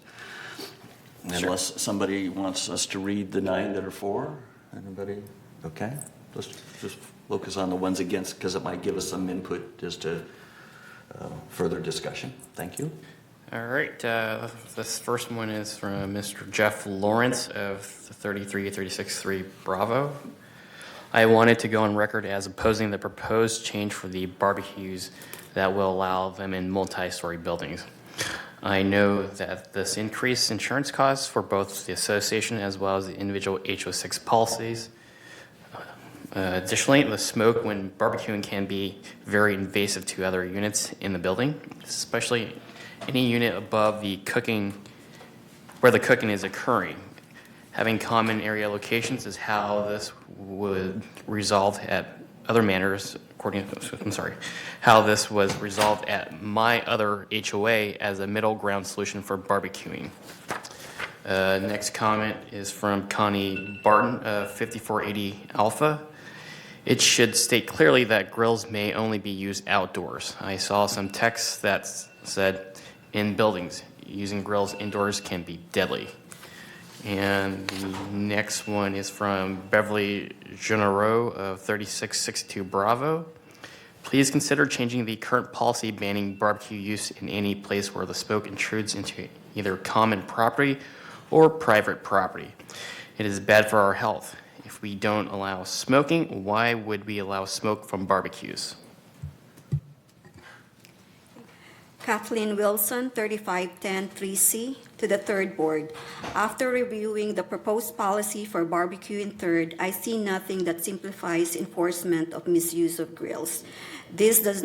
Unless somebody wants us to read the 9 that are for. Anybody? Okay, let's just focus on the ones against because it might give us some input as to further discussion. Thank you. All right, this first one is from Mr. Jeff Lawrence of 33363 Bravo. I wanted to go on record as opposing the proposed change for the barbecues that will allow them in multi-story buildings. I know that this increased insurance costs for both the association as well as the individual HO6 policies. Additionally, the smoke when barbecuing can be very invasive to other units in the building, especially any unit above the cooking, where the cooking is occurring. Having common area locations is how this would resolve at other manners, how this was resolved at my other HOA as a middle ground solution for barbecuing. Next comment is from Connie Barton of 5480 Alpha. It should state clearly that grills may only be used outdoors. I saw some text that said in buildings, using grills indoors can be deadly. And the next one is from Beverly Generaux of 3662 Bravo. Please consider changing the current policy banning barbecue use in any place where the smoke intrudes into either common property or private property. It is bad for our health. If we don't allow smoking, why would we allow smoke from barbecues? Kathleen Wilson, 3510 3C, to the Third Board. After reviewing the proposed policy for barbecue in Third, I see nothing that simplifies enforcement of misuse of grills. This does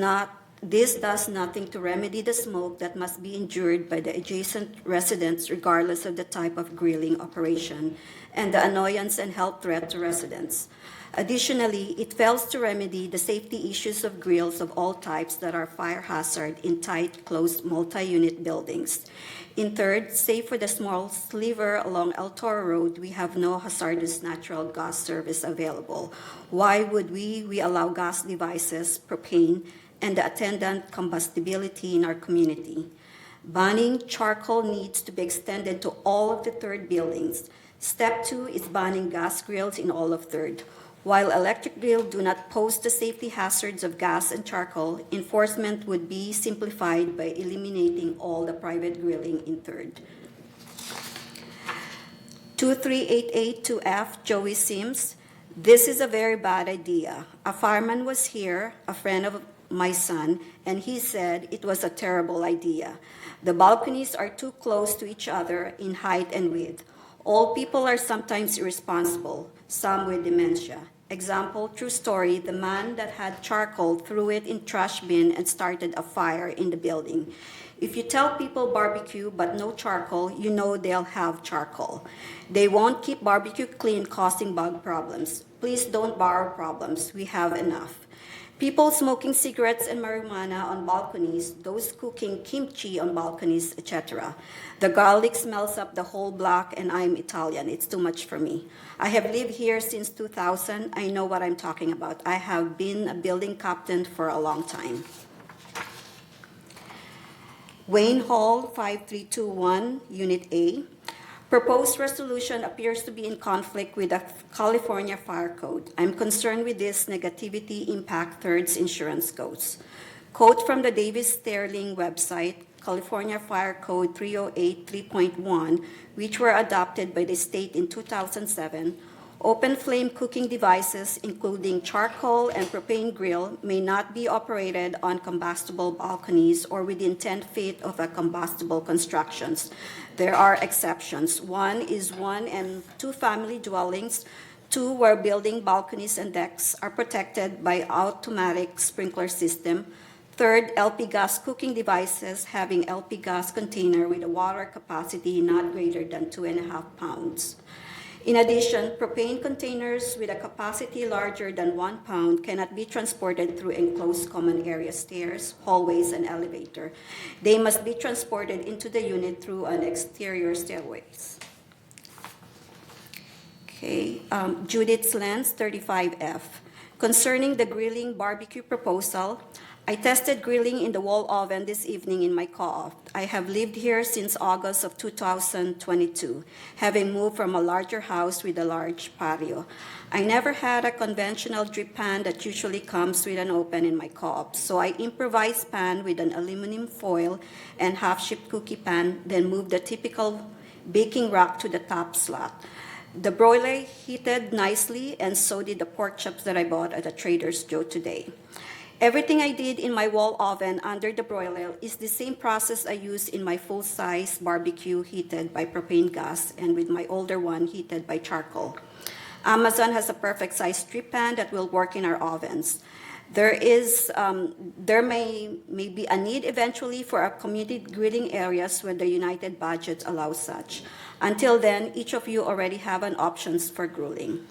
nothing to remedy the smoke that must be endured by the adjacent residents regardless of the type of grilling operation and the annoyance and health threat to residents. Additionally, it fails to remedy the safety issues of grills of all types that are fire hazard in tight, closed, multi-unit buildings. In Third, save for the small sliver along El Toro Road, we have no hazardous natural gas service available. Why would we allow gas devices, propane, and the attendant combustibility in our community? Banning charcoal needs to be extended to all of the Third buildings. Step 2 is banning gas grills in all of Third. While electric grills do not pose the safety hazards of gas and charcoal, enforcement would be simplified by eliminating all the private grilling in Third. 23882F, Joey Sims. This is a very bad idea. A fireman was here, a friend of my son, and he said it was a terrible idea. The balconies are too close to each other in height and width. Old people are sometimes irresponsible, some with dementia. Example, true story, the man that had charcoal threw it in trash bin and started a fire in the building. If you tell people barbecue but no charcoal, you know they'll have charcoal. They won't keep barbecue clean, causing bug problems. Please don't borrow problems. We have enough. People smoking cigarettes and marijuana on balconies, those cooking kimchi on balconies, etc. The garlic smells up the whole block, and I'm Italian. It's too much for me. I have lived here since 2000. I know what I'm talking about. I have been a building captain for a long time. Wayne Hall, 5321, Unit A. Proposed resolution appears to be in conflict with the California Fire Code. I'm concerned with this negativity impact Third's insurance codes. Quote from the Davis Sterling website, California Fire Code 308 3.1, which were adopted by the state in 2007, open flame cooking devices, including charcoal and propane grill, may not be operated on combustible balconies or within 10 feet of a combustible constructions. There are exceptions. One is 1 and 2 family dwellings, 2 where building balconies and decks are protected by automatic sprinkler system. Third, LP gas cooking devices having LP gas container with a water capacity not greater than 2.5 pounds. In addition, propane containers with a capacity larger than 1 pound cannot be transported through enclosed common area stairs, hallways, and elevator. They must be transported into the unit through an exterior stairways. Okay, Judith Lens, 35F. Concerning the grilling barbecue proposal, I tested grilling in the wall oven this evening in my co-op. I have lived here since August of 2022, having moved from a larger house with a large patio. I never had a conventional drip pan that usually comes with an open in my co-op, so I improvised pan with an aluminum foil and half-shaped cookie pan, then moved the typical baking rack to the top slot. The broiler heated nicely, and so did the pork chops that I bought at the Trader's Joe today. Everything I did in my wall oven under the broiler is the same process I use in my full-size barbecue heated by propane gas and with my older one heated by charcoal. Amazon has a perfect size strip pan that will work in our ovens. There may be a need eventually for a community grilling areas when the United budget allows such. Until then, each of you already have an options for grilling.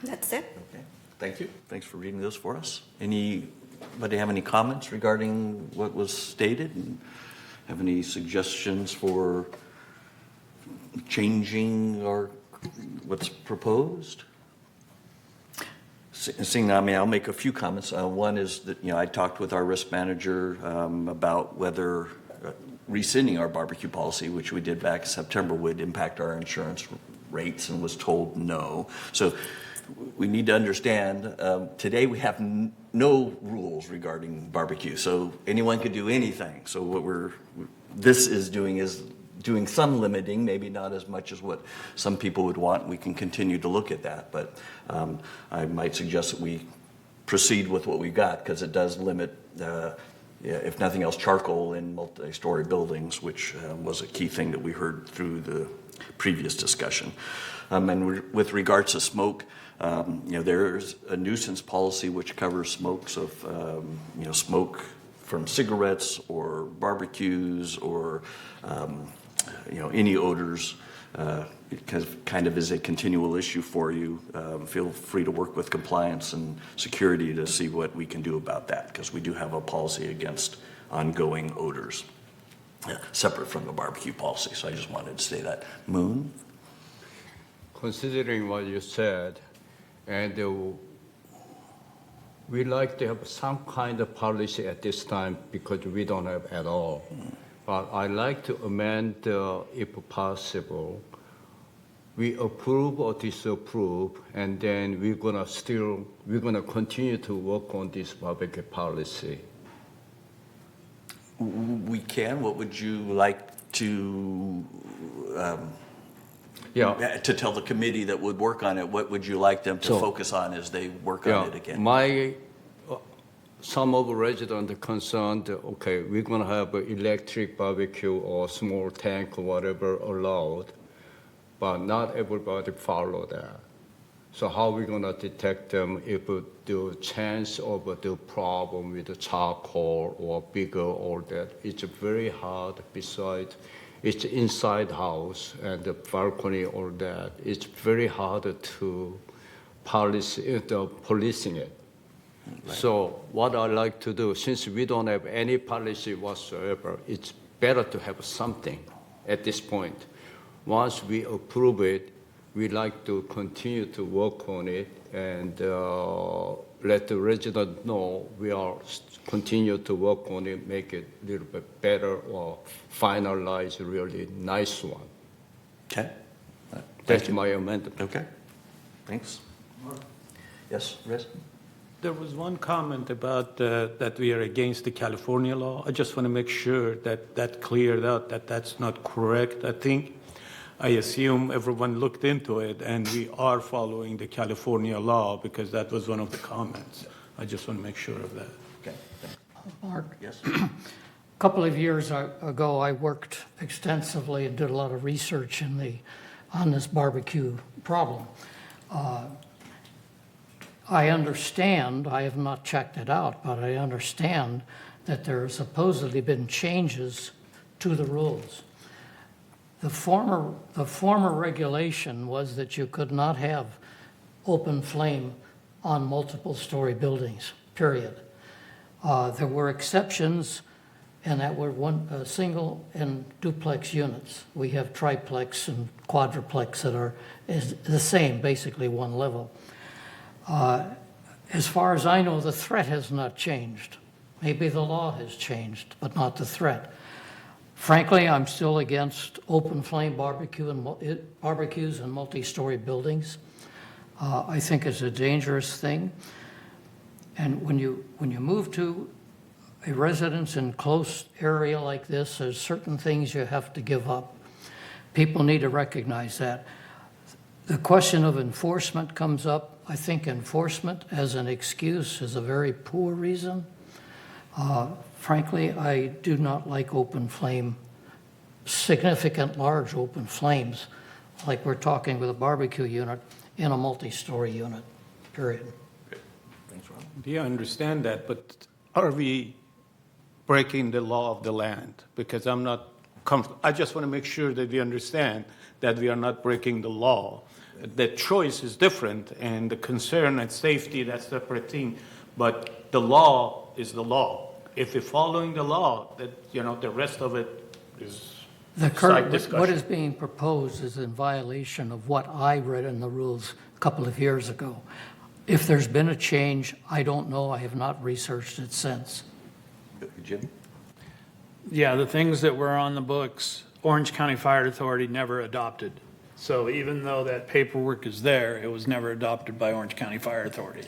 That's it. Okay, thank you. Thanks for reading those for us. Anybody have any comments regarding what was stated? And have any suggestions for changing or what's proposed? Seeing that, I'll make a few comments. One is that, I talked with our risk manager about whether rescinding our barbecue policy, which we did back in September, would impact our insurance rates, and was told no. So we need to understand, today we have no rules regarding barbecue, so anyone could do anything. So what this is doing some limiting, maybe not as much as what some people would want. We can continue to look at that, but I might suggest that we proceed with what we've got, because it does limit, if nothing else, charcoal in multi-story buildings, which was a key thing that we heard through the previous discussion. And with regards to smoke, there's a nuisance policy which covers smokes of, smoke from cigarettes or barbecues or, any odors. It kind of is a continual issue for you. Feel free to work with compliance and security to see what we can do about that, because we do have a policy against ongoing odors, separate from the barbecue policy. So I just wanted to say that. Moon? Considering what you said, and we like to have some kind of policy at this time, because we don't have at all. But I like to amend, if possible, we approve or disapprove, and then we're gonna continue to work on this barbecue policy. We can. What would you like to to tell the committee that would work on it? What would you like them to focus on as they work on it again? Some of the residents are concerned, okay, we're gonna have an electric barbecue or small tank or whatever allowed, but not everybody follow that. So how are we gonna detect them if the chance of the problem with the charcoal or bigger or that? It's very hard. Besides, it's inside house and the balcony or that. It's very hard to policing it. Right. So what I like to do, since we don't have any policy whatsoever, it's better to have something at this point. Once we approve it, we like to continue to work on it and let the resident know we are continue to work on it, make it a little bit better or finalize a really nice one. Okay. That's my amendment. Okay. Thanks. Yes, Riz? There was one comment about that we are against the California law. I just want to make sure that that cleared out, that that's not correct. I assume everyone looked into it, and we are following the California law, because that was one of the comments. I just want to make sure of that. Okay. Thanks. Mark, Yes. a couple of years ago, I worked extensively and did a lot of research on this barbecue problem. I understand, I have not checked it out, but I understand that there have supposedly been changes to the rules. The former regulation was that you could not have open flame on multiple story buildings, period. There were exceptions, and that were single and duplex units. We have triplex and quadruplex that is the same, basically one level. As far as I know, the threat has not changed. Maybe the law has changed, but not the threat. Frankly, I'm still against open flame barbecues in multi-story buildings. I think it's a dangerous thing. And when you move to a residence in close area like this, there's certain things you have to give up. People need to recognize that. The question of enforcement comes up. I think enforcement as an excuse is a very poor reason. Frankly, I do not like open flame, significant large open flames, like we're talking with a barbecue unit in a multi-story unit, period. Thanks, Ron. Yeah, I understand that, but are we breaking the law of the land? Because I'm not I just want to make sure that we understand that we are not breaking the law. The choice is different, and the concern and safety, that's a separate thing. But the law is the law. If we're following the law, that, you know, the rest of it is The side current, discussion. what is being proposed is in violation of what I read in the rules a couple of years ago. If there's been a change, I don't know. I have not researched it since. Jim? Yeah, the things that were on the books, Orange County Fire Authority never adopted. So even though that paperwork is there, it was never adopted by Orange County Fire Authority.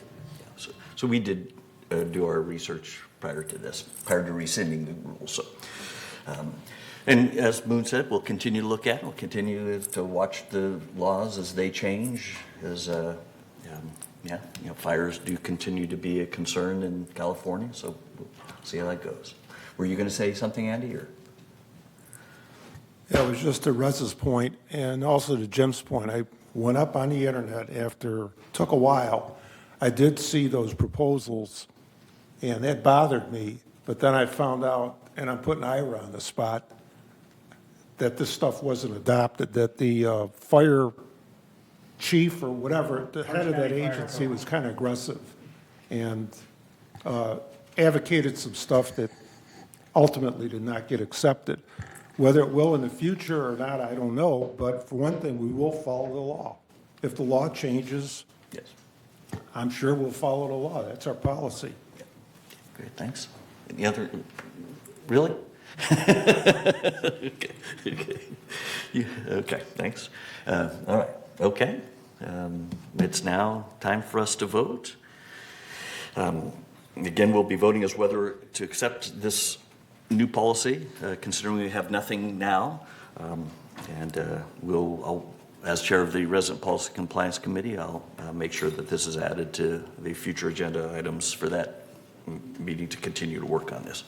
So we did do our research prior to this, prior to rescinding the rules. So, and as Moon said, we'll continue to look at it. We'll continue to watch the laws as they change. As yeah, you know, fires do continue to be a concern in California. So we'll see how that goes. Were you going to say something, Andy? Or? Yeah, it was just to Russ's point and also to Jim's point. I went up on the internet after, took a while. I did see those proposals, and that bothered me. But then I found out, and I'm putting Ira on the spot, that this stuff wasn't adopted, that the fire chief or whatever, the head of that agency was kind of aggressive and advocated some stuff that ultimately did not get accepted. Whether it will in the future or not, I don't know. But for one thing, we will follow the law. If the law changes, Yes. I'm sure we'll follow the law. That's our policy. Great, thanks. Any other? Really? Okay. Okay, thanks. All right. Okay. It's now time for us to vote. Again, we'll be voting as whether to accept this new policy, considering we have nothing now. I'll, as chair of the Resident Policy Compliance Committee, I'll make sure that this is added to the future agenda items for that meeting to continue to work on this.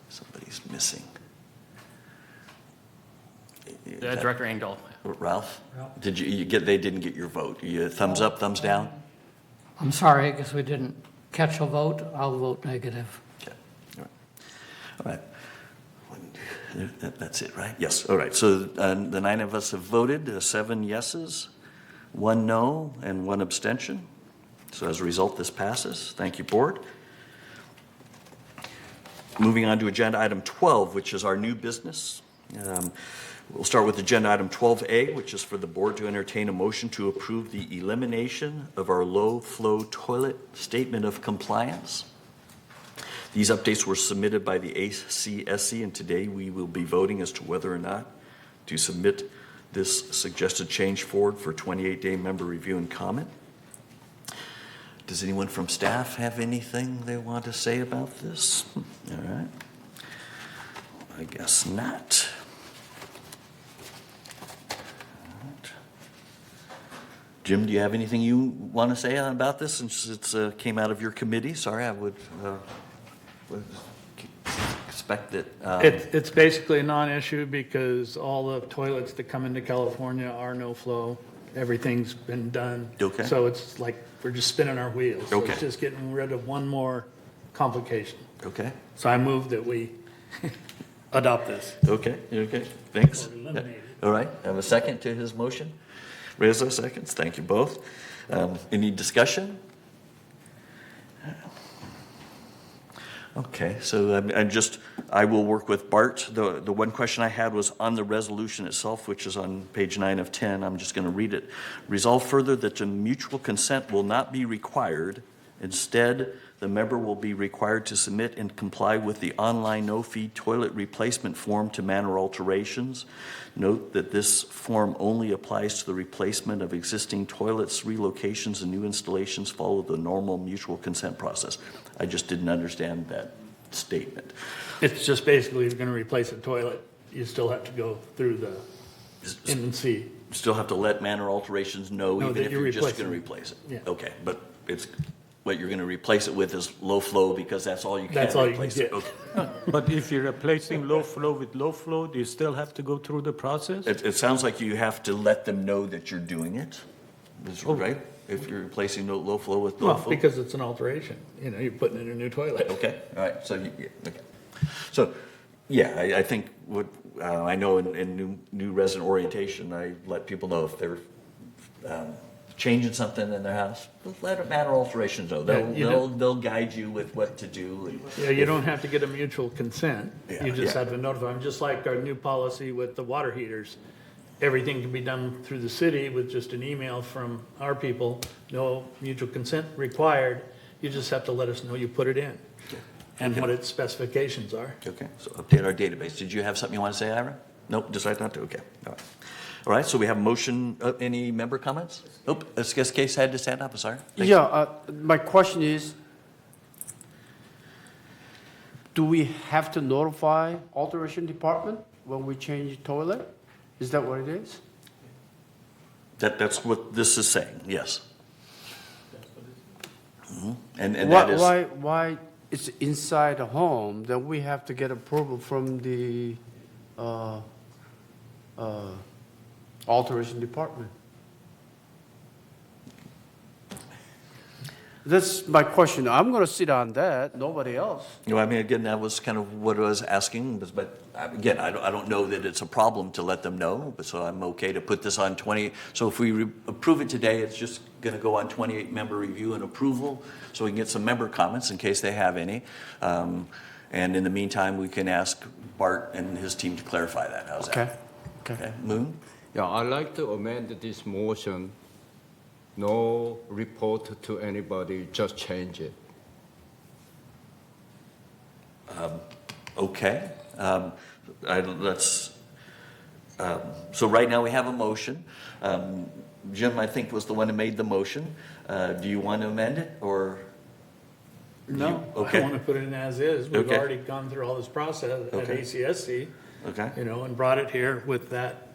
Somebody's missing. Director Engdahl. Ralph? Did you get, they didn't get your vote? You thumbs up, thumbs down? I'm sorry, I guess we didn't catch a vote. I'll vote negative. Okay, all right. That's it, right? Yes, all right. So the 9 of us have voted, 7 yeses, 1 no, and 1 abstention. So as a result, this passes. Thank you, board. Moving on to agenda item 12, which is our new business. We'll start with agenda item 12A, which is for the board to entertain a motion to approve the elimination of our low-flow toilet statement of compliance. These updates were submitted by the ACSC, and today we will be voting as to whether or not to submit this suggested change forward for 28-day member review and comment. Does anyone from staff have anything they want to say about this? All right. I guess not. Jim, do you have anything you want to say about this since it came out of your committee? Sorry, I would expect that. It's basically a non-issue because all the toilets that come into California are no flow. Everything's been done. Okay. So it's like we're just spinning our wheels. So Okay. it's just getting rid of one more complication. Okay. So I move that we adopt this. Okay. Thanks. Or eliminate it. All right. I have a second to his motion. Reza seconds. Thank you both. Any discussion? Okay, so I will work with Bart. The one question I had was on the resolution itself, which is on page 9 of 10. I'm just going to read it. Resolve further that the mutual consent will not be required. Instead, the member will be required to submit and comply with the online no-fee toilet replacement form to manor alterations. Note that this form only applies to the replacement of existing toilets. Relocations and new installations follow the normal mutual consent process. I just didn't understand that statement. It's just basically if you're going to replace a toilet, you still have to go through the M&C. Still have to let manor alterations know even that if you're you're just replacing going to replace it. Yeah. Okay, but it's what you're going to replace it with is low flow because that's all you can That's all you can replace get. it. Okay. But if you're replacing low flow with low flow, do you still have to go through the process? It sounds like you have to let them know that you're doing it. right? If you're replacing low flow with no Well, flow? because it's an alteration, you know, you're putting in a new toilet. Okay, all right, so, okay. So, yeah, I think what, I know in new resident orientation, I let people know if they're changing something in their house, let matter alterations know. They'll guide you with what to do. And Yeah, you don't have to get a mutual consent. Yeah, You just yeah. have to notify them, just like our new policy with the water heaters. Everything can be done through the city with just an email from our people, no mutual consent required. You just have to let us know you put it in and what its specifications are. Okay, so update our database. Did you have something you want to say, Ira? Nope, decide not to, okay. All right. All right, so we have a motion, any member comments? Nope, this case had to stand up, I'm sorry. Thank you. Yeah, my question is, do we have to notify alteration department when we change toilet? Is that what it is? That's what this is saying, yes. Mhm. And that is. Why it's inside the home, then we have to get approval from the alteration department? That's my question. I'm going to sit on that, nobody else. You know, I mean, again, that was kind of what I was asking, but again, I don't know that it's a problem to let them know, but so I'm okay to put this on 20. So if we approve it today, it's just going to go on 28-member review and approval, so we can get some member comments in case they have any. And in the meantime, we can ask Bart and his team to clarify that. How's that? Okay. Moon? Yeah, I'd like to amend this motion. No report to anybody, just change it. Okay. So right now we have a motion. Jim, I think, was the one who made the motion. Do you want to amend it, or? No, I Okay. want to put it in as is. We've Okay. already gone through all this process at Okay. ACSC, Okay. you know, and brought it here with that.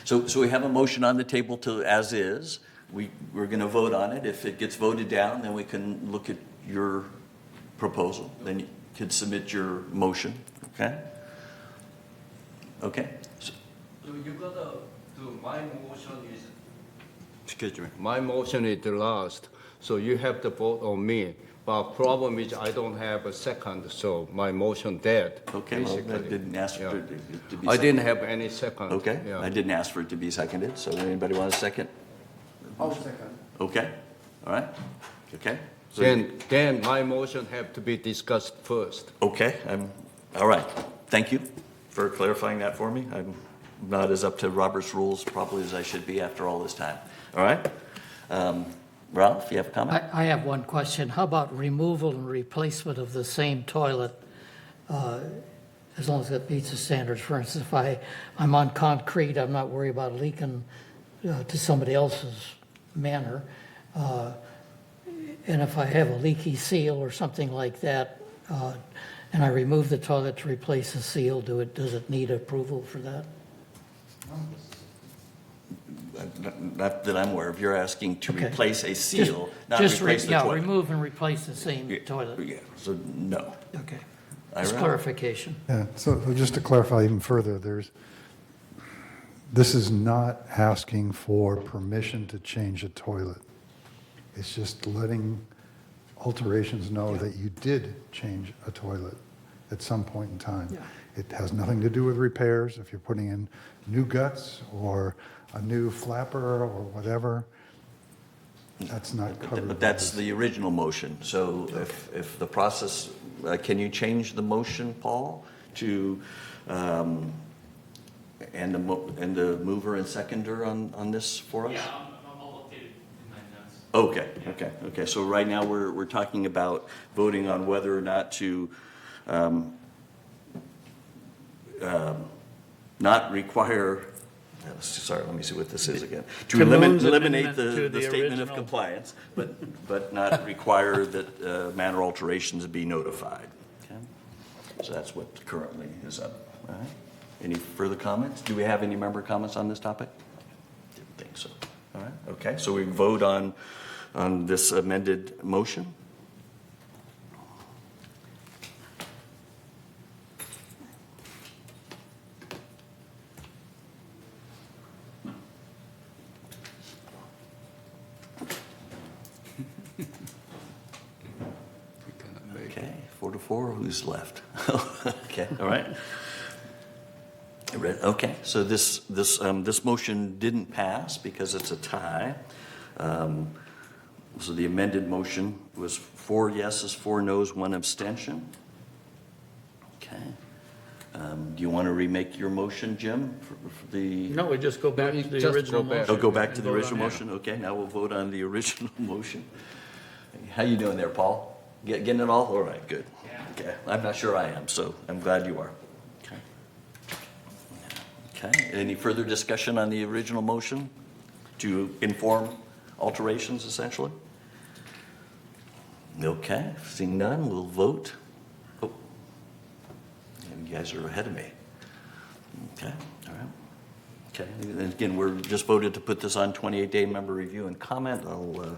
So we have a motion on the table to as is. We're going to vote on it. If it gets voted down, then we can look at your proposal. Then you can submit your motion, okay? Okay? So you gotta do, my motion is, excuse me, my motion is the last, so you have to vote on me. But problem is I don't have a second, so my motion dead. Okay, well, I basically. didn't ask for it to be I seconded. didn't have any second. Okay, yeah. I didn't ask for it to be seconded, so anybody want a second? I'll second. Okay, all right, okay. So- Then my motion have to be discussed first. Okay, all right. Thank you for clarifying that for me. I'm not as up to Robert's rules probably as I should be after all this time. All right? Ralph, you have a comment? I have one question. How about removal and replacement of the same toilet, as long as it meets the standards? For instance, if I'm on concrete, I'm not worried about leaking to somebody else's manor. And if I have a leaky seal or something like that, and I remove the toilet to replace the seal, does it need approval for that? Not that I'm aware of. You're asking to Okay. replace a seal, not Just replace the yeah, toilet. remove and replace the same Yeah, toilet. Yeah, so no. Okay. Just Ira? clarification. Yeah, so just to clarify even further, this is not asking for permission to change a toilet. It's just letting alterations know that you did change a toilet at some point in time. Yeah. It has nothing to do with repairs. If you're putting in new guts or a new flapper or whatever, that's not covered. But that's the original motion. So if the process, can you change the motion, Paul, to, and the mover and seconder on this for us? Yeah, I'll update it in my notes. Okay. So right now, we're talking about voting on whether or not to not require, sorry, let me see what this is again. To To Moon's eliminate amendment to the the statement of original. compliance, but not require that manner alterations be notified. Okay? So that's what currently is up. All right. Any further comments? Do we have any member comments on this topic? Didn't think so. All right, okay, so we vote on this amended motion. Okay, 4-4, who's left? Okay, all right. Okay, so this motion didn't pass because it's a tie. So the amended motion was 4 yeses, 4 noes, 1 abstention. Okay. Do you want to remake your motion, Jim, for the? No, we just go back to the Just original go back. motion. Oh, go back to and the vote original on it. motion? Okay, now we'll vote on the original motion. How you doing there, Paul? Getting it all? All right, good. Okay, I'm not sure I am, so I'm glad you are. Okay. Okay, any further discussion on the original motion to inform alterations, essentially? Okay, seeing none, we'll vote. Oh, and you guys are ahead of me. Okay, all right. Okay, and again, we're just voted to put this on 28-day member review and comment, and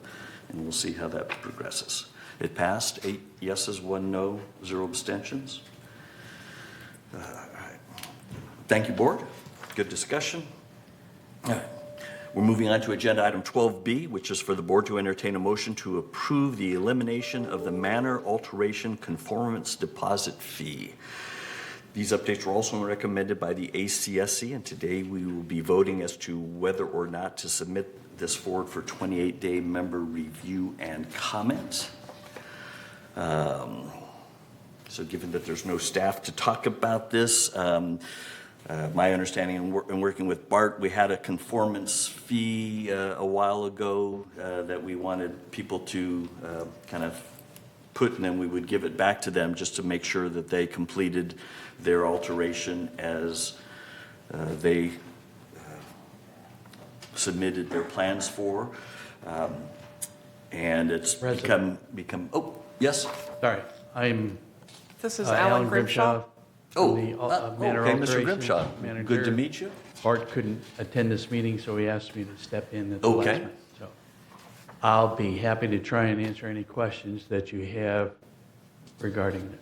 we'll see how that progresses. It passed, 8 yeses, 1 no, 0 abstentions. All right. Thank you, board. Good discussion. All right. We're moving on to agenda item 12B, which is for the board to entertain a motion to approve the elimination of the manor alteration conformance deposit fee. These updates were also recommended by the ACSC, and today we will be voting as to whether or not to submit this forward for 28-day member review and comment. So given that there's no staff to talk about this, my understanding in working with Bart, we had a conformance fee a while ago that we wanted people to kind of put, and then we would give it back to them just to make sure that they completed their alteration as they submitted their plans for. And it's become, oh, yes? Sorry, I'm This is Alan Alan Grimshaw. Oh, the Manor okay, Mr. Alteration Grimshaw. Manager. Good to meet you. Bart couldn't attend this meeting, so he asked me to step in at the last Okay. minute. So I'll be happy to try and answer any questions that you have regarding this.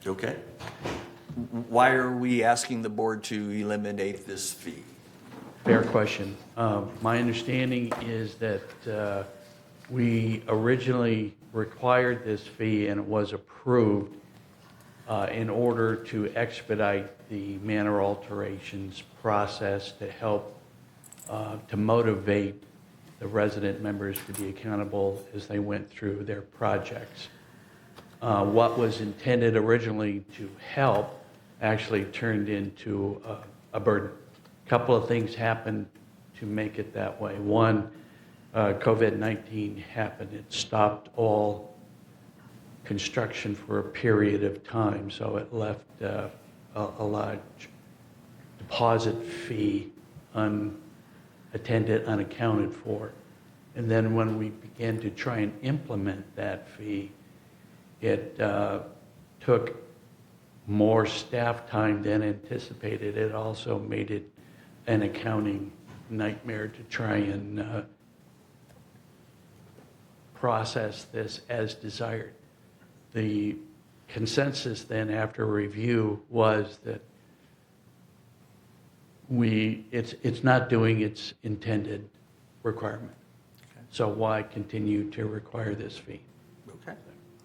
Okay. Why are we asking the board to eliminate this fee? Fair question. My understanding is that we originally required this fee and it was approved in order to expedite the manor alterations process to help to motivate the resident members to be accountable as they went through their projects. What was intended originally to help actually turned into a burden. A couple of things happened to make it that way. One, COVID-19 happened. It stopped all construction for a period of time, so it left a large deposit fee unattended, unaccounted for. And then when we began to try and implement that fee, it took more staff time than anticipated. It also made it an accounting nightmare to try and process this as desired. The consensus then after review was that it's not doing its intended requirement. Okay. So why continue to require this fee? Okay,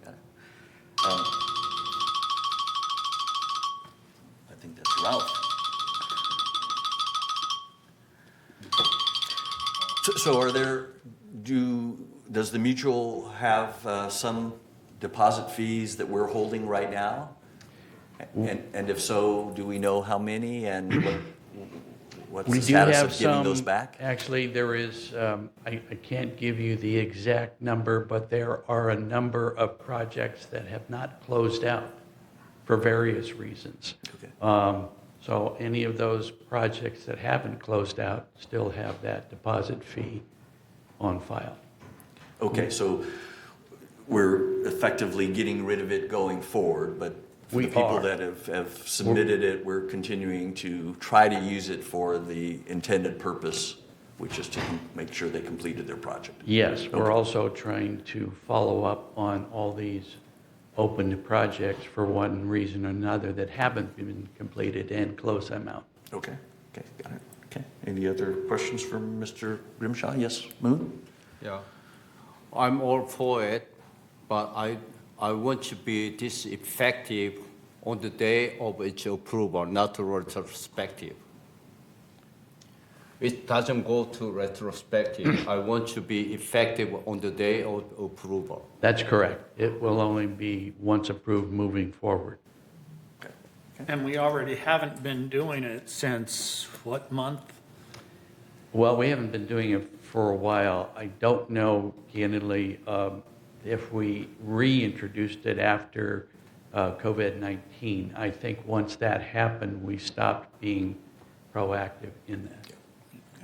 got it. I think that's Ralph. So are there, does the mutual have some deposit fees that we're holding right now? And if so, do we know how many and what's We the do status have of getting some, those back? actually, there is, I can't give you the exact number, but there are a number of projects that have not closed out for various reasons. Okay. So any of those projects that haven't closed out still have that deposit fee on file. Okay, so we're effectively getting rid of it going forward, but for the We people are. that have submitted it, we're continuing to try to use it for the intended purpose, which is to make sure they completed their project. Yes, we're Okay. also trying to follow up on all these open projects for one reason or another that haven't been completed and close them out. Okay, okay, got it. Okay, any other questions from Mr. Grimshaw? Yes, Moon? Yeah, I'm all for it, but I I want to be this effective on the day of its approval, not retrospective. It doesn't go to retrospective. I want to be effective on the day of approval. That's correct. It will only be once approved moving forward. And we already haven't been doing it since what month? Well, we haven't been doing it for a while. I don't know, candidly, if we reintroduced it after COVID-19. I think once that happened, we stopped being proactive in that.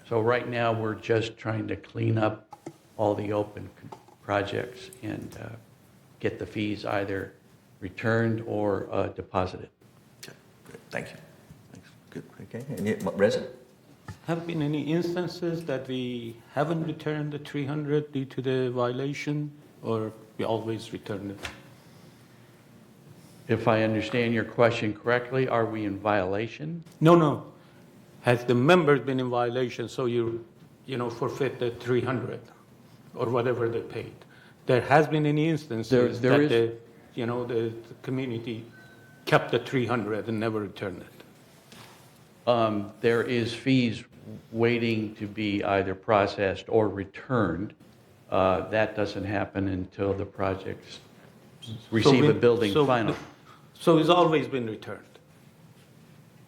So right now, we're just trying to clean up all the open projects and get the fees either returned or deposited. Okay, good. Thank you. Thanks. Good. Okay. Any resident? Have been any instances that we haven't returned the 300 due to the violation, or we always return it? If I understand your question correctly, are we in violation? No. Has the member been in violation, so you forfeit the 300 or whatever they paid? There has been any instances There that is- the community kept the 300 and never returned it? There is fees waiting to be either processed or returned. That doesn't happen until the projects receive a building final. So it's always been returned?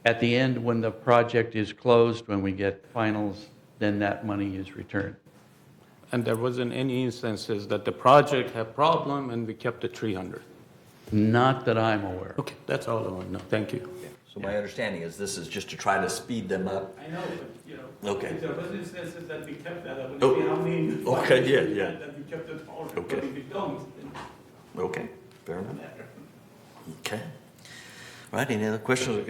At the end, when the project is closed, when we get finals, then that money is returned. And there wasn't any instances that the project had problem and we kept the 300? Not that I'm aware of. Okay, that's all I want to know. Thank you. So my understanding is this is just to try to speed them up. I know, but, Okay. if there was instances that we kept that, I would Oh, see how many. okay, yeah. That we kept it all, Okay. but if we don't, then. Okay, fair enough. Okay. All right, any other questions?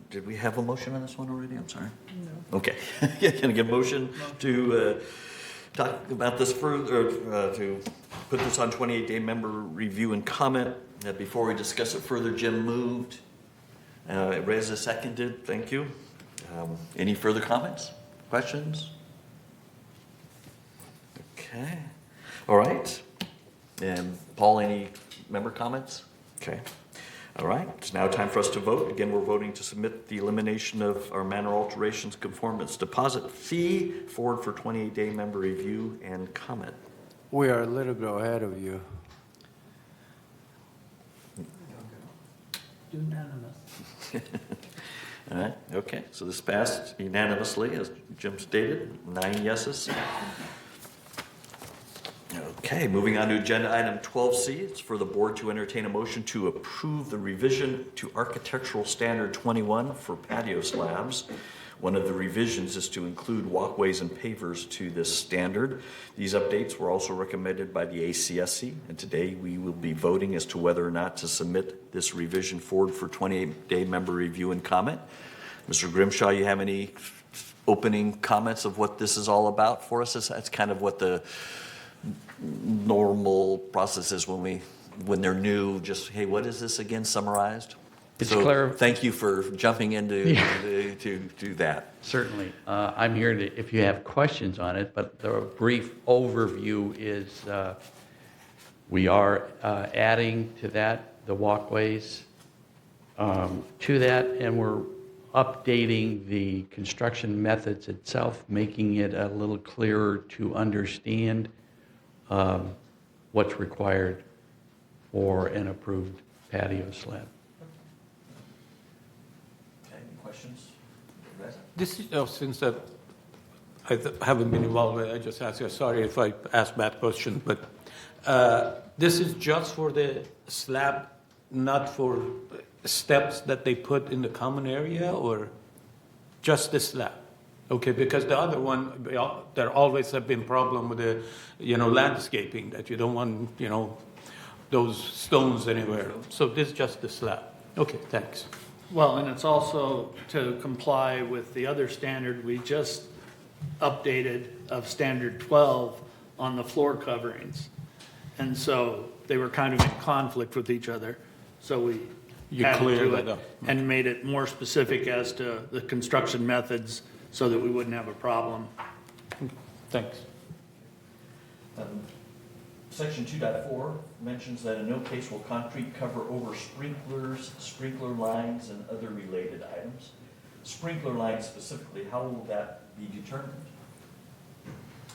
Did we have a motion on this one already? I'm sorry. No. Okay. Can I get a motion to talk about this further, to put this on 28-day member review and comment? Before we discuss it further, Jim moved. Reza seconded. Thank you. Any further comments? Questions? Okay. All right. And Paul, any member comments? Okay. All right. It's now time for us to vote. Again, we're voting to submit the elimination of our manor alterations conformance deposit fee forward for 28-day member review and comment. We are a little bit ahead of you. Unanimous. All right. Okay. So this passed unanimously, as Jim stated, 9 yeses. Okay, moving on to agenda item 12C. It's for the board to entertain a motion to approve the revision to Architectural Standard 21 for patio slabs. One of the revisions is to include walkways and pavers to this standard. These updates were also recommended by the ACSC, and today we will be voting as to whether or not to submit this revision forward for 28-day member review and comment. Mr. Grimshaw, you have any opening comments of what this is all about for us? That's kind of what the normal process is when they're new. Just, hey, what is this again, summarized? It's so clear. Thank you for jumping into to do that. Certainly. I'm here if you have questions on it, but the brief overview is we are adding to that the walkways to that, and we're updating the construction methods itself, making it a little clearer to understand what's required for an approved patio slab. Okay, any questions? This is, since I haven't been involved, I just asked you, sorry if I asked bad question, but this is just for the slab, not for steps that they put in the common area, or just the slab? Okay, because the other one, there always have been problem with the, landscaping, that you don't want, those stones anywhere. So this is just the slab. Okay, thanks. Well, and it's also to comply with the other standard we just updated of standard 12 on the floor coverings. And so they were kind of in conflict with each other. So we added cleared to that it up. and made it more specific as to the construction methods so that we wouldn't have a problem. Thanks. Section 2.4 mentions that in no case will concrete cover over sprinklers, sprinkler lines, and other related items. Sprinkler lines specifically, how will that be determined?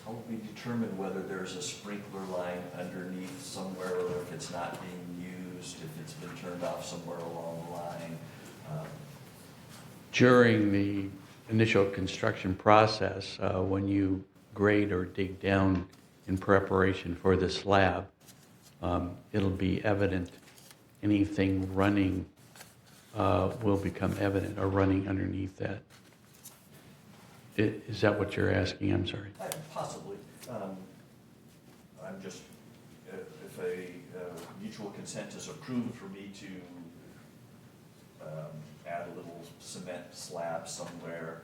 How will we determine whether there's a sprinkler line underneath somewhere, or if it's not being used, if it's been turned off somewhere along the line? During the initial construction process, when you grade or dig down in preparation for the slab, it'll be evident. Anything running will become evident, or running underneath that. Is that what you're asking? I'm sorry. Possibly. I'm just, if a mutual consent is approved for me to add a little cement slab somewhere,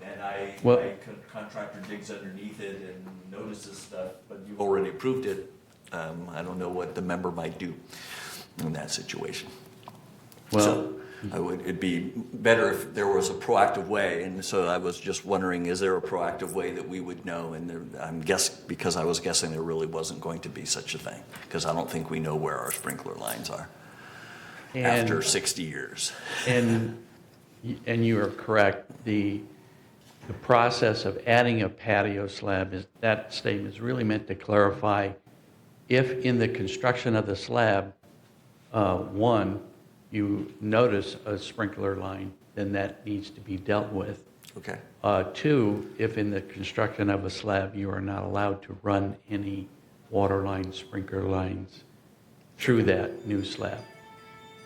and my contractor digs underneath it and notices stuff, but you've already approved it, I don't know what the member might do in that situation. Well, so it'd be better if there was a proactive way, and so I was just wondering, is there a proactive way that we would know? And because I was guessing there really wasn't going to be such a thing, because I don't think we know where our sprinkler lines are after 60 years. And you are correct. The process of adding a patio slab, that statement is really meant to clarify if in the construction of the slab, one, you notice a sprinkler line, then that needs to be dealt with. Okay. Two, if in the construction of a slab you are not allowed to run any water lines, sprinkler lines through that new slab.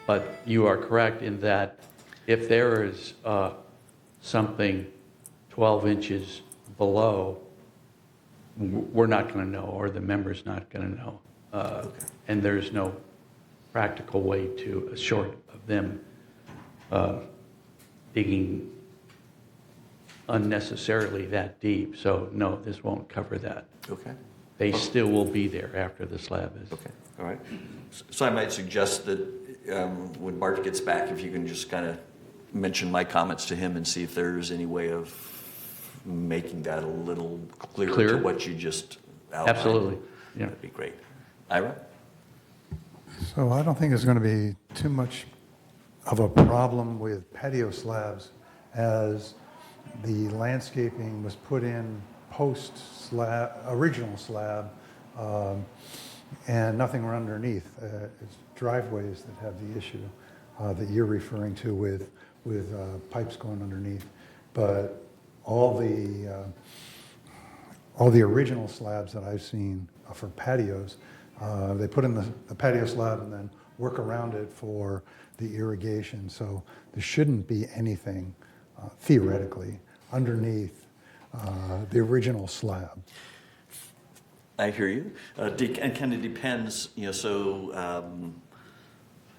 But you are correct in that if there is something 12 inches below, we're not going to know, or the member's not going to know. And there's no practical way to, short of them digging unnecessarily that deep. So no, this won't cover that. Okay. They still will be there after the slab is. Okay, all right. So I might suggest that when Bart gets back, if you can just kind of mention my comments to him and see if there's any way of making that a little clearer to what you just outlined. Absolutely. Yeah. That'd be great. Ira? So I don't think there's going to be too much of a problem with patio slabs, as the landscaping was put in post-slab, original slab, and nothing were underneath. It's driveways that have the issue that you're referring to with pipes going underneath. But all the original slabs that I've seen for patios, they put in the patio slab and then work around it for the irrigation. So there shouldn't be anything, theoretically, underneath the original slab. I hear you. And kind of depends,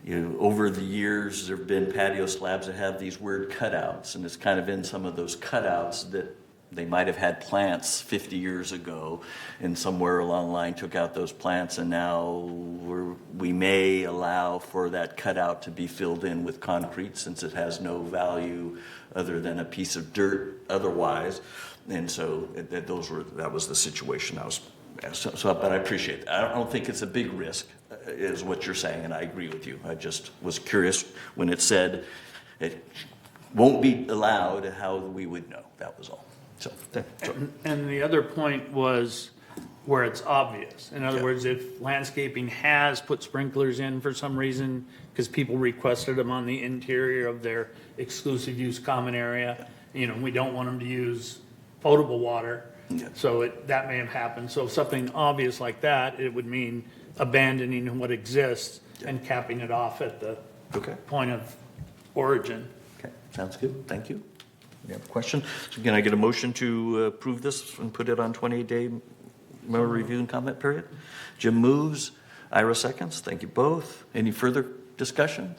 over the years, there have been patio slabs that have these weird cutouts, and it's kind of in some of those cutouts that they might have had plants 50 years ago, and somewhere along the line took out those plants, and now we may allow for that cutout to be filled in with concrete, since it has no value other than a piece of dirt otherwise. And so that was the situation I was. But I appreciate that. I don't think it's a big risk, is what you're saying, and I agree with you. I just was curious when it said it won't be allowed, how we would know. That was all. And the other point was where it's obvious. In other words, if landscaping has put sprinklers in for some reason, because people requested them on the interior of their exclusive use common area, we don't want them to use potable water. So that may have happened. So something obvious like that, it would mean abandoning what exists and capping it off at the point of origin. Okay, sounds good. Thank you. You have a question? So can I get a motion to approve this and put it on 28-day member review and comment period? Jim moves. Ira seconds. Thank you both. Any further discussion?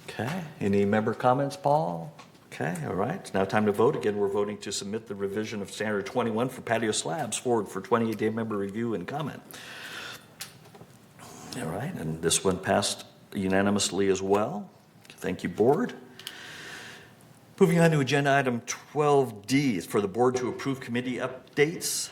Okay. Any member comments, Paul? Okay, all right. It's now time to vote. Again, we're voting to submit the revision of Standard 21 for patio slabs forward for 28-day member review and comment. All right, and this one passed unanimously as well. Thank you, board. Moving on to agenda item 12D is for the board to approve committee updates.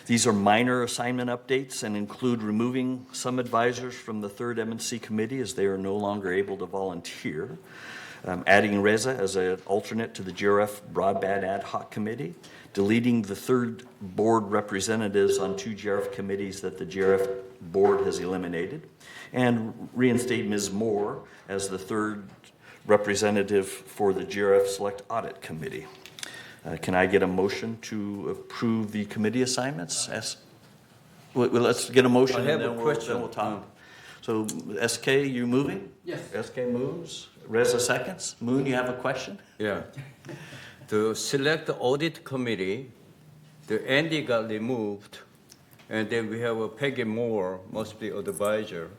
These are minor assignment updates and include removing some advisors from the third M&C committee as they are no longer able to volunteer, adding Reza as an alternate to the GRF Broadband Ad Hoc Committee, deleting the third board representatives on 2 GRF committees that the GRF board has eliminated, and reinstate Ms. Moore as the third representative for the GRF Select Audit Committee. Can I get a motion to approve the committee assignments? Well, let's get a motion. I have and a then question. We'll talk. So, SK, you moving? Yes. SK moves. Reza seconds. Moon, you have a question? Yeah. To select the audit committee, the Andy got removed, and then we have a Peggy Moore, must be advisor.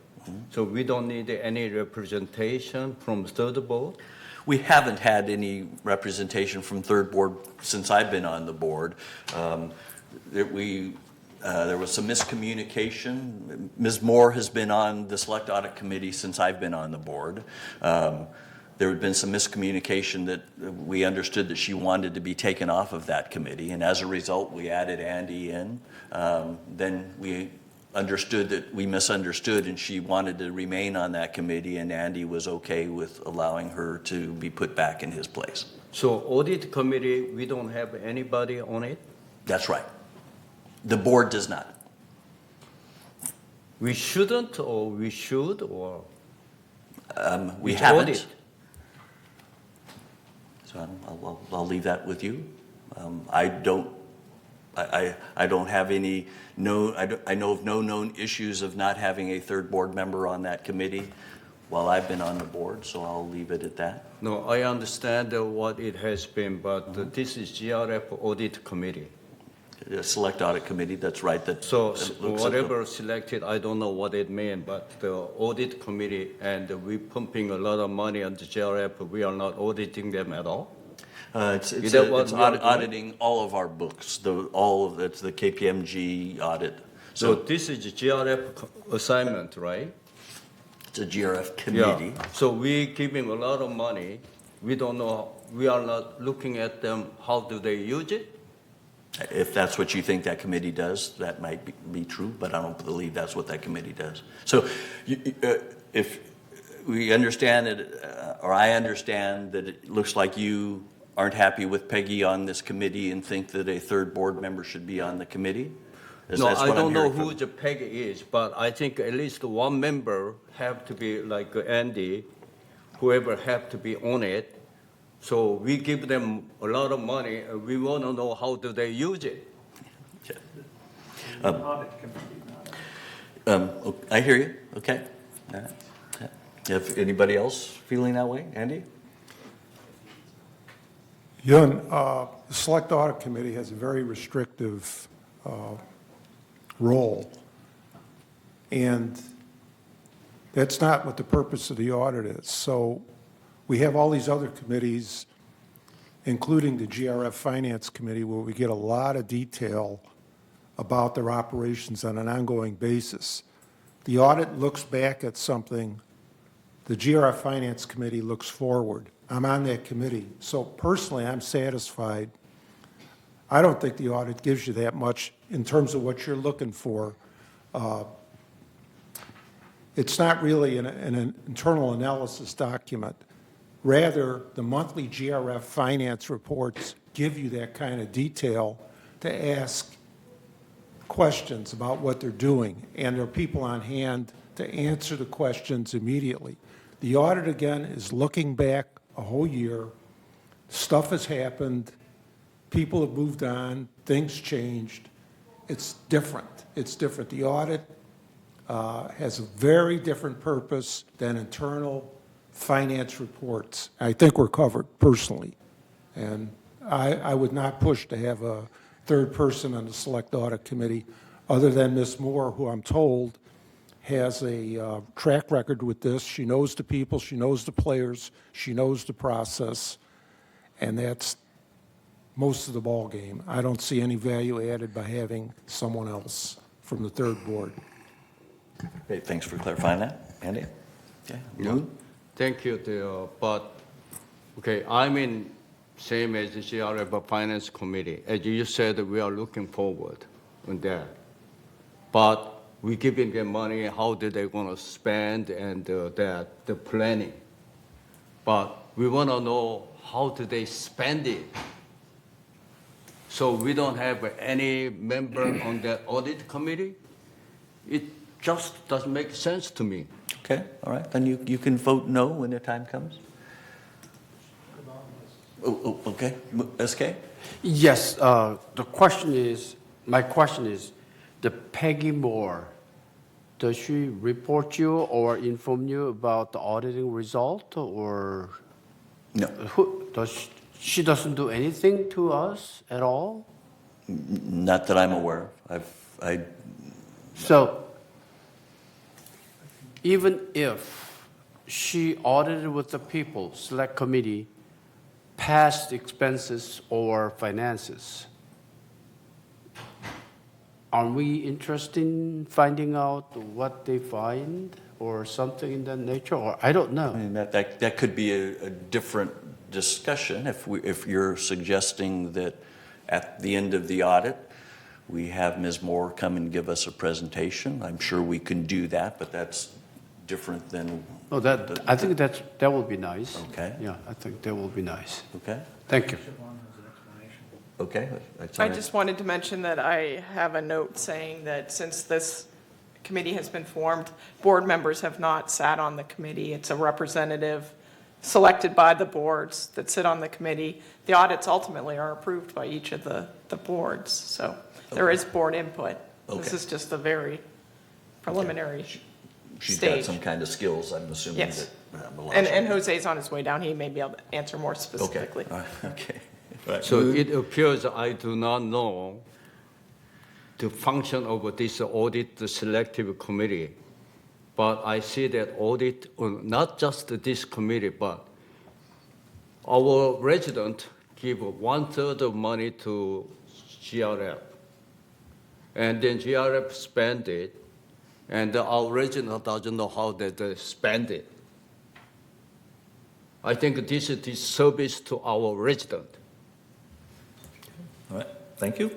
So we don't need any representation from third board? We haven't had any representation from third board since I've been on the board. There was some miscommunication. Ms. Moore has been on the Select Audit Committee since I've been on the board. There had been some miscommunication that we understood that she wanted to be taken off of that committee, and as a result, we added Andy in. Then we understood that we misunderstood, and she wanted to remain on that committee, and Andy was okay with allowing her to be put back in his place. So audit committee, we don't have anybody on it? That's right. The board does not. We shouldn't, or we should, or? We Which haven't. audit? So I'll leave that with you. I don't have any I know of no known issues of not having a third board member on that committee while I've been on the board, so I'll leave it at that. No, I understand what it has been, but this is GRF audit committee. The Select Audit Committee, that's right. So whatever selected, I don't know what it means, but the audit committee, and we pumping a lot of money on the GRF, we are not auditing them at all? It's Is that what we are doing? auditing all of our books, it's the KPMG audit. So this is GRF assignment, right? It's a GRF committee. Yeah. So we giving a lot of money. We don't know. We are not looking at them. How do they use it? If that's what you think that committee does, that might be true, but I don't believe that's what that committee does. So if we understand it, or I understand that it looks like you aren't happy with Peggy on this committee and think that a third board member should be on the committee? No, I don't know who the Peggy is, but I think at least one member have to be like Andy, whoever have to be on it. So we give them a lot of money, and we want to know how do they use it. I hear you. Okay. All right. If anybody else feeling that way, Andy? Yun, the Select Audit Committee has a very restrictive role, and that's not what the purpose of the audit is. So we have all these other committees, including the GRF Finance Committee, where we get a lot of detail about their operations on an ongoing basis. The audit looks back at something. The GRF Finance Committee looks forward. I'm on that committee. So personally, I'm satisfied. I don't think the audit gives you that much in terms of what you're looking for. It's not really an internal analysis document. Rather, the monthly GRF finance reports give you that kind of detail to ask questions about what they're doing, and there are people on hand to answer the questions immediately. The audit, again, is looking back a whole year. Stuff has happened. People have moved on. Things changed. It's different. It's different. The audit has a very different purpose than internal finance reports. I think we're covered personally. And I would not push to have a third person on the Select Audit Committee other than Ms. Moore, who I'm told has a track record with this. She knows the people, she knows the players, she knows the process, and that's most of the ball game. I don't see any value added by having someone else from the third board. Great, thanks for clarifying that. Andy? Okay. Yeah. Thank you, but Okay, I'm in same as the CRF Finance Committee. As you said, we are looking forward on that. But we giving them money, how did they gonna spend and the planning. But we wanna know how do they spend it. So we don't have any member on the audit committee. It just doesn't make sense to me. Okay, all right, then you can vote no when the time comes. Okay, SK? Yes, my question is, the Peggy Moore, does she report you or inform you about the auditing result, or? No. She doesn't do anything to us at all? Not that I'm aware of. So, even if she audited with the people, select committee, past expenses or finances, are we interested in finding out what they find or something in that nature? Or I don't know. I mean, that could be a different discussion if you're suggesting that at the end of the audit, we have Ms. Moore come and give us a presentation. I'm sure we can do that, but that's different than. Oh, I think that would be nice. Okay. Yeah, I think that will be nice. Okay. Thank you. Okay. I just wanted to mention that I have a note saying that since this committee has been formed, board members have not sat on the committee. It's a representative selected by the boards that sit on the committee. The audits ultimately are approved by each of the boards, so there is board input. This is just the very preliminary She's stage. got some kind of skills, I'm assuming. Yes. That And Jose's on his way down. He may be able to answer more specifically. Okay. Okay. Right. So it appears I do not know the function of this audit selective committee, but I see that audit on not just this committee, but our resident give 1/3 of money to GRF, and then GRF spend it, and our resident doesn't know how they spend it. I think this is disservice to our resident. All right. Thank you.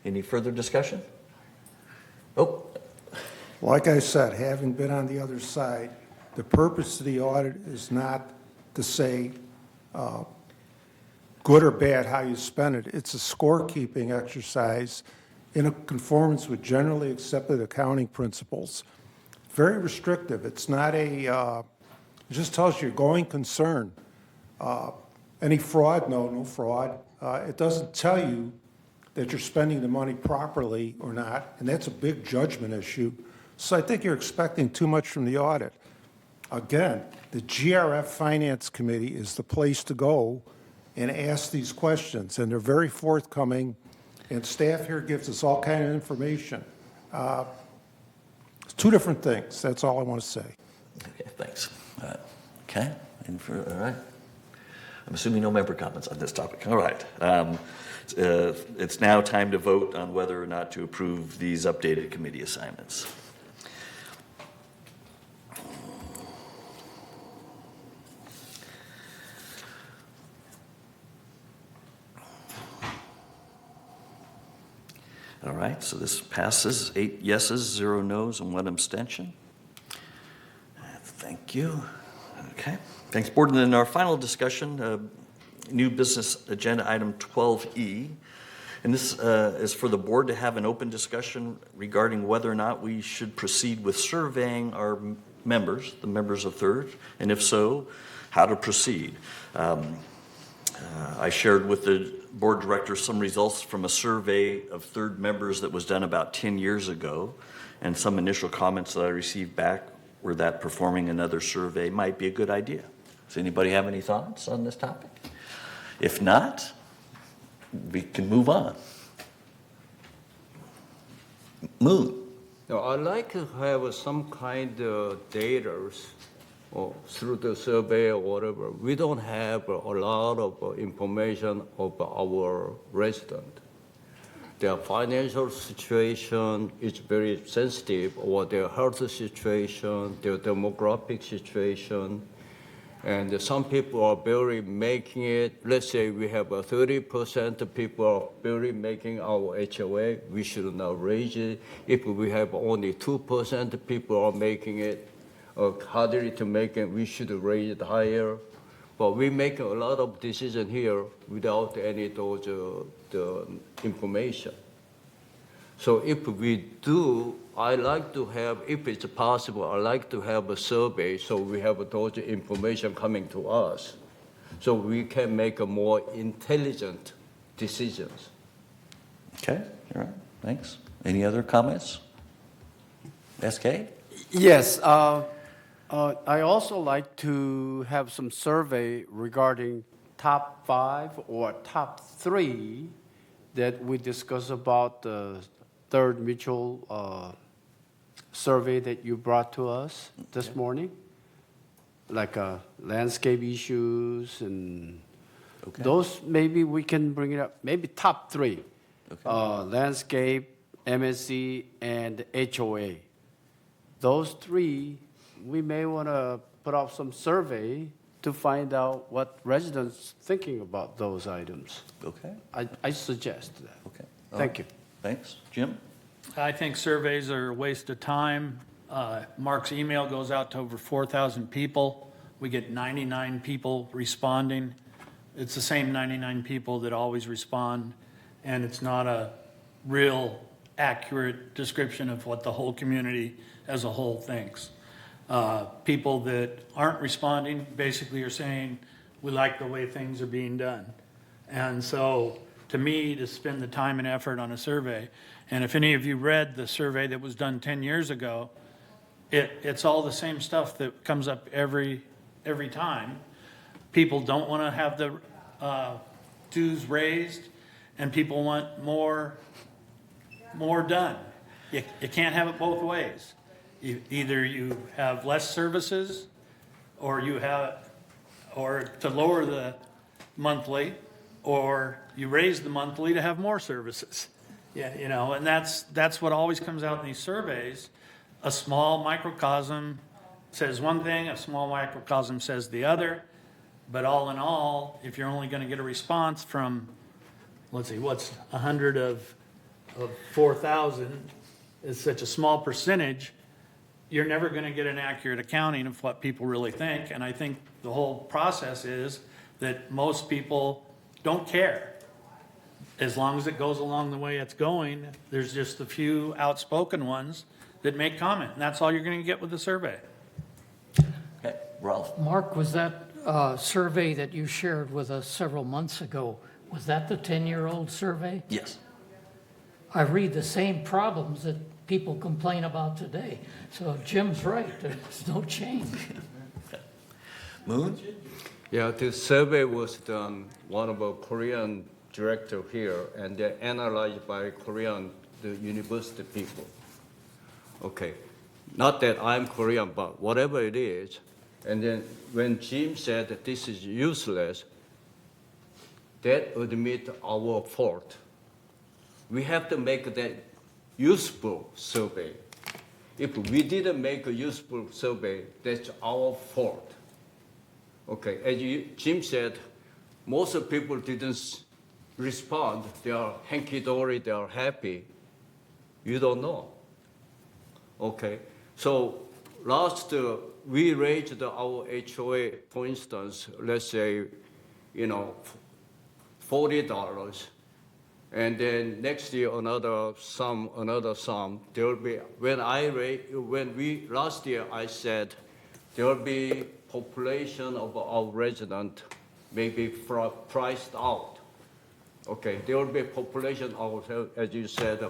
Any further discussion? Oh, Like I said, having been on the other side, the purpose of the audit is not to say good or bad how you spend it. It's a scorekeeping exercise in a conformance with generally accepted accounting principles. Very restrictive. It's not it just tells you your going concern. Any fraud? No fraud. It doesn't tell you that you're spending the money properly or not, and that's a big judgment issue. So I think you're expecting too much from the audit. Again, the GRF Finance Committee is the place to go and ask these questions, and they're very forthcoming, and staff here gives us all kind of information. It's two different things. That's all I want to say. okay, thanks. Okay, all right. I'm assuming no member comments on this topic. All right. It's now time to vote on whether or not to approve these updated committee assignments. All right, so this passes, 8 yeses, 0 nos, and 1 abstention. Thank you. Okay, thanks, board. And then our final discussion, new business agenda item 12E. And this is for the board to have an open discussion regarding whether or not we should proceed with surveying our members, the members of Third, and if so, how to proceed. I shared with the board director some results from a survey of Third members that was done about 10 years ago, and some initial comments that I received back were that performing another survey might be a good idea. Does anybody have any thoughts on this topic? If not, we can move on. Moon. Now, I'd like to have some kind of data or through the survey or whatever. We don't have a lot of information of our resident. Their financial situation is very sensitive, or their health situation, their demographic situation. And some people are barely making it. Let's say we have 30% of people are barely making our HOA. We should not raise it. If we have only 2% of people are making it, or hardly to make it, we should raise it higher. But we make a lot of decisions here without any of those the information. So if we do, I like to have, if it's possible, I like to have a survey so we have those information coming to us, so we can make a more intelligent decisions. Okay, all right, thanks. Any other comments? SK? Yes, I also like to have some survey regarding top 5 or top 3 that we discuss about the third mutual survey that you brought to us this morning, like landscape issues and those. Maybe we can bring it up. Maybe top 3, landscape, MSC, and HOA. Those 3, we may want to put out some survey to find out what residents thinking about those items. Okay. I suggest that. Okay. Thank you. Thanks. Jim? I think surveys are a waste of time. Mark's email goes out to over 4,000 people. We get 99 people responding. It's the same 99 people that always respond, and it's not a real accurate description of what the whole community as a whole thinks. People that aren't responding basically are saying, we like the way things are being done. And so to me, to spend the time and effort on a survey, and if any of you read the survey that was done 10 years ago, it's all the same stuff that comes up every time. People don't want to have the dues raised, and people want more done. You can't have it both ways. Either you have less services, or to lower the monthly, or you raise the monthly to have more services. Yeah, and that's what always comes out in these surveys. A small microcosm says one thing, a small microcosm says the other, but all in all, if you're only going to get a response from, let's see, what's 100 of 4,000 is such a small percentage, you're never going to get an accurate accounting of what people really think. And I think the whole process is that most people don't care. As long as it goes along the way it's going, there's just a few outspoken ones that make comment, and that's all you're going to get with the survey. Okay, Ralph? Mark, was that survey that you shared with us several months ago, was that the 10-year-old survey? Yes. I read the same problems that people complain about today. So Jim's right, there's no change. Moon? Yeah, this survey was done, one of our Korean director here, and they're analyzed by Korean, the university people. Okay, not that I'm Korean, but whatever it is. And then when Jim said that this is useless, that admit our fault. We have to make that useful survey. If we didn't make a useful survey, that's our fault. Okay, as Jim said, most of people didn't respond. They are hanky-dory, they are happy. You don't know. Okay, so last, we raised our HOA, for instance, let's say, $40. And then next year, another sum. There will be, last year I said, there will be population of our resident maybe priced out. Okay, there will be population of, as you said,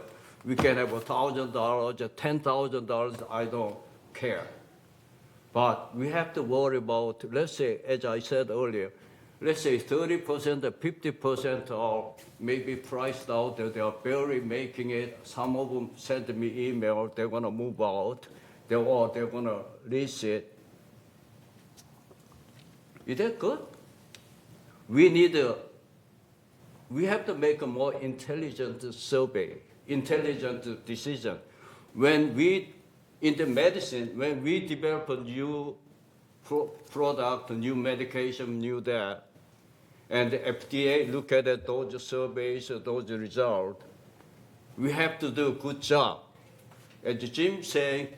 we can have $1,000, $10,000, I don't care. But we have to worry about, let's say, as I said earlier, let's say 30% or 50% are maybe priced out, they are barely making it. Some of them send me email, they're gonna move out, they're gonna lease it. Is that good? We have to make a more intelligent survey, intelligent decision. In the medicine, when we develop a new product, new medication, new that. And the FDA look at it, those surveys, those results. We have to do a good job. As Jim saying,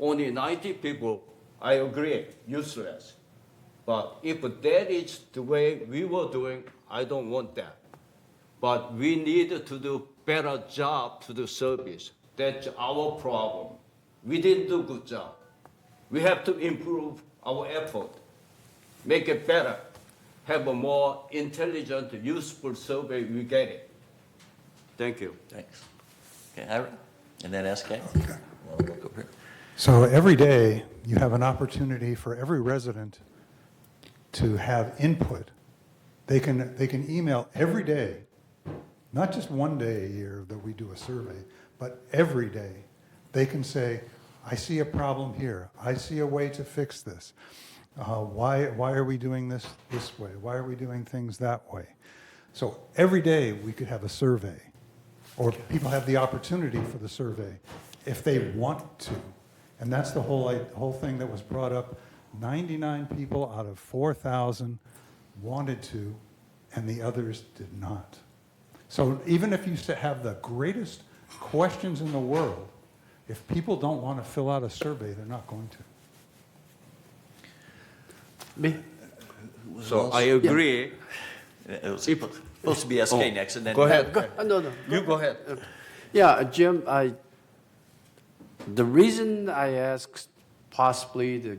only 90 people, I agree, useless. But if that is the way we were doing, I don't want that. But we need to do better job to the service. That's our problem. We didn't do a good job. We have to improve our effort, make it better, have a more intelligent, useful survey, we get it. Thank you. Thanks. Okay, Ira, and then SK. Well, we'll go here. So every day, you have an opportunity for every resident to have input. They can email every day, not just one day a year that we do a survey, but every day. They can say, I see a problem here. I see a way to fix this. Why are we doing this way? Why are we doing things that way? So every day we could have a survey, or people have the opportunity for the survey if they want to. And that's the whole thing that was brought up. 99 people out of 4,000 wanted to, and the others did not. So even if you have the greatest questions in the world, if people don't want to fill out a survey, they're not going to. Me? So I agree. It was supposed to be SK next, and then. Go ahead. No. You go ahead. Yeah, Jim, the reason I asked possibly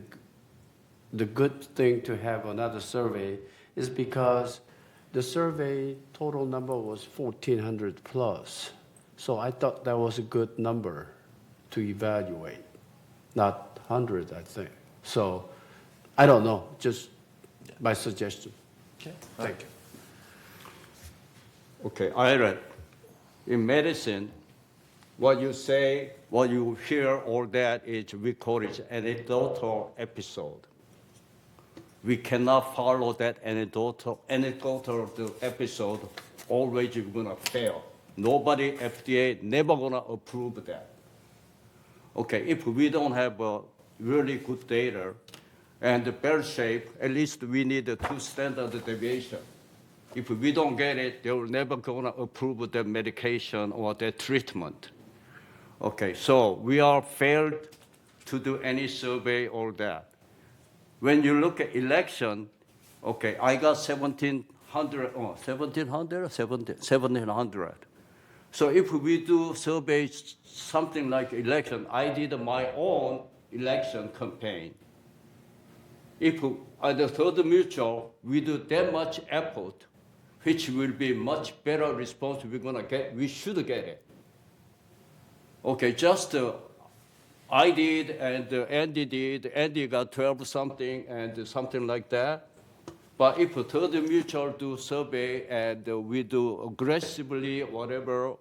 the good thing to have another survey is because the survey total number was 1,400 plus. So I thought that was a good number to evaluate, not 100, I think. So I don't know, just my suggestion. Okay. Thank you. Okay, I read. In medicine, what you say, what you hear, all that is we call it anecdotal episode. We cannot follow that anecdotal episode. Always you're gonna fail. Nobody, FDA, never gonna approve that. Okay, if we don't have really good data and better shape, at least we need a 2 standard deviation. If we don't get it, they're never gonna approve the medication or the treatment. Okay, so we are failed to do any survey or that. When you look at election, okay, I got 1,700. So if we do surveys, something like election, I did my own election campaign. If at the Third Mutual, we do that much effort, which will be much better response we're gonna get, we should get it. Okay, just I did and Andy did. Andy got 12 something and something like that. But if Third Mutual do survey and we do aggressively whatever,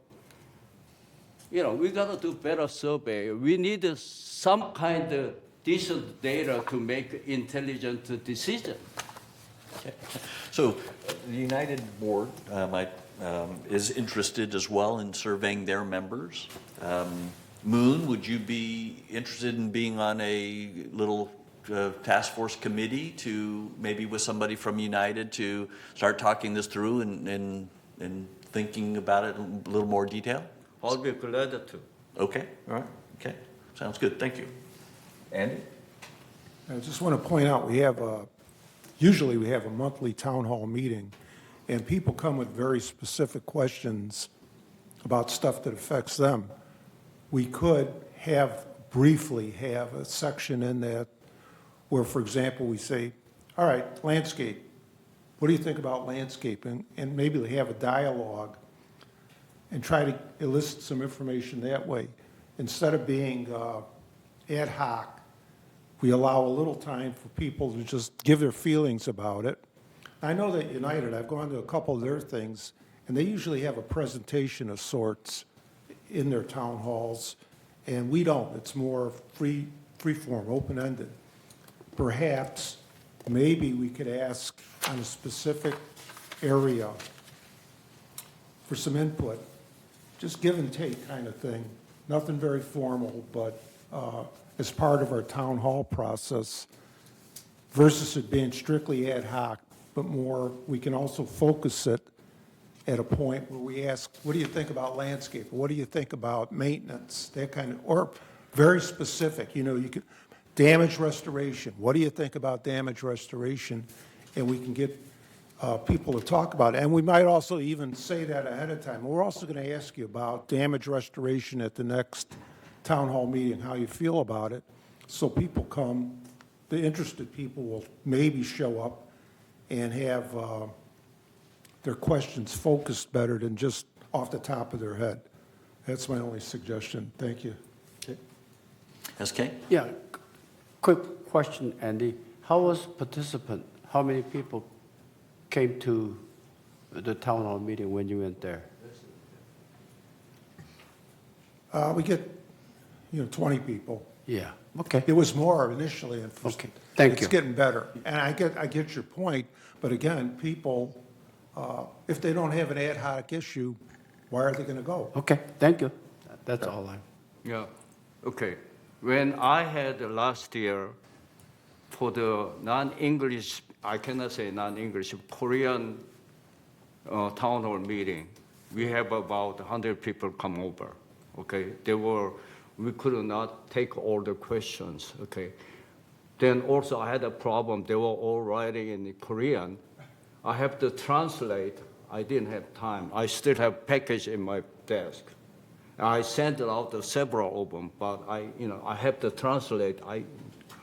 we gotta do better survey. We need some kind of decent data to make intelligent decision. Okay. So the United Board is interested as well in surveying their members. Moon, would you be interested in being on a little task force committee to maybe with somebody from United to start talking this through and thinking about it in a little more detail? I'll be glad to. Okay, all right, okay, sounds good, thank you. Andy? I just want to point out, usually we have a monthly town hall meeting, and people come with very specific questions about stuff that affects them. We could briefly have a section in that where, for example, we say, all right, landscape, what do you think about landscaping? And maybe they have a dialogue and try to elicit some information that way. Instead of being ad hoc, we allow a little time for people to just give their feelings about it. I know that United, I've gone to a couple of their things, and they usually have a presentation of sorts in their town halls, and we don't. It's more free form, open-ended. Perhaps, maybe we could ask on a specific area for some input, just give and take kind of thing. Nothing very formal, but as part of our town hall process, versus it being strictly ad hoc, but more, we can also focus it at a point where we ask, what do you think about landscape? What do you think about maintenance? That kind of, or very specific, you know, you could, damage restoration. What do you think about damage restoration? And we can get people to talk about it. And we might also even say that ahead of time. We're also going to ask you about damage restoration at the next town hall meeting, how you feel about it. So people come, the interested people will maybe show up and have their questions focused better than just off the top of their head. That's my only suggestion. Thank you. SK? Yeah, quick question, Andy. How was participant? How many people came to the town hall meeting when you went there? We get, 20 people. Yeah, okay. It was more initially. And Okay, thank you. It's getting better. And I get your point, but again, people, if they don't have an ad hoc issue, why are they going to go? Okay, thank you. That's all I. Yeah, okay. When I had last year for the non-English, I cannot say non-English, Korean town hall meeting, we have about 100 people come over, okay? We could not take all the questions, okay? Then also I had a problem, they were all writing in Korean. I have to translate, I didn't have time. I still have package in my desk. I sent it out to several of them, but I have to translate.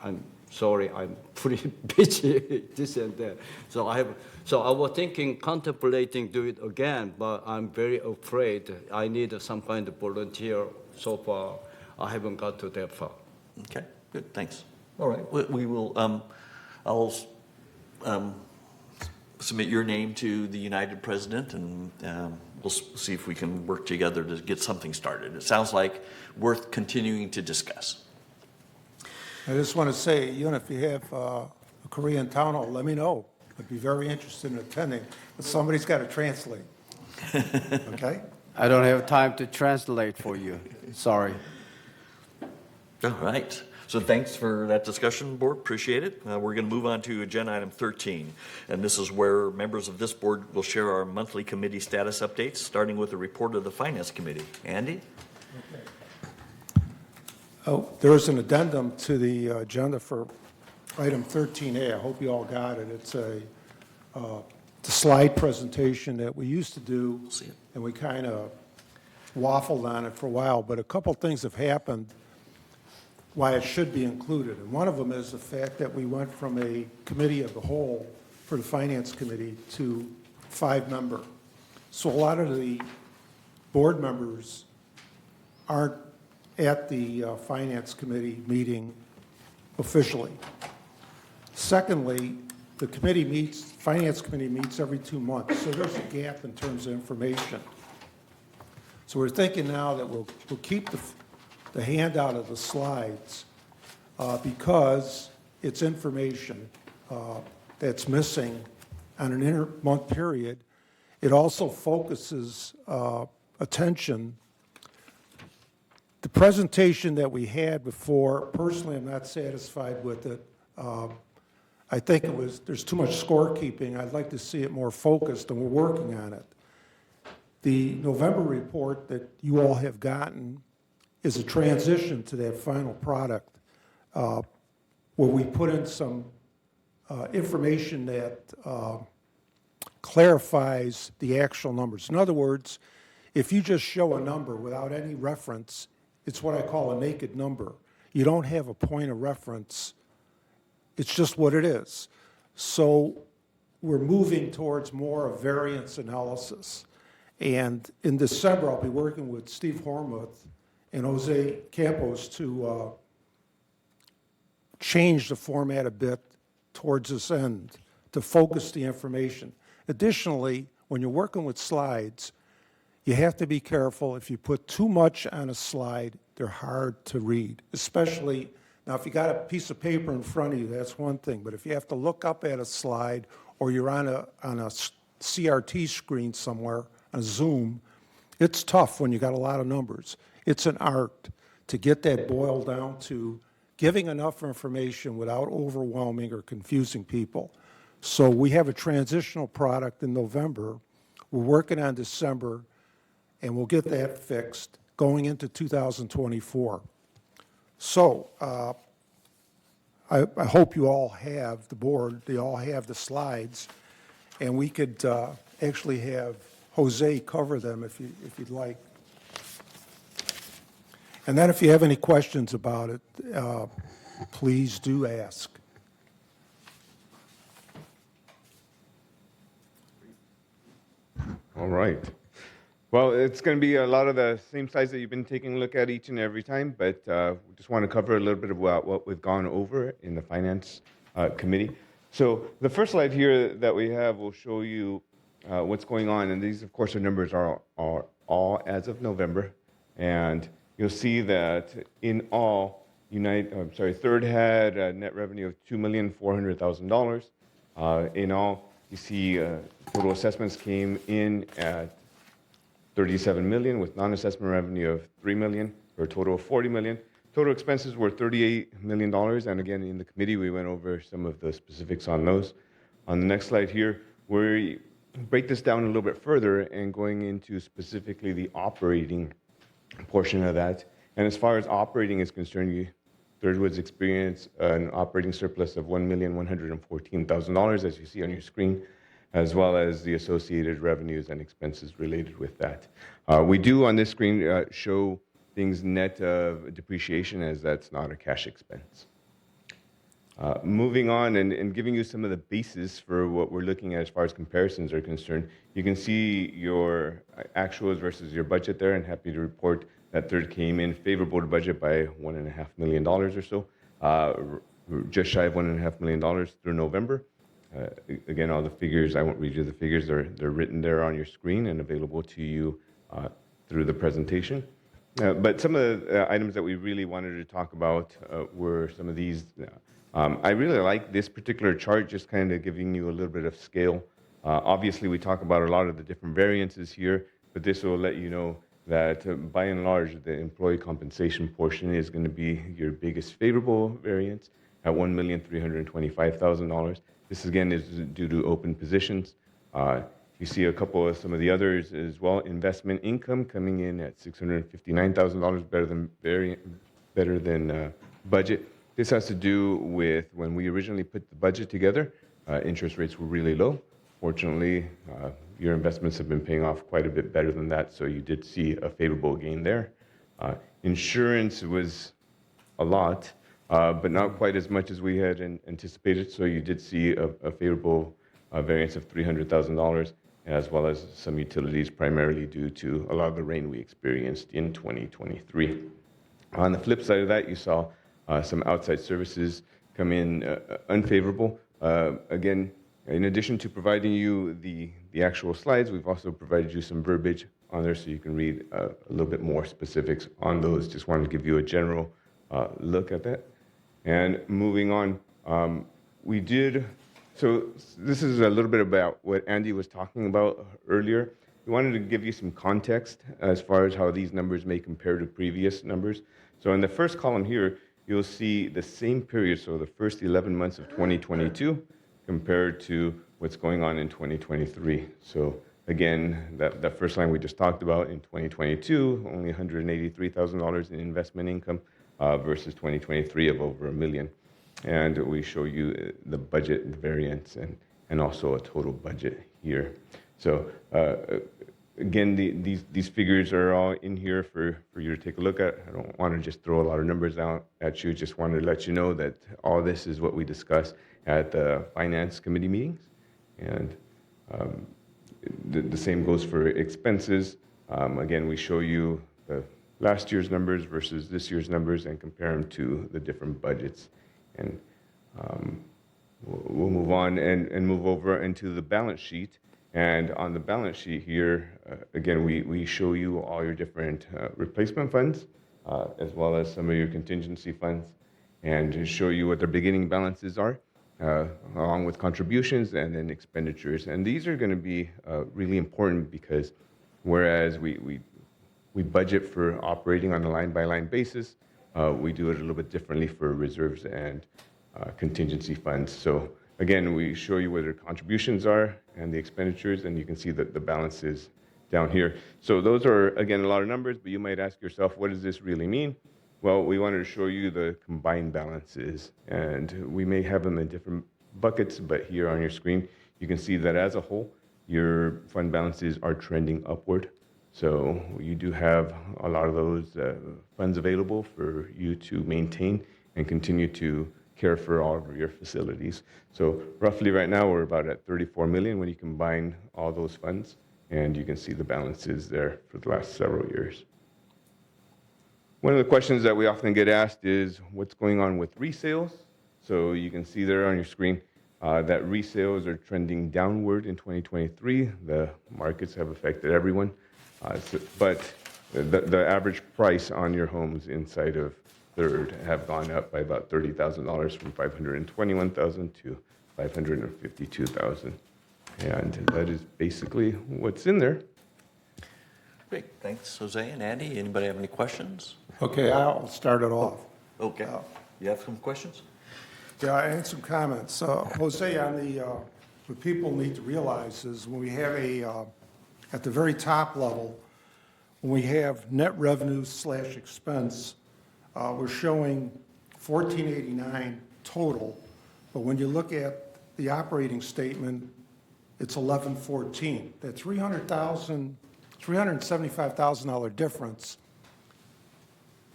I'm sorry, I'm pretty busy, this and that. So I was thinking, contemplating do it again, but I'm very afraid. I need some kind of volunteer. So far, I haven't got to that far. Okay, good, thanks. All right, we will, I'll submit your name to the United President, and we'll see if we can work together to get something started. It sounds like worth continuing to discuss. I just want to say, if you have a Korean town hall, let me know. I'd be very interested in attending, but somebody's got to translate. Okay? I don't have time to translate for you. Sorry. All right. So thanks for that discussion, Board. Appreciate it. We're going to move on to agenda item 13. And this is where members of this board will share our monthly committee status updates, starting with a report of the Finance Committee. Andy? Okay. Oh, there's an addendum to the agenda for item 13A. I hope you all got it. It's the slide presentation that we used to do, and we kind of waffled on it for a while, but a couple things have happened why it should be included. And one of them is the fact that we went from a committee of the whole for the Finance Committee to 5-member. So a lot of the board members aren't at the Finance Committee meeting officially. Secondly, the Finance Committee meets every 2 months, so there's a gap in terms of information. So we're thinking now that we'll keep the handout of the slides because it's information that's missing on an inter-month period. It also focuses attention. The presentation that we had before, personally, I'm not satisfied with it. I think there's too much scorekeeping. I'd like to see it more focused, and we're working on it. The November report that you all have gotten is a transition to that final product where we put in some information that clarifies the actual numbers. In other words, if you just show a number without any reference, it's what I call a naked number. You don't have a point of reference. It's just what it is. So we're moving towards more of variance analysis. And in December, I'll be working with Steve Hormuth and Jose Campos to change the format a bit towards this end, to focus the information. Additionally, when you're working with slides, you have to be careful. If you put too much on a slide, they're hard to read, especially, now if you got a piece of paper in front of you, that's one thing, but if you have to look up at a slide or you're on a CRT screen somewhere, on a Zoom, it's tough when you got a lot of numbers. It's an art to get that boiled down to giving enough information without overwhelming or confusing people. So we have a transitional product in November. We're working on December, and we'll get that fixed going into 2024. So I hope you all have the board, they all have the slides, and we could actually have Jose cover them if you'd like. And then if you have any questions about it, please do ask. All right. Well, it's going to be a lot of the same slides that you've been taking a look at each and every time, but we just want to cover a little bit about what we've gone over in the Finance Committee. So the first slide here that we have will show you what's going on, and these, of course, our numbers are all as of November, and you'll see that in all, Third had a net revenue of $2,400,000. In all, you see total assessments came in at $37 million with non-assessment revenue of $3 million for a total of $40 million. Total expenses were $38 million, and again, in the committee, we went over some of the specifics on those. On the next slide here, we break this down a little bit further and going into specifically the operating portion of that. And as far as operating is concerned, Third Woods experienced an operating surplus of $1,114,000, as you see on your screen, as well as the associated revenues and expenses related with that. We do on this screen show things net of depreciation, as that's not a cash expense. Moving on and giving you some of the basis for what we're looking at as far as comparisons are concerned, you can see your actuals versus your budget there, and happy to report that Third came in favorable to budget by $1.5 million or so, just shy of $1.5 million through November. Again, all the figures, I won't read you the figures, they're written there on your screen and available to you through the presentation. But some of the items that we really wanted to talk about were some of these. I really like this particular chart, just kind of giving you a little bit of scale. Obviously, we talk about a lot of the different variances here, but this will let you know that by and large, the employee compensation portion is going to be your biggest favorable variance at $1,325,000. This again is due to open positions. You see a couple of some of the others as well. Investment income coming in at $659,000, better than budget. This has to do with when we originally put the budget together, interest rates were really low. Fortunately, your investments have been paying off quite a bit better than that, so you did see a favorable gain there. Insurance was a lot, but not quite as much as we had anticipated, so you did see a favorable variance of $300,000, as well as some utilities, primarily due to a lot of the rain we experienced in 2023. On the flip side of that, you saw some outside services come in unfavorable. Again, in addition to providing you the actual slides, we've also provided you some verbiage on there so you can read a little bit more specifics on those. Just wanted to give you a general look at that. And moving on, so this is a little bit about what Andy was talking about earlier. We wanted to give you some context as far as how these numbers may compare to previous numbers. So in the first column here, you'll see the same period, so the first 11 months of 2022 compared to what's going on in 2023. So again, that first line we just talked about in 2022, only $183,000 in investment income versus 2023 of over $1 million. And we show you the budget variance and also a total budget here. So again, these figures are all in here for you to take a look at. I don't want to just throw a lot of numbers out at you. Just wanted to let you know that all this is what we discuss at the Finance Committee meetings. And the same goes for expenses. Again, we show you the last year's numbers versus this year's numbers and compare them to the different budgets. And we'll move on and move over into the balance sheet. And on the balance sheet here, again, we show you all your different replacement funds, as well as some of your contingency funds, and to show you what their beginning balances are, along with contributions and then expenditures. And these are going to be really important because whereas we budget for operating on a line-by-line basis, we do it a little bit differently for reserves and contingency funds. So again, we show you where their contributions are and the expenditures, and you can see that the balance is down here. So those are, again, a lot of numbers, but you might ask yourself, what does this really mean? Well, we wanted to show you the combined balances, and we may have them in different buckets, but here on your screen, you can see that as a whole, your fund balances are trending upward. So you do have a lot of those funds available for you to maintain and continue to care for all of your facilities. So roughly right now, we're about at 34 million when you combine all those funds, and you can see the balances there for the last several years. One of the questions that we often get asked is what's going on with resales. So you can see there on your screen that resales are trending downward in 2023. The markets have affected everyone. But the average price on your homes inside of Third have gone up by about $30,000 from $521,000 to $552,000. And that is basically what's in there. Great, thanks, Jose and Andy. Anybody have any questions? Okay, I'll start it off. Okay, you have some questions? Yeah, I had some comments. Jose, on what people need to realize is when we have at the very top level, when we have net revenue / expense, we're showing 1489 total, but when you look at the operating statement, it's 1114. That $375,000 difference,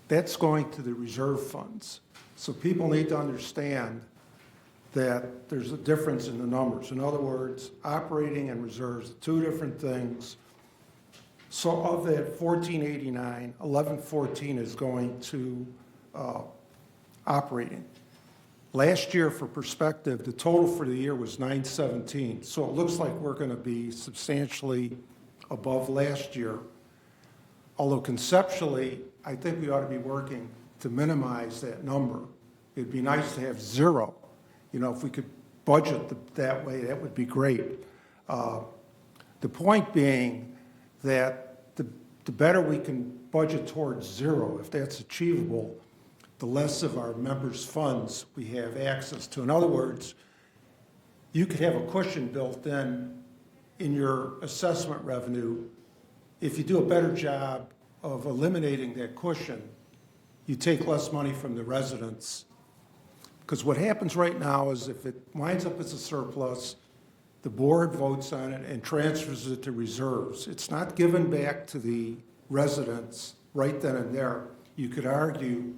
that's going to the reserve funds. So people need to understand that there's a difference in the numbers. In other words, operating and reserves, two different things. So of that 1489, 1114 is going to operating. Last year, for perspective, the total for the year was 917. So it looks like we're going to be substantially above last year. Although conceptually, I think we ought to be working to minimize that number. It'd be nice to have zero. You know, if we could budget that way, that would be great. The point being that the better we can budget towards zero, if that's achievable, the less of our members' funds we have access to. In other words, you could have a cushion built in your assessment revenue. If you do a better job of eliminating that cushion, you take less money from the residents. Because what happens right now is if it winds up as a surplus, the board votes on it and transfers it to reserves. It's not given back to the residents right then and there. You could argue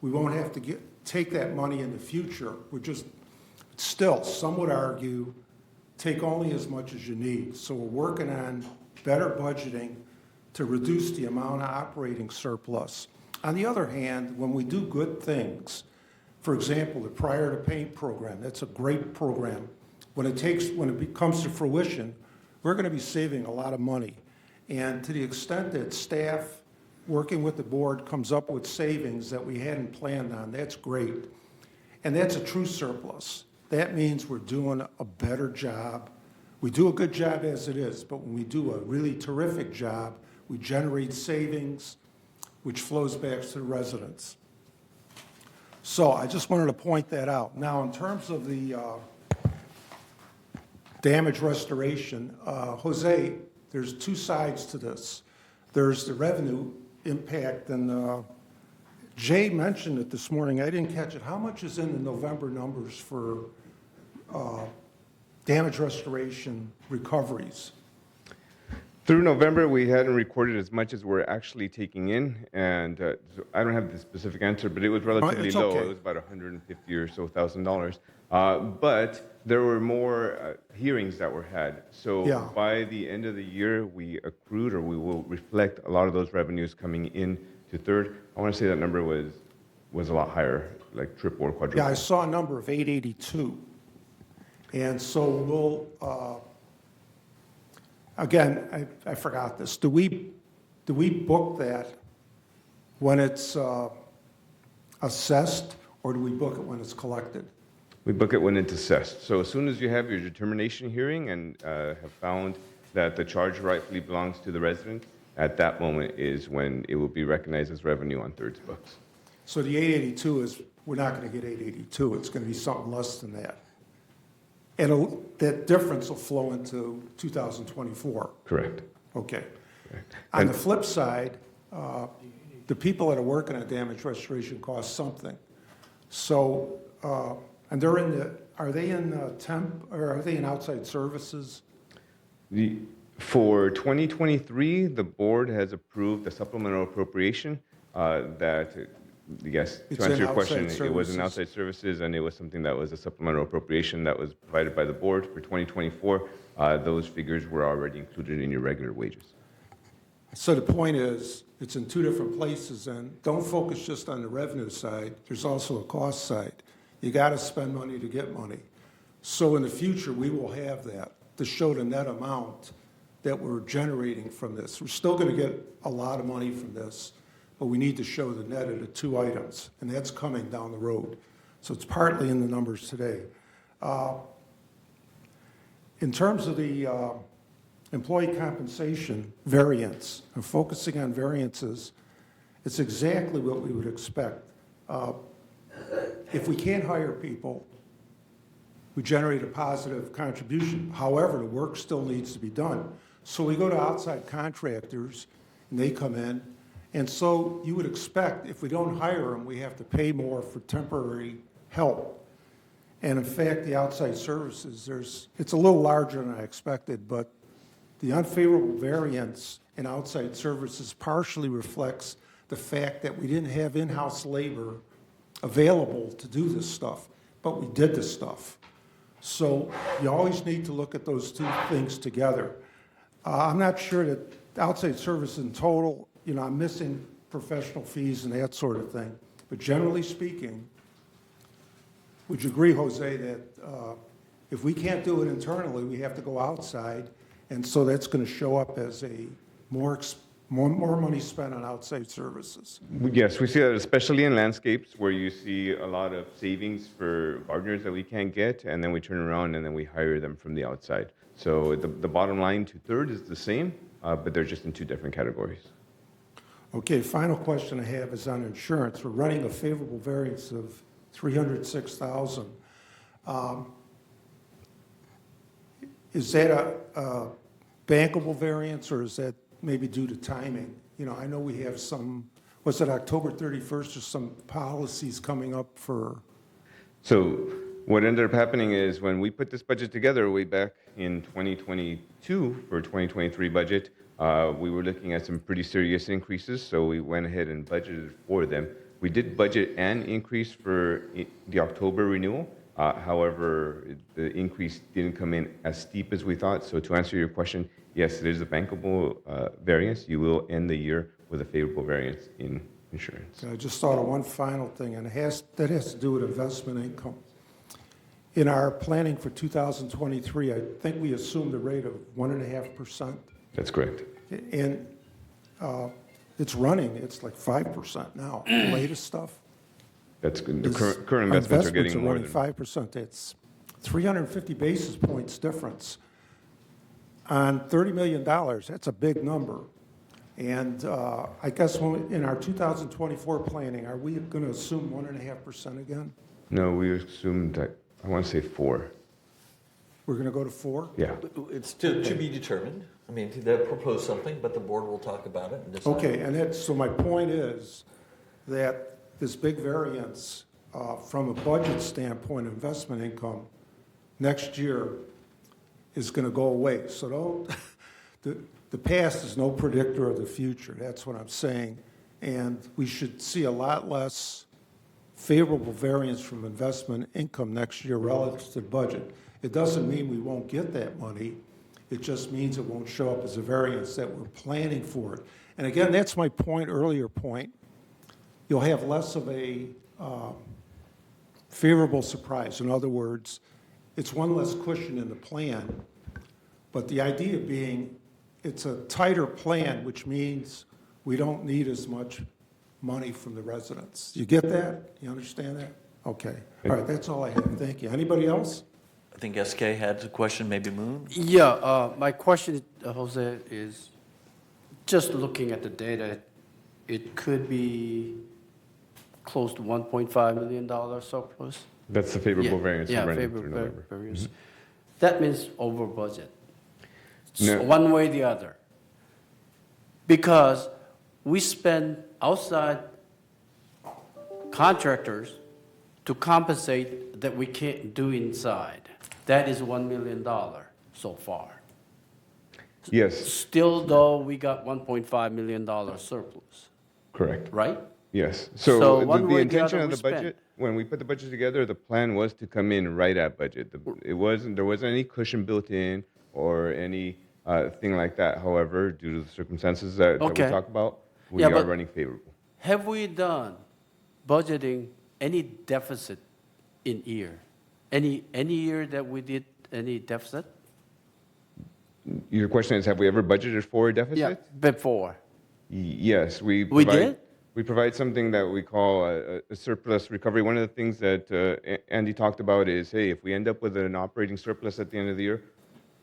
we won't have to take that money in the future. Still, some would argue, take only as much as you need. So we're working on better budgeting to reduce the amount of operating surplus. On the other hand, when we do good things, for example, the Prior to Paint program, that's a great program. When it comes to fruition, we're going to be saving a lot of money. And to the extent that staff working with the board comes up with savings that we hadn't planned on, that's great. And that's a true surplus. That means we're doing a better job. We do a good job as it is, but when we do a really terrific job, we generate savings, which flows back to the residents. So I just wanted to point that out. Now, in terms of the damage restoration, Jose, there's two sides to this. There's the revenue impact, and Jay mentioned it this morning. I didn't catch it. How much is in the November numbers for damage restoration recoveries? Through November, we hadn't recorded as much as we're actually taking in, and so I don't have the specific answer, but it was relatively low. Okay. It was about $150,000 or so. But there were more hearings that were had. So Yeah. by the end of the year, we accrued, or we will reflect a lot of those revenues coming in to Third. I want to say that number was a lot higher, like triple or quadruple. Yeah, I saw a number of 882. And so we'll, again, I forgot this. Do we book that when it's assessed, or do we book it when it's collected? We book it when it's assessed. So as soon as you have your determination hearing and have found that the charge rightfully belongs to the resident, at that moment is when it will be recognized as revenue on Third's books. So the 882 is, we're not going to get 882. It's going to be something less than that. And that difference will flow into 2024. Correct. Okay. Correct. On the flip side, the people that are working on damage restoration cost something. So, and they're in the, are they in temp, or are they in outside services? For 2023, the board has approved a supplemental appropriation that, yes, It's to answer in your question, outside it was in services. outside services, and it was something that was a supplemental appropriation that was provided by the board for 2024. Those figures were already included in your regular wages. So the point is, it's in two different places, and don't focus just on the revenue side. There's also a cost side. You got to spend money to get money. So in the future, we will have that to show the net amount that we're generating from this. We're still going to get a lot of money from this, but we need to show the net of the two items, and that's coming down the road. So it's partly in the numbers today. In terms of the employee compensation variance, and focusing on variances, it's exactly what we would expect. If we can't hire people, we generate a positive contribution. However, the work still needs to be done. So we go to outside contractors, and they come in. And so you would expect, if we don't hire them, we have to pay more for temporary help. And in fact, the outside services, it's a little larger than I expected, but the unfavorable variance in outside services partially reflects the fact that we didn't have in-house labor available to do this stuff, but we did this stuff. So you always need to look at those two things together. I'm not sure that outside service in total, I'm missing professional fees and that sort of thing. But generally speaking, would you agree, Jose, that if we can't do it internally, we have to go outside, and so that's going to show up as a more money spent on outside services? Yes, we see that especially in landscapes where you see a lot of savings for gardeners that we can't get, and then we turn around and then we hire them from the outside. So the bottom line, 2/3 is the same, but they're just in two different categories. Okay, final question I have is on insurance. We're running a favorable variance of $306,000. Is that a bankable variance, or is that maybe due to timing? I know we have some, was it October 31st or some policies coming up for? So what ended up happening is when we put this budget together way back in 2022 for 2023 budget, we were looking at some pretty serious increases, so we went ahead and budgeted for them. We did budget an increase for the October renewal. However, the increase didn't come in as steep as we thought. So to answer your question, yes, it is a bankable variance. You will end the year with a favorable variance in insurance. I just thought of one final thing, and that has to do with investment income. In our planning for 2023, I think we assumed a rate of 1.5%. That's correct. And it's running, it's like 5% now, the latest stuff. That's good. The current investments are getting more running than 5%. That's 350 basis points difference. On $30 million, that's a big number. And I guess in our 2024 planning, are we going to assume 1.5% again? No, we assumed that, I want to say 4. We're going to go to 4? Yeah. It's to be determined. I mean, they'll propose something, but the board will talk about it and decide. Okay, and so my point is that this big variance from a budget standpoint, investment income, next year is going to go away. So the past is no predictor of the future. That's what I'm saying. And we should see a lot less favorable variance from investment income next year relative to the budget. It doesn't mean we won't get that money. It just means it won't show up as a variance that we're planning for it. And again, that's my earlier point. You'll have less of a favorable surprise. In other words, it's one less cushion in the plan, but the idea being it's a tighter plan, which means we don't need as much money from the residents. You get that? You understand that? Okay. All right, that's all I have. Thank you. Anybody else? I think SK had a question, maybe Moon? Yeah, my question, Jose, is just looking at the data, it could be close to $1.5 million surplus. That's the favorable variance Yeah, we're running favorable through November. variance. That means over budget. No. One way or the other. Because we spend outside contractors to compensate that we can't do inside. That is $1 million so far. Yes, Still though, we got $1.5 million surplus, correct. right? Yes. So So one the way or the intention other of we the budget, spend. when we put the budget together, the plan was to come in right at budget. There wasn't any cushion built in or any thing like that. However, due to the circumstances that we Okay. talk about, we Yeah, are but- running favorable. Have we done budgeting any deficit in year? Any year that we did any deficit? Your question is, have we ever budgeted for a deficit? Yeah, before. Yes, we We provide, did? We provide something that we call a surplus recovery. One of the things that Andy talked about is, hey, if we end up with an operating surplus at the end of the year,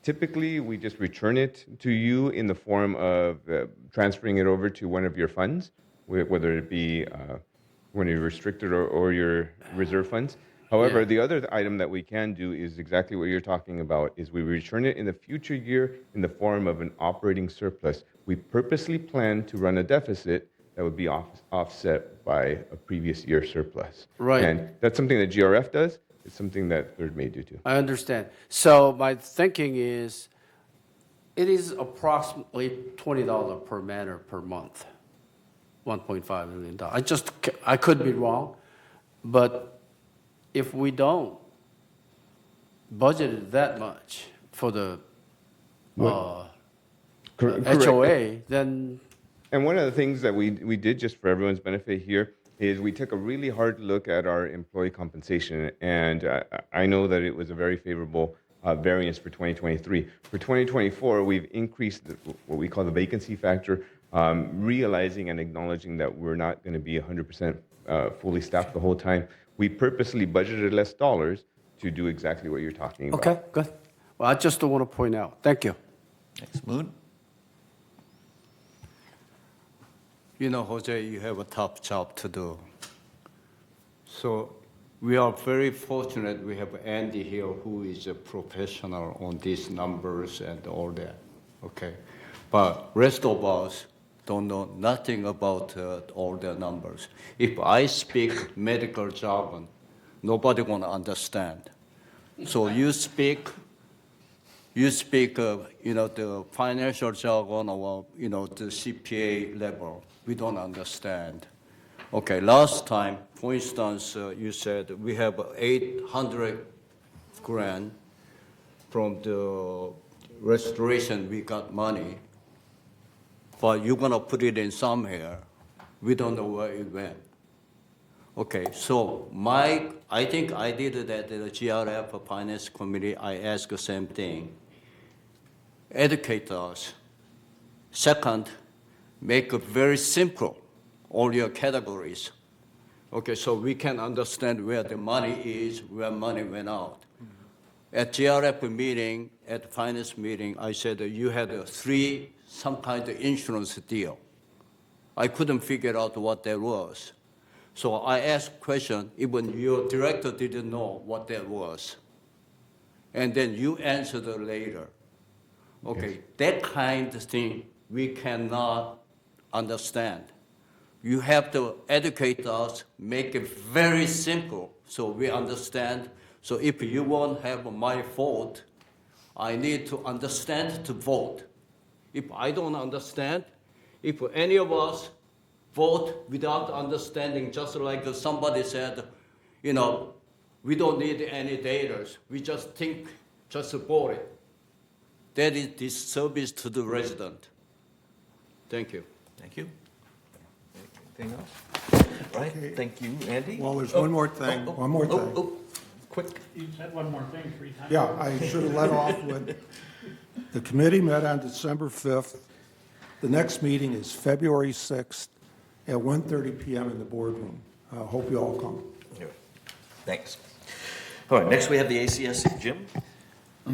typically we just return it to you in the form of transferring it over to one of your funds, whether it be one of your restricted or your reserve funds. However, Yeah. the other item that we can do is exactly what you're talking about, is we return it in the future year in the form of an operating surplus. We purposely plan to run a deficit that would be offset by a previous year surplus. Right. And that's something that GRF does. It's something that Third may do too. I understand. So my thinking is, it is approximately $20 per matter per month, $1.5 million. I could be wrong, but if we don't budget it that much for the Correct. HOA, then And one of the things that we did, just for everyone's benefit here, is we took a really hard look at our employee compensation, and I know that it was a very favorable variance for 2023. For 2024, we've increased what we call the vacancy factor, realizing and acknowledging that we're not going to be 100% fully staffed the whole time. We purposely budgeted less dollars to do exactly what you're talking about. okay, good. Well, I just want to point out. Thank you. Thanks, Moon. You know, Jose, you have a tough job to do. So we are very fortunate we have Andy here who is a professional on these numbers and all that, okay? But rest of us don't know nothing about all the numbers. If I speak medical jargon, nobody gonna understand. So you speak, the financial jargon or, the CPA level. We don't understand. Okay, last time, for instance, you said we have 800 grand from the restoration, we got money, but you're gonna put it in somewhere. We don't know where it went. Okay, so I think I did that at the GRF Finance Committee. I asked the same thing. Educate us. Second, make it very simple, all your categories. Okay, so we can understand where the money is, where money went out. At GRF meeting, at finance meeting, I said that you had some kind of insurance deal. I couldn't figure out what that was. So I asked question, even your director didn't know what that was. And then you answered it later. Okay, that kind of thing we cannot understand. You have to educate us, make it very simple so we understand. So if you won't have my vote, I need to understand to vote. If I don't understand, if any of us vote without understanding, just like somebody said, we don't need any data. We just think, just vote it. That is disservice to the resident. Thank you. Thank you. Anything else? All right, thank you, Andy. Well, there's one more thing, Quick. You said one more thing 3 times. Yeah, I should have let off with, the committee met on December 5th. The next meeting is February 6th at 1:30 p.m. in the boardroom. I hope you all come. Thanks. All right, next we have the ACSC. Jim?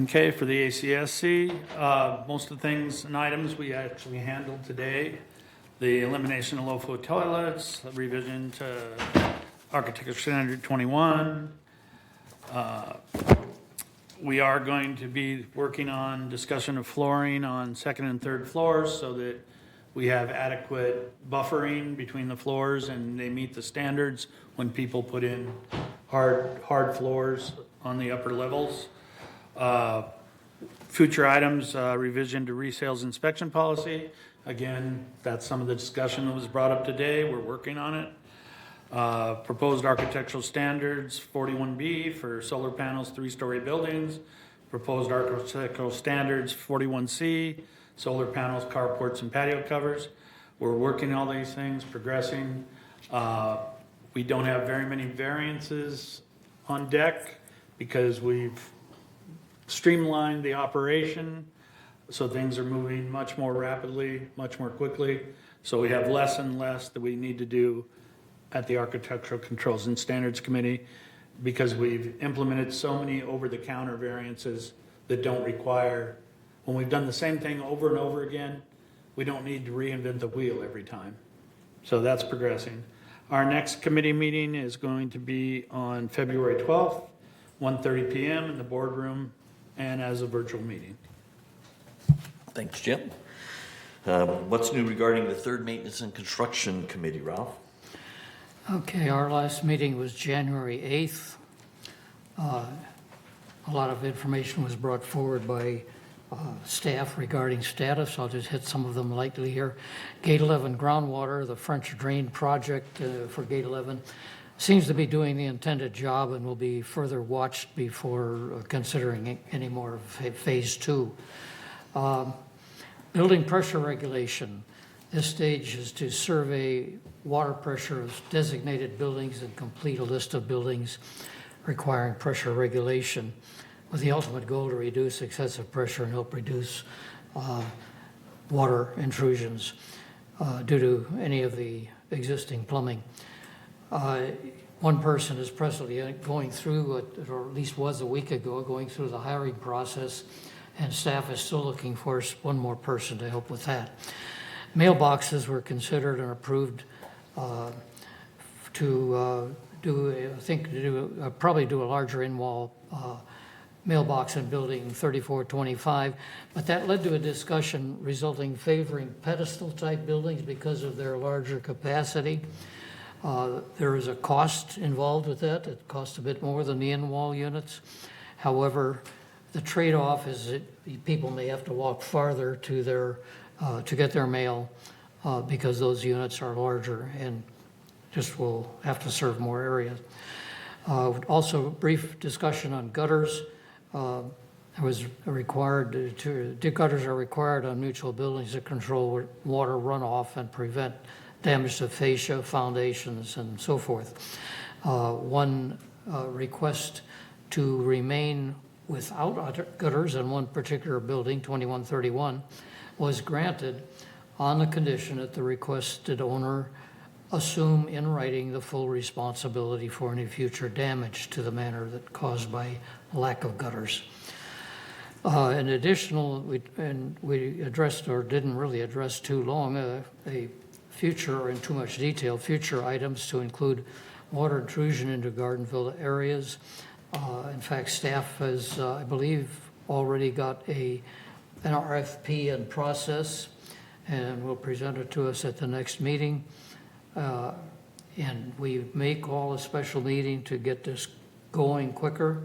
Okay, for the ACSC, most of the things and items we actually handled today. the elimination of low-flow toilets, revision to Architecture Standard 21. We are going to be working on discussion of flooring on second and third floors so that we have adequate buffering between the floors and they meet the standards when people put in hard floors on the upper levels. Future items, revision to resales inspection policy. Again, that's some of the discussion that was brought up today. We're working on it. Proposed architectural standards, 41B for solar panels, 3-story buildings. Proposed architectural standards, 41C, solar panels, carports, and patio covers. We're working all these things, progressing. We don't have very many variances on deck because we've streamlined the operation, so things are moving much more rapidly, much more quickly. So we have less and less that we need to do at the Architectural Controls and Standards Committee because we've implemented so many over-the-counter variances that don't require, when we've done the same thing over and over again, we don't need to reinvent the wheel every time. So that's progressing. Our next committee meeting is going to be on February 12th, 1:30 p.m. in the boardroom and as a virtual meeting. Thanks, Jim. What's new regarding the third Maintenance and Construction Committee, Ralph? Okay, our last meeting was January 8th. A lot of information was brought forward by staff regarding status. I'll just hit some of them lightly here. Gate 11 groundwater, the French drain project for Gate 11 seems to be doing the intended job and will be further watched before considering any more of phase 2. Building pressure regulation. This stage is to survey water pressure of designated buildings and complete a list of buildings requiring pressure regulation with the ultimate goal to reduce excessive pressure and help reduce water intrusions due to any of the existing plumbing. One person is presently going through, or at least was a week ago, going through the hiring process, and staff is still looking for one more person to help with that. Mailboxes were considered and approved to probably do a larger in-wall mailbox in building 3425, but that led to a discussion resulting favoring pedestal-type buildings because of their larger capacity. There is a cost involved with that. It costs a bit more than the in-wall units. However, the trade-off is that people may have to walk farther to get their mail because those units are larger and just will have to serve more areas. Also, brief discussion on gutters. Gutters are required on mutual buildings to control water runoff and prevent damage to fascia, foundations, and so forth. One request to remain without gutters in one particular building, 2131, was granted on the condition that the requested owner assume in writing the full responsibility for any future damage to the manor that caused by lack of gutters. In additional, we addressed, or didn't really address too long, a future, or in too much detail, future items to include water intrusion into garden-filled areas. In fact, staff has, I believe, already got an RFP in process and will present it to us at the next meeting. And we may call a special meeting to get this going quicker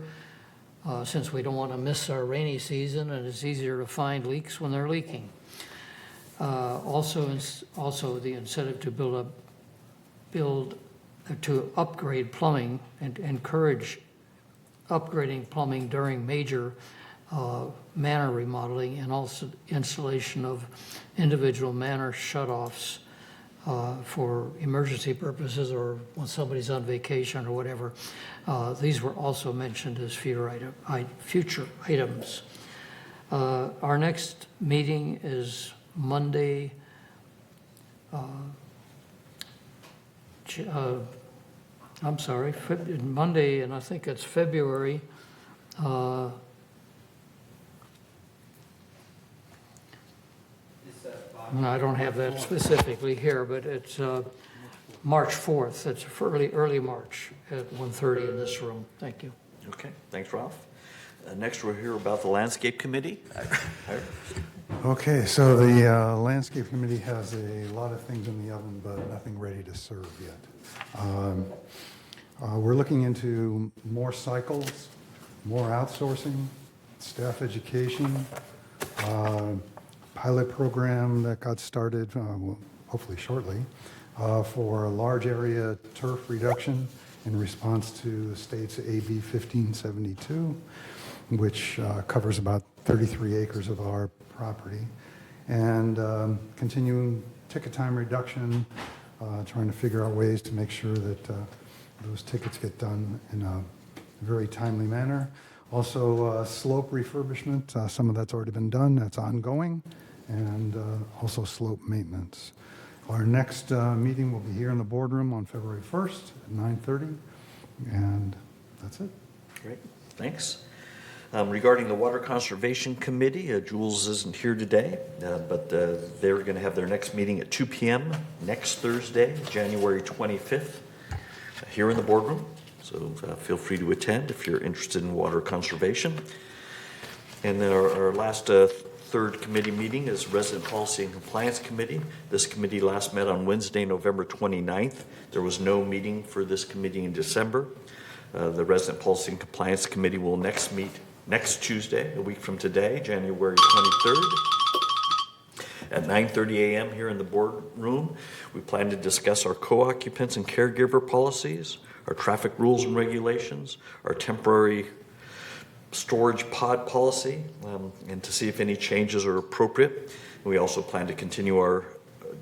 since we don't want to miss our rainy season and it's easier to find leaks when they're leaking. Also the incentive to upgrade plumbing and encourage upgrading plumbing during major manor remodeling and also installation of individual manor shutoffs for emergency purposes or when somebody's on vacation or whatever. These were also mentioned as future items. Our next meeting is Monday, Monday, and I think it's February. and I don't have that specifically here, but it's March 4th. It's early March at 1:30 in this room. Thank you. Okay, thanks, Ralph. Next, we'll hear about the Landscape Committee. Okay, so the Landscape Committee has a lot of things in the oven, but nothing ready to serve yet. We're looking into more cycles, more outsourcing, staff education, pilot program that got started, hopefully shortly, for large area turf reduction in response to the state's AB 1572, which covers about 33 acres of our property, and continuing ticket time reduction, trying to figure out ways to make sure that those tickets get done in a very timely manner. Also, slope refurbishment, some of that's already been done, that's ongoing, and also slope maintenance. Our next meeting will be here in the boardroom on February 1st at 9:30, and that's it. Great, thanks. Regarding the Water Conservation Committee, Jules isn't here today, but they're going to have their next meeting at 2 p.m. next Thursday, January 25th, here in the boardroom. So feel free to attend if you're interested in water conservation. And then our last third committee meeting is Resident Policy and Compliance Committee. This committee last met on Wednesday, November 29th. There was no meeting for this committee in December. The Resident Policy and Compliance Committee will next meet next Tuesday, a week from today, January 23rd, at 9:30 a.m. here in the boardroom. We plan to discuss our co-occupants and caregiver policies, our traffic rules and regulations, our temporary storage pod policy, and to see if any changes are appropriate. We also plan to continue our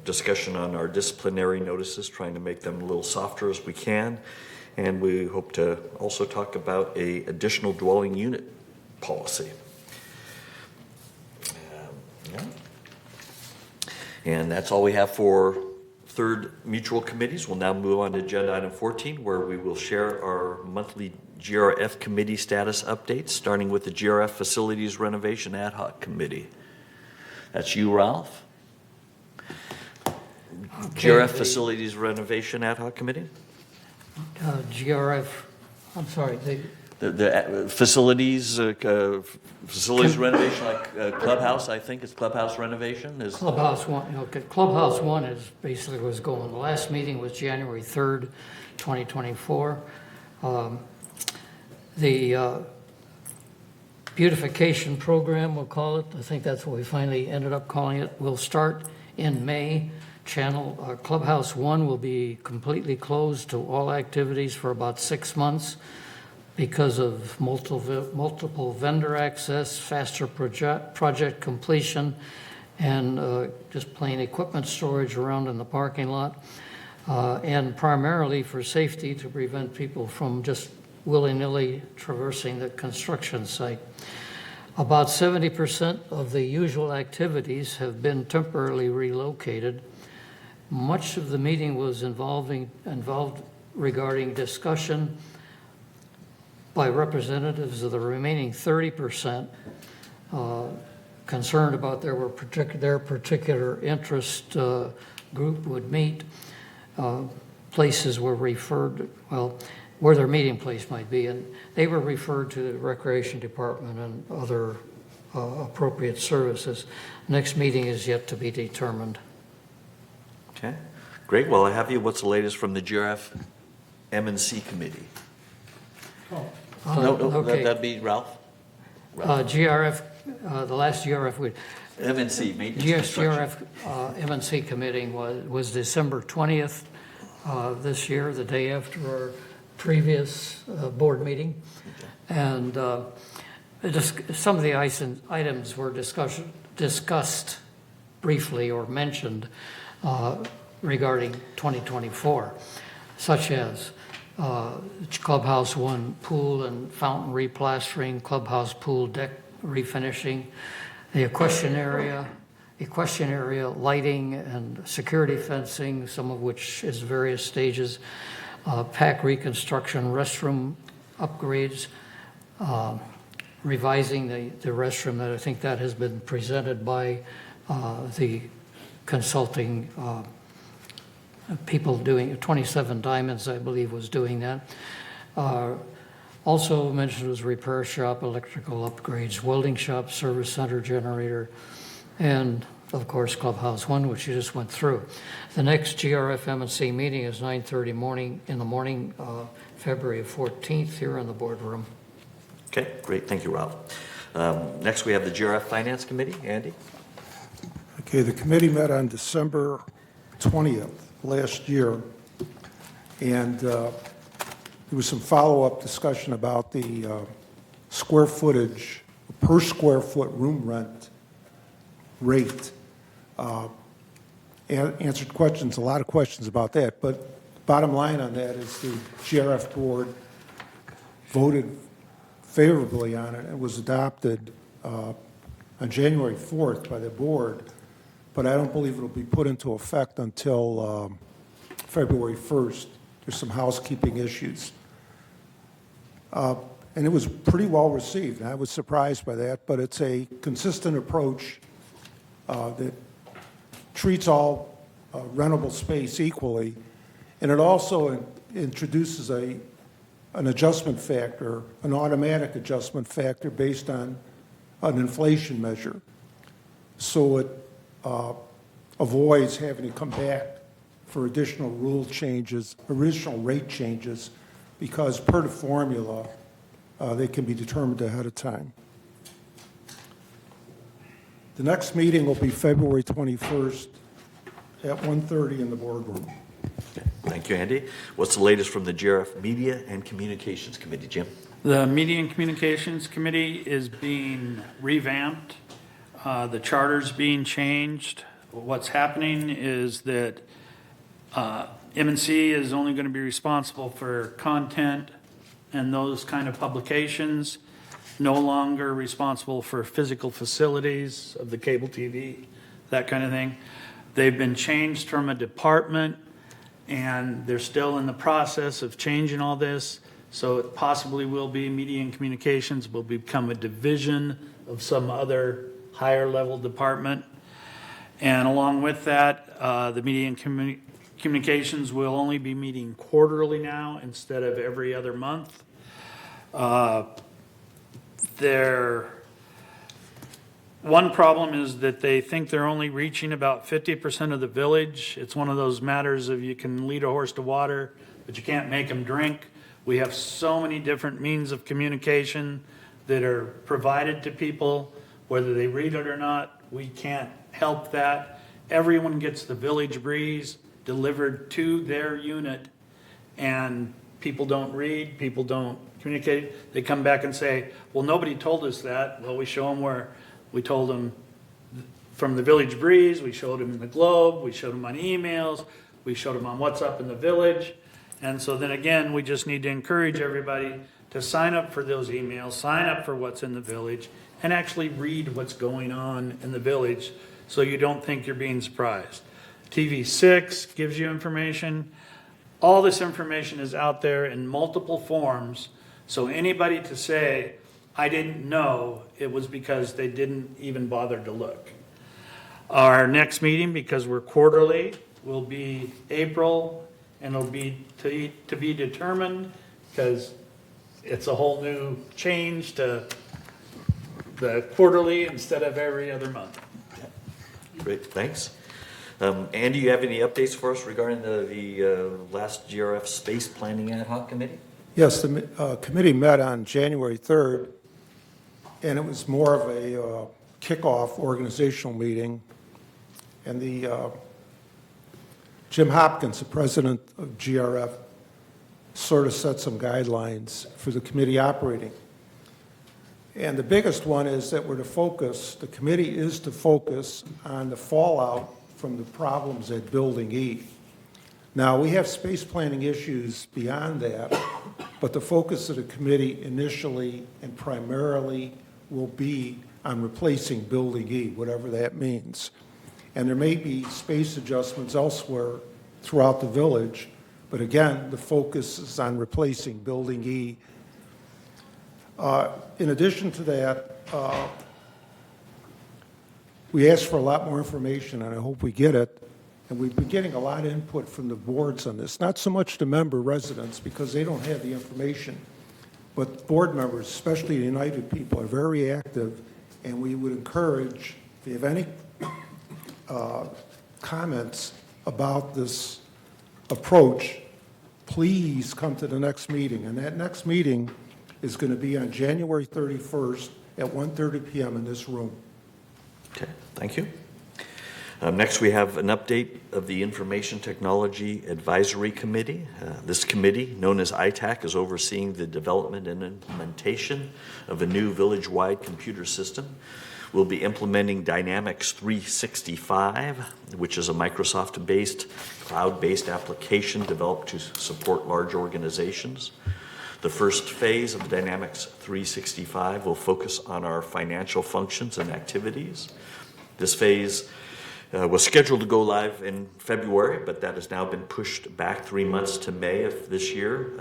discussion on our disciplinary notices, trying to make them a little softer as we can. And we hope to also talk about a additional dwelling unit policy. And that's all we have for third mutual committees. We'll now move on to agenda item 14, where we will share our monthly GRF committee status updates, starting with the GRF Facilities Renovation Ad Hoc Committee. That's you, Ralph. GRF Facilities Renovation Ad Hoc Committee? GRF, I'm sorry, The facilities renovation, like clubhouse, I think it's clubhouse renovation? Is Clubhouse 1, okay. Clubhouse 1 is basically was going. The last meeting was January 3rd, 2024. The beautification program, we'll call it, I think that's what we finally ended up calling it, will start in May. Clubhouse 1 will be completely closed to all activities for about 6 months because of multiple vendor access, faster project completion, and just plain equipment storage around in the parking lot, and primarily for safety to prevent people from just willy-nilly traversing the construction site. About 70% of the usual activities have been temporarily relocated. Much of the meeting was involved regarding discussion by representatives of the remaining 30%, concerned about their particular interest group would meet. Places were referred, well, where their meeting place might be, and they were referred to the Recreation Department and other appropriate services. Next meeting is yet to be determined. okay, great. Well, I have you. What's the latest from the GRF M&C Committee? Okay. That'd be Ralph. GRF, the last GRF we. M&C, Maintenance Construction. GRF M&C committee was December 20th this year, the day after our previous board meeting. And some of the items were discussed briefly or mentioned regarding 2024, such as Clubhouse 1 pool and fountain replastering, Clubhouse pool deck refinishing, the equestrian area lighting and security fencing, some of which is various stages, pack reconstruction, restroom upgrades, revising the restroom. That I think that has been presented by the consulting people doing, 27 Diamonds, I believe, was doing that. Also mentioned was repair shop, electrical upgrades, welding shop, service center generator, and of course Clubhouse 1, which you just went through. The next GRF-MNC meeting is 9:30 in the morning, February 14th, here in the boardroom. Okay, great. Thank you, Ralph. Next, we have the GRF Finance Committee. Andy? Okay, the committee met on December 20th last year, and there was some follow-up discussion about the square footage, per square foot room rent rate. Answered questions, a lot of questions about that, but bottom line on that is the GRF board voted favorably on it. It was adopted on January 4th by the board, but I don't believe it'll be put into effect until February 1st. There's some housekeeping issues. And it was pretty well received. I was surprised by that, but it's a consistent approach that treats all rentable space equally, and it also introduces an adjustment factor, an automatic adjustment factor based on an inflation measure. So it avoids having to come back for additional rule changes, additional rate changes, because per the formula, they can be determined ahead of time. The next meeting will be February 21st at 1:30 in the boardroom. Okay. Thank you, Andy. What's the latest from the GRF Media and Communications Committee, Jim? The Media and Communications Committee is being revamped. The charter's being changed. What's happening is that M&C is only going to be responsible for content and those kind of publications, no longer responsible for physical facilities of the cable TV, that kind of thing. They've been changed from a department, and they're still in the process of changing all this. So it possibly will be Media and Communications will become a division of some other higher level department. And along with that, the Media and Communications will only be meeting quarterly now instead of every other month. One problem is that they think they're only reaching about 50% of the village. It's one of those matters of you can lead a horse to water, but you can't make him drink. We have so many different means of communication that are provided to people, whether they read it or not. We can't help that. Everyone gets the Village Breeze delivered to their unit, and people don't read, people don't communicate. They come back and say, well, nobody told us that. Well, we show them where we told them from the Village Breeze, we showed them in the Globe, we showed them on emails, we showed them on what's up in the village. And so then again, we just need to encourage everybody to sign up for those emails, sign up for what's in the village, and actually read what's going on in the village so you don't think you're being surprised. TV6 gives you information. All this information is out there in multiple forms, so anybody to say, I didn't know, it was because they didn't even bother to look. Our next meeting, because we're quarterly, will be April, and it'll be to be determined, because it's a whole new change to the quarterly instead of every other month. Great, thanks. Andy, you have any updates for us regarding the last GRF Space Planning Ad Hoc Committee? Yes, the committee met on January 3rd, and it was more of a kickoff organizational meeting. And Jim Hopkins, the president of GRF, sort of set some guidelines for the committee operating. And the biggest one is that the committee is to focus on the fallout from the problems at Building E. Now, we have space planning issues beyond that, but the focus of the committee initially and primarily will be on replacing Building E, whatever that means. And there may be space adjustments elsewhere throughout the village, but again, the focus is on replacing Building E. In addition to that, we asked for a lot more information, and I hope we get it. And we've been getting a lot of input from the boards on this, not so much the member residents, because they don't have the information, but board members, especially the United people, are very active, and we would encourage, if you have any comments about this approach, please come to the next meeting. And that next meeting is going to be on January 31st at 1:30 p.m. in this room. Okay, thank you. Next, we have an update of the Information Technology Advisory Committee. This committee, known as ITAC, is overseeing the development and implementation of a new village-wide computer system. We'll be implementing Dynamics 365, which is a Microsoft-based, cloud-based application developed to support large organizations. The first phase of Dynamics 365 will focus on our financial functions and activities. This phase was scheduled to go live in February, but that has now been pushed back 3 months to May of this year.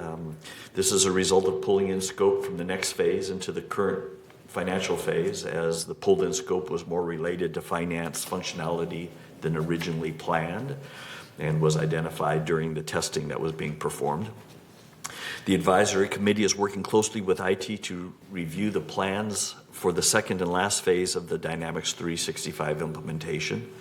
This is a result of pulling in scope from the next phase into the current financial phase, as the pulled in scope was more related to finance functionality than originally planned and was identified during the testing that was being performed. The advisory committee is working closely with IT to review the plans for the second and last phase of the Dynamics 365 implementation.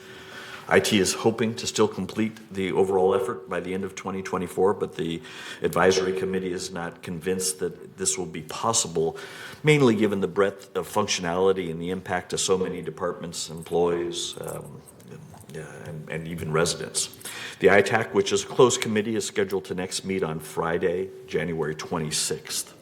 IT is hoping to still complete the overall effort by the end of 2024, but the advisory committee is not convinced that this will be possible, mainly given the breadth of functionality and the impact to so many departments, employees, and even residents. The ITAC, which is a closed committee, is scheduled to next meet on Friday, January 26th.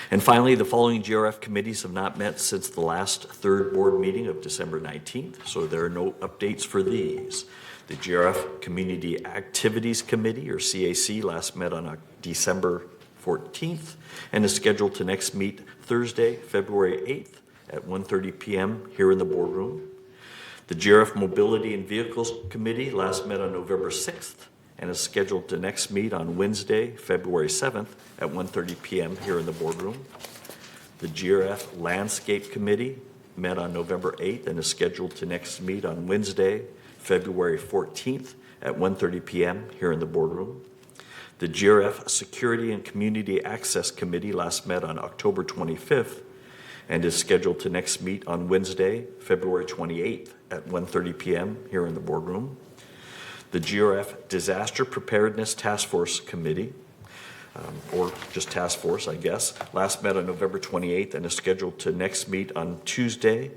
And finally, the following GRF committees have not met since the last third board meeting of December 19th, so there are no updates for these. The GRF Community Activities Committee, or CAC, last met on December 14th and is scheduled to next meet Thursday, February 8th at 1:30 p.m. here in the boardroom. The GRF Mobility and Vehicles Committee last met on November 6th and is scheduled to next meet on Wednesday, February 7th at 1:30 p.m. here in the boardroom. The GRF Landscape Committee met on November 8th and is scheduled to next meet on Wednesday, February 14th at 1:30 p.m. here in the boardroom. The GRF Security and Community Access Committee last met on October 25th and is scheduled to next meet on Wednesday, February 28th at 1:30 p.m. here in the boardroom. The GRF Disaster Preparedness Task Force Committee, or just Task Force, I guess, last met on November 28th and is scheduled to next meet on Tuesday,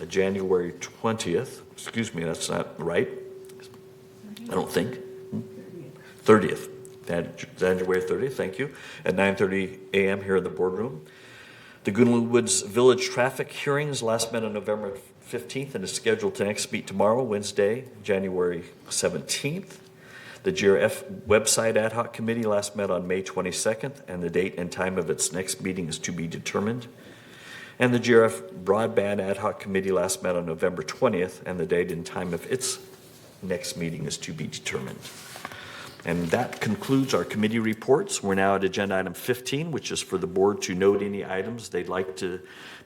January 20th. Excuse me, that's not right. I don't think. 30th. January 30th, thank you, at 9:30 a.m. here in the boardroom. The Laguna Woods Village traffic hearings last met on November 15th and is scheduled to next meet tomorrow, Wednesday, January 17th. The GRF Website Ad Hoc Committee last met on May 22nd, and the date and time of its next meeting is to be determined. And the GRF Broadband Ad Hoc Committee last met on November 20th, and the date and time of its next meeting is to be determined. And that concludes our committee reports. We're now at agenda item 15, which is for the board to note any items they'd like to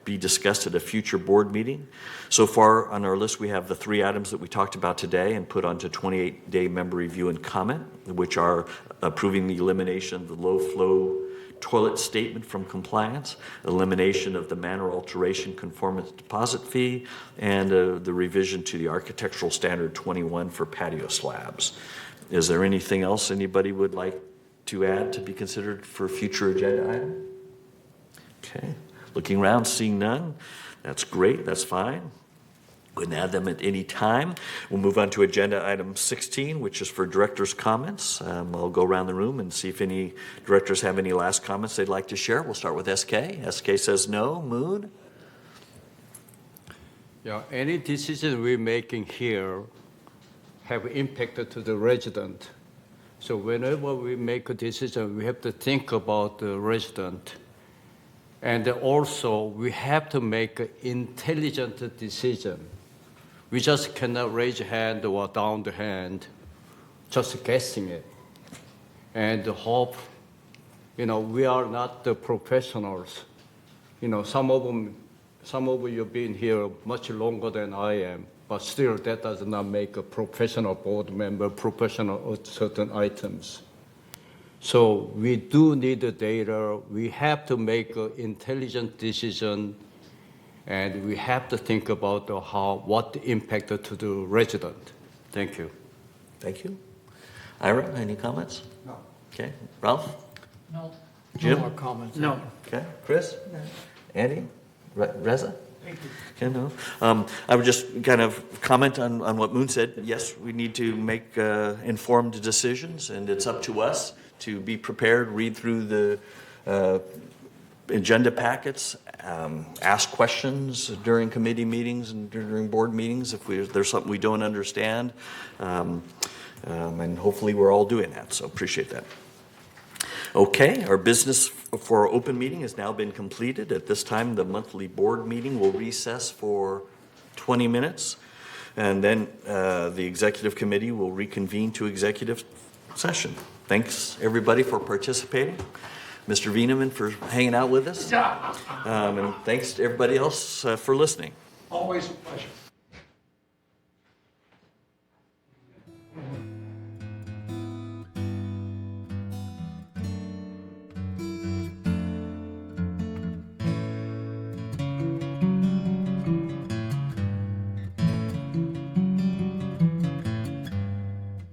be discussed at a future board meeting. So far on our list, we have the 3 items that we talked about today and put onto 28-day member review and comment, which are approving the elimination of the low-flow toilet statement from compliance, elimination of the manner alteration conformance deposit fee, and the revision to the Architectural Standard 21 for patio slabs. Is there anything else anybody would like to add to be considered for a future agenda item? Okay. Looking around, seeing none. That's great. That's fine. We can add them at any time. We'll move on to agenda item 16, which is for directors' comments. I'll go around the room and see if any directors have any last comments they'd like to share. We'll start with SK. SK says no. Moon? Yeah, any decision we're making here have impact to the resident. So whenever we make a decision, we have to think about the resident. And also, we have to make an intelligent decision. We just cannot raise a hand or down the hand, just guessing it. And hope, we are not the professionals. Some of them some of you have been here much longer than I am, but still that does not make a professional board member professional at certain items. So we do need the data. We have to make an intelligent decision, and we have to think about what the impact to the resident. Thank you. Thank you. Ira, any comments? No. Okay. Ralph? No. Jim? No more comments. No. Okay. Chris? Andy? Reza? Thank you. Okay, no. I would just kind of comment on what Moon said. Yes, we need to make informed decisions, and it's up to us to be prepared, read through the agenda packets, ask questions during committee meetings and during board meetings if there's something we don't understand. And hopefully we're all doing that, so appreciate that. Okay, our business for our open meeting has now been completed. At this time, the monthly board meeting will recess for 20 minutes, and then the executive committee will reconvene to executive session. Thanks, everybody, for participating. Mr. Wieneman for hanging out with us. And thanks to everybody else for listening. Always a pleasure.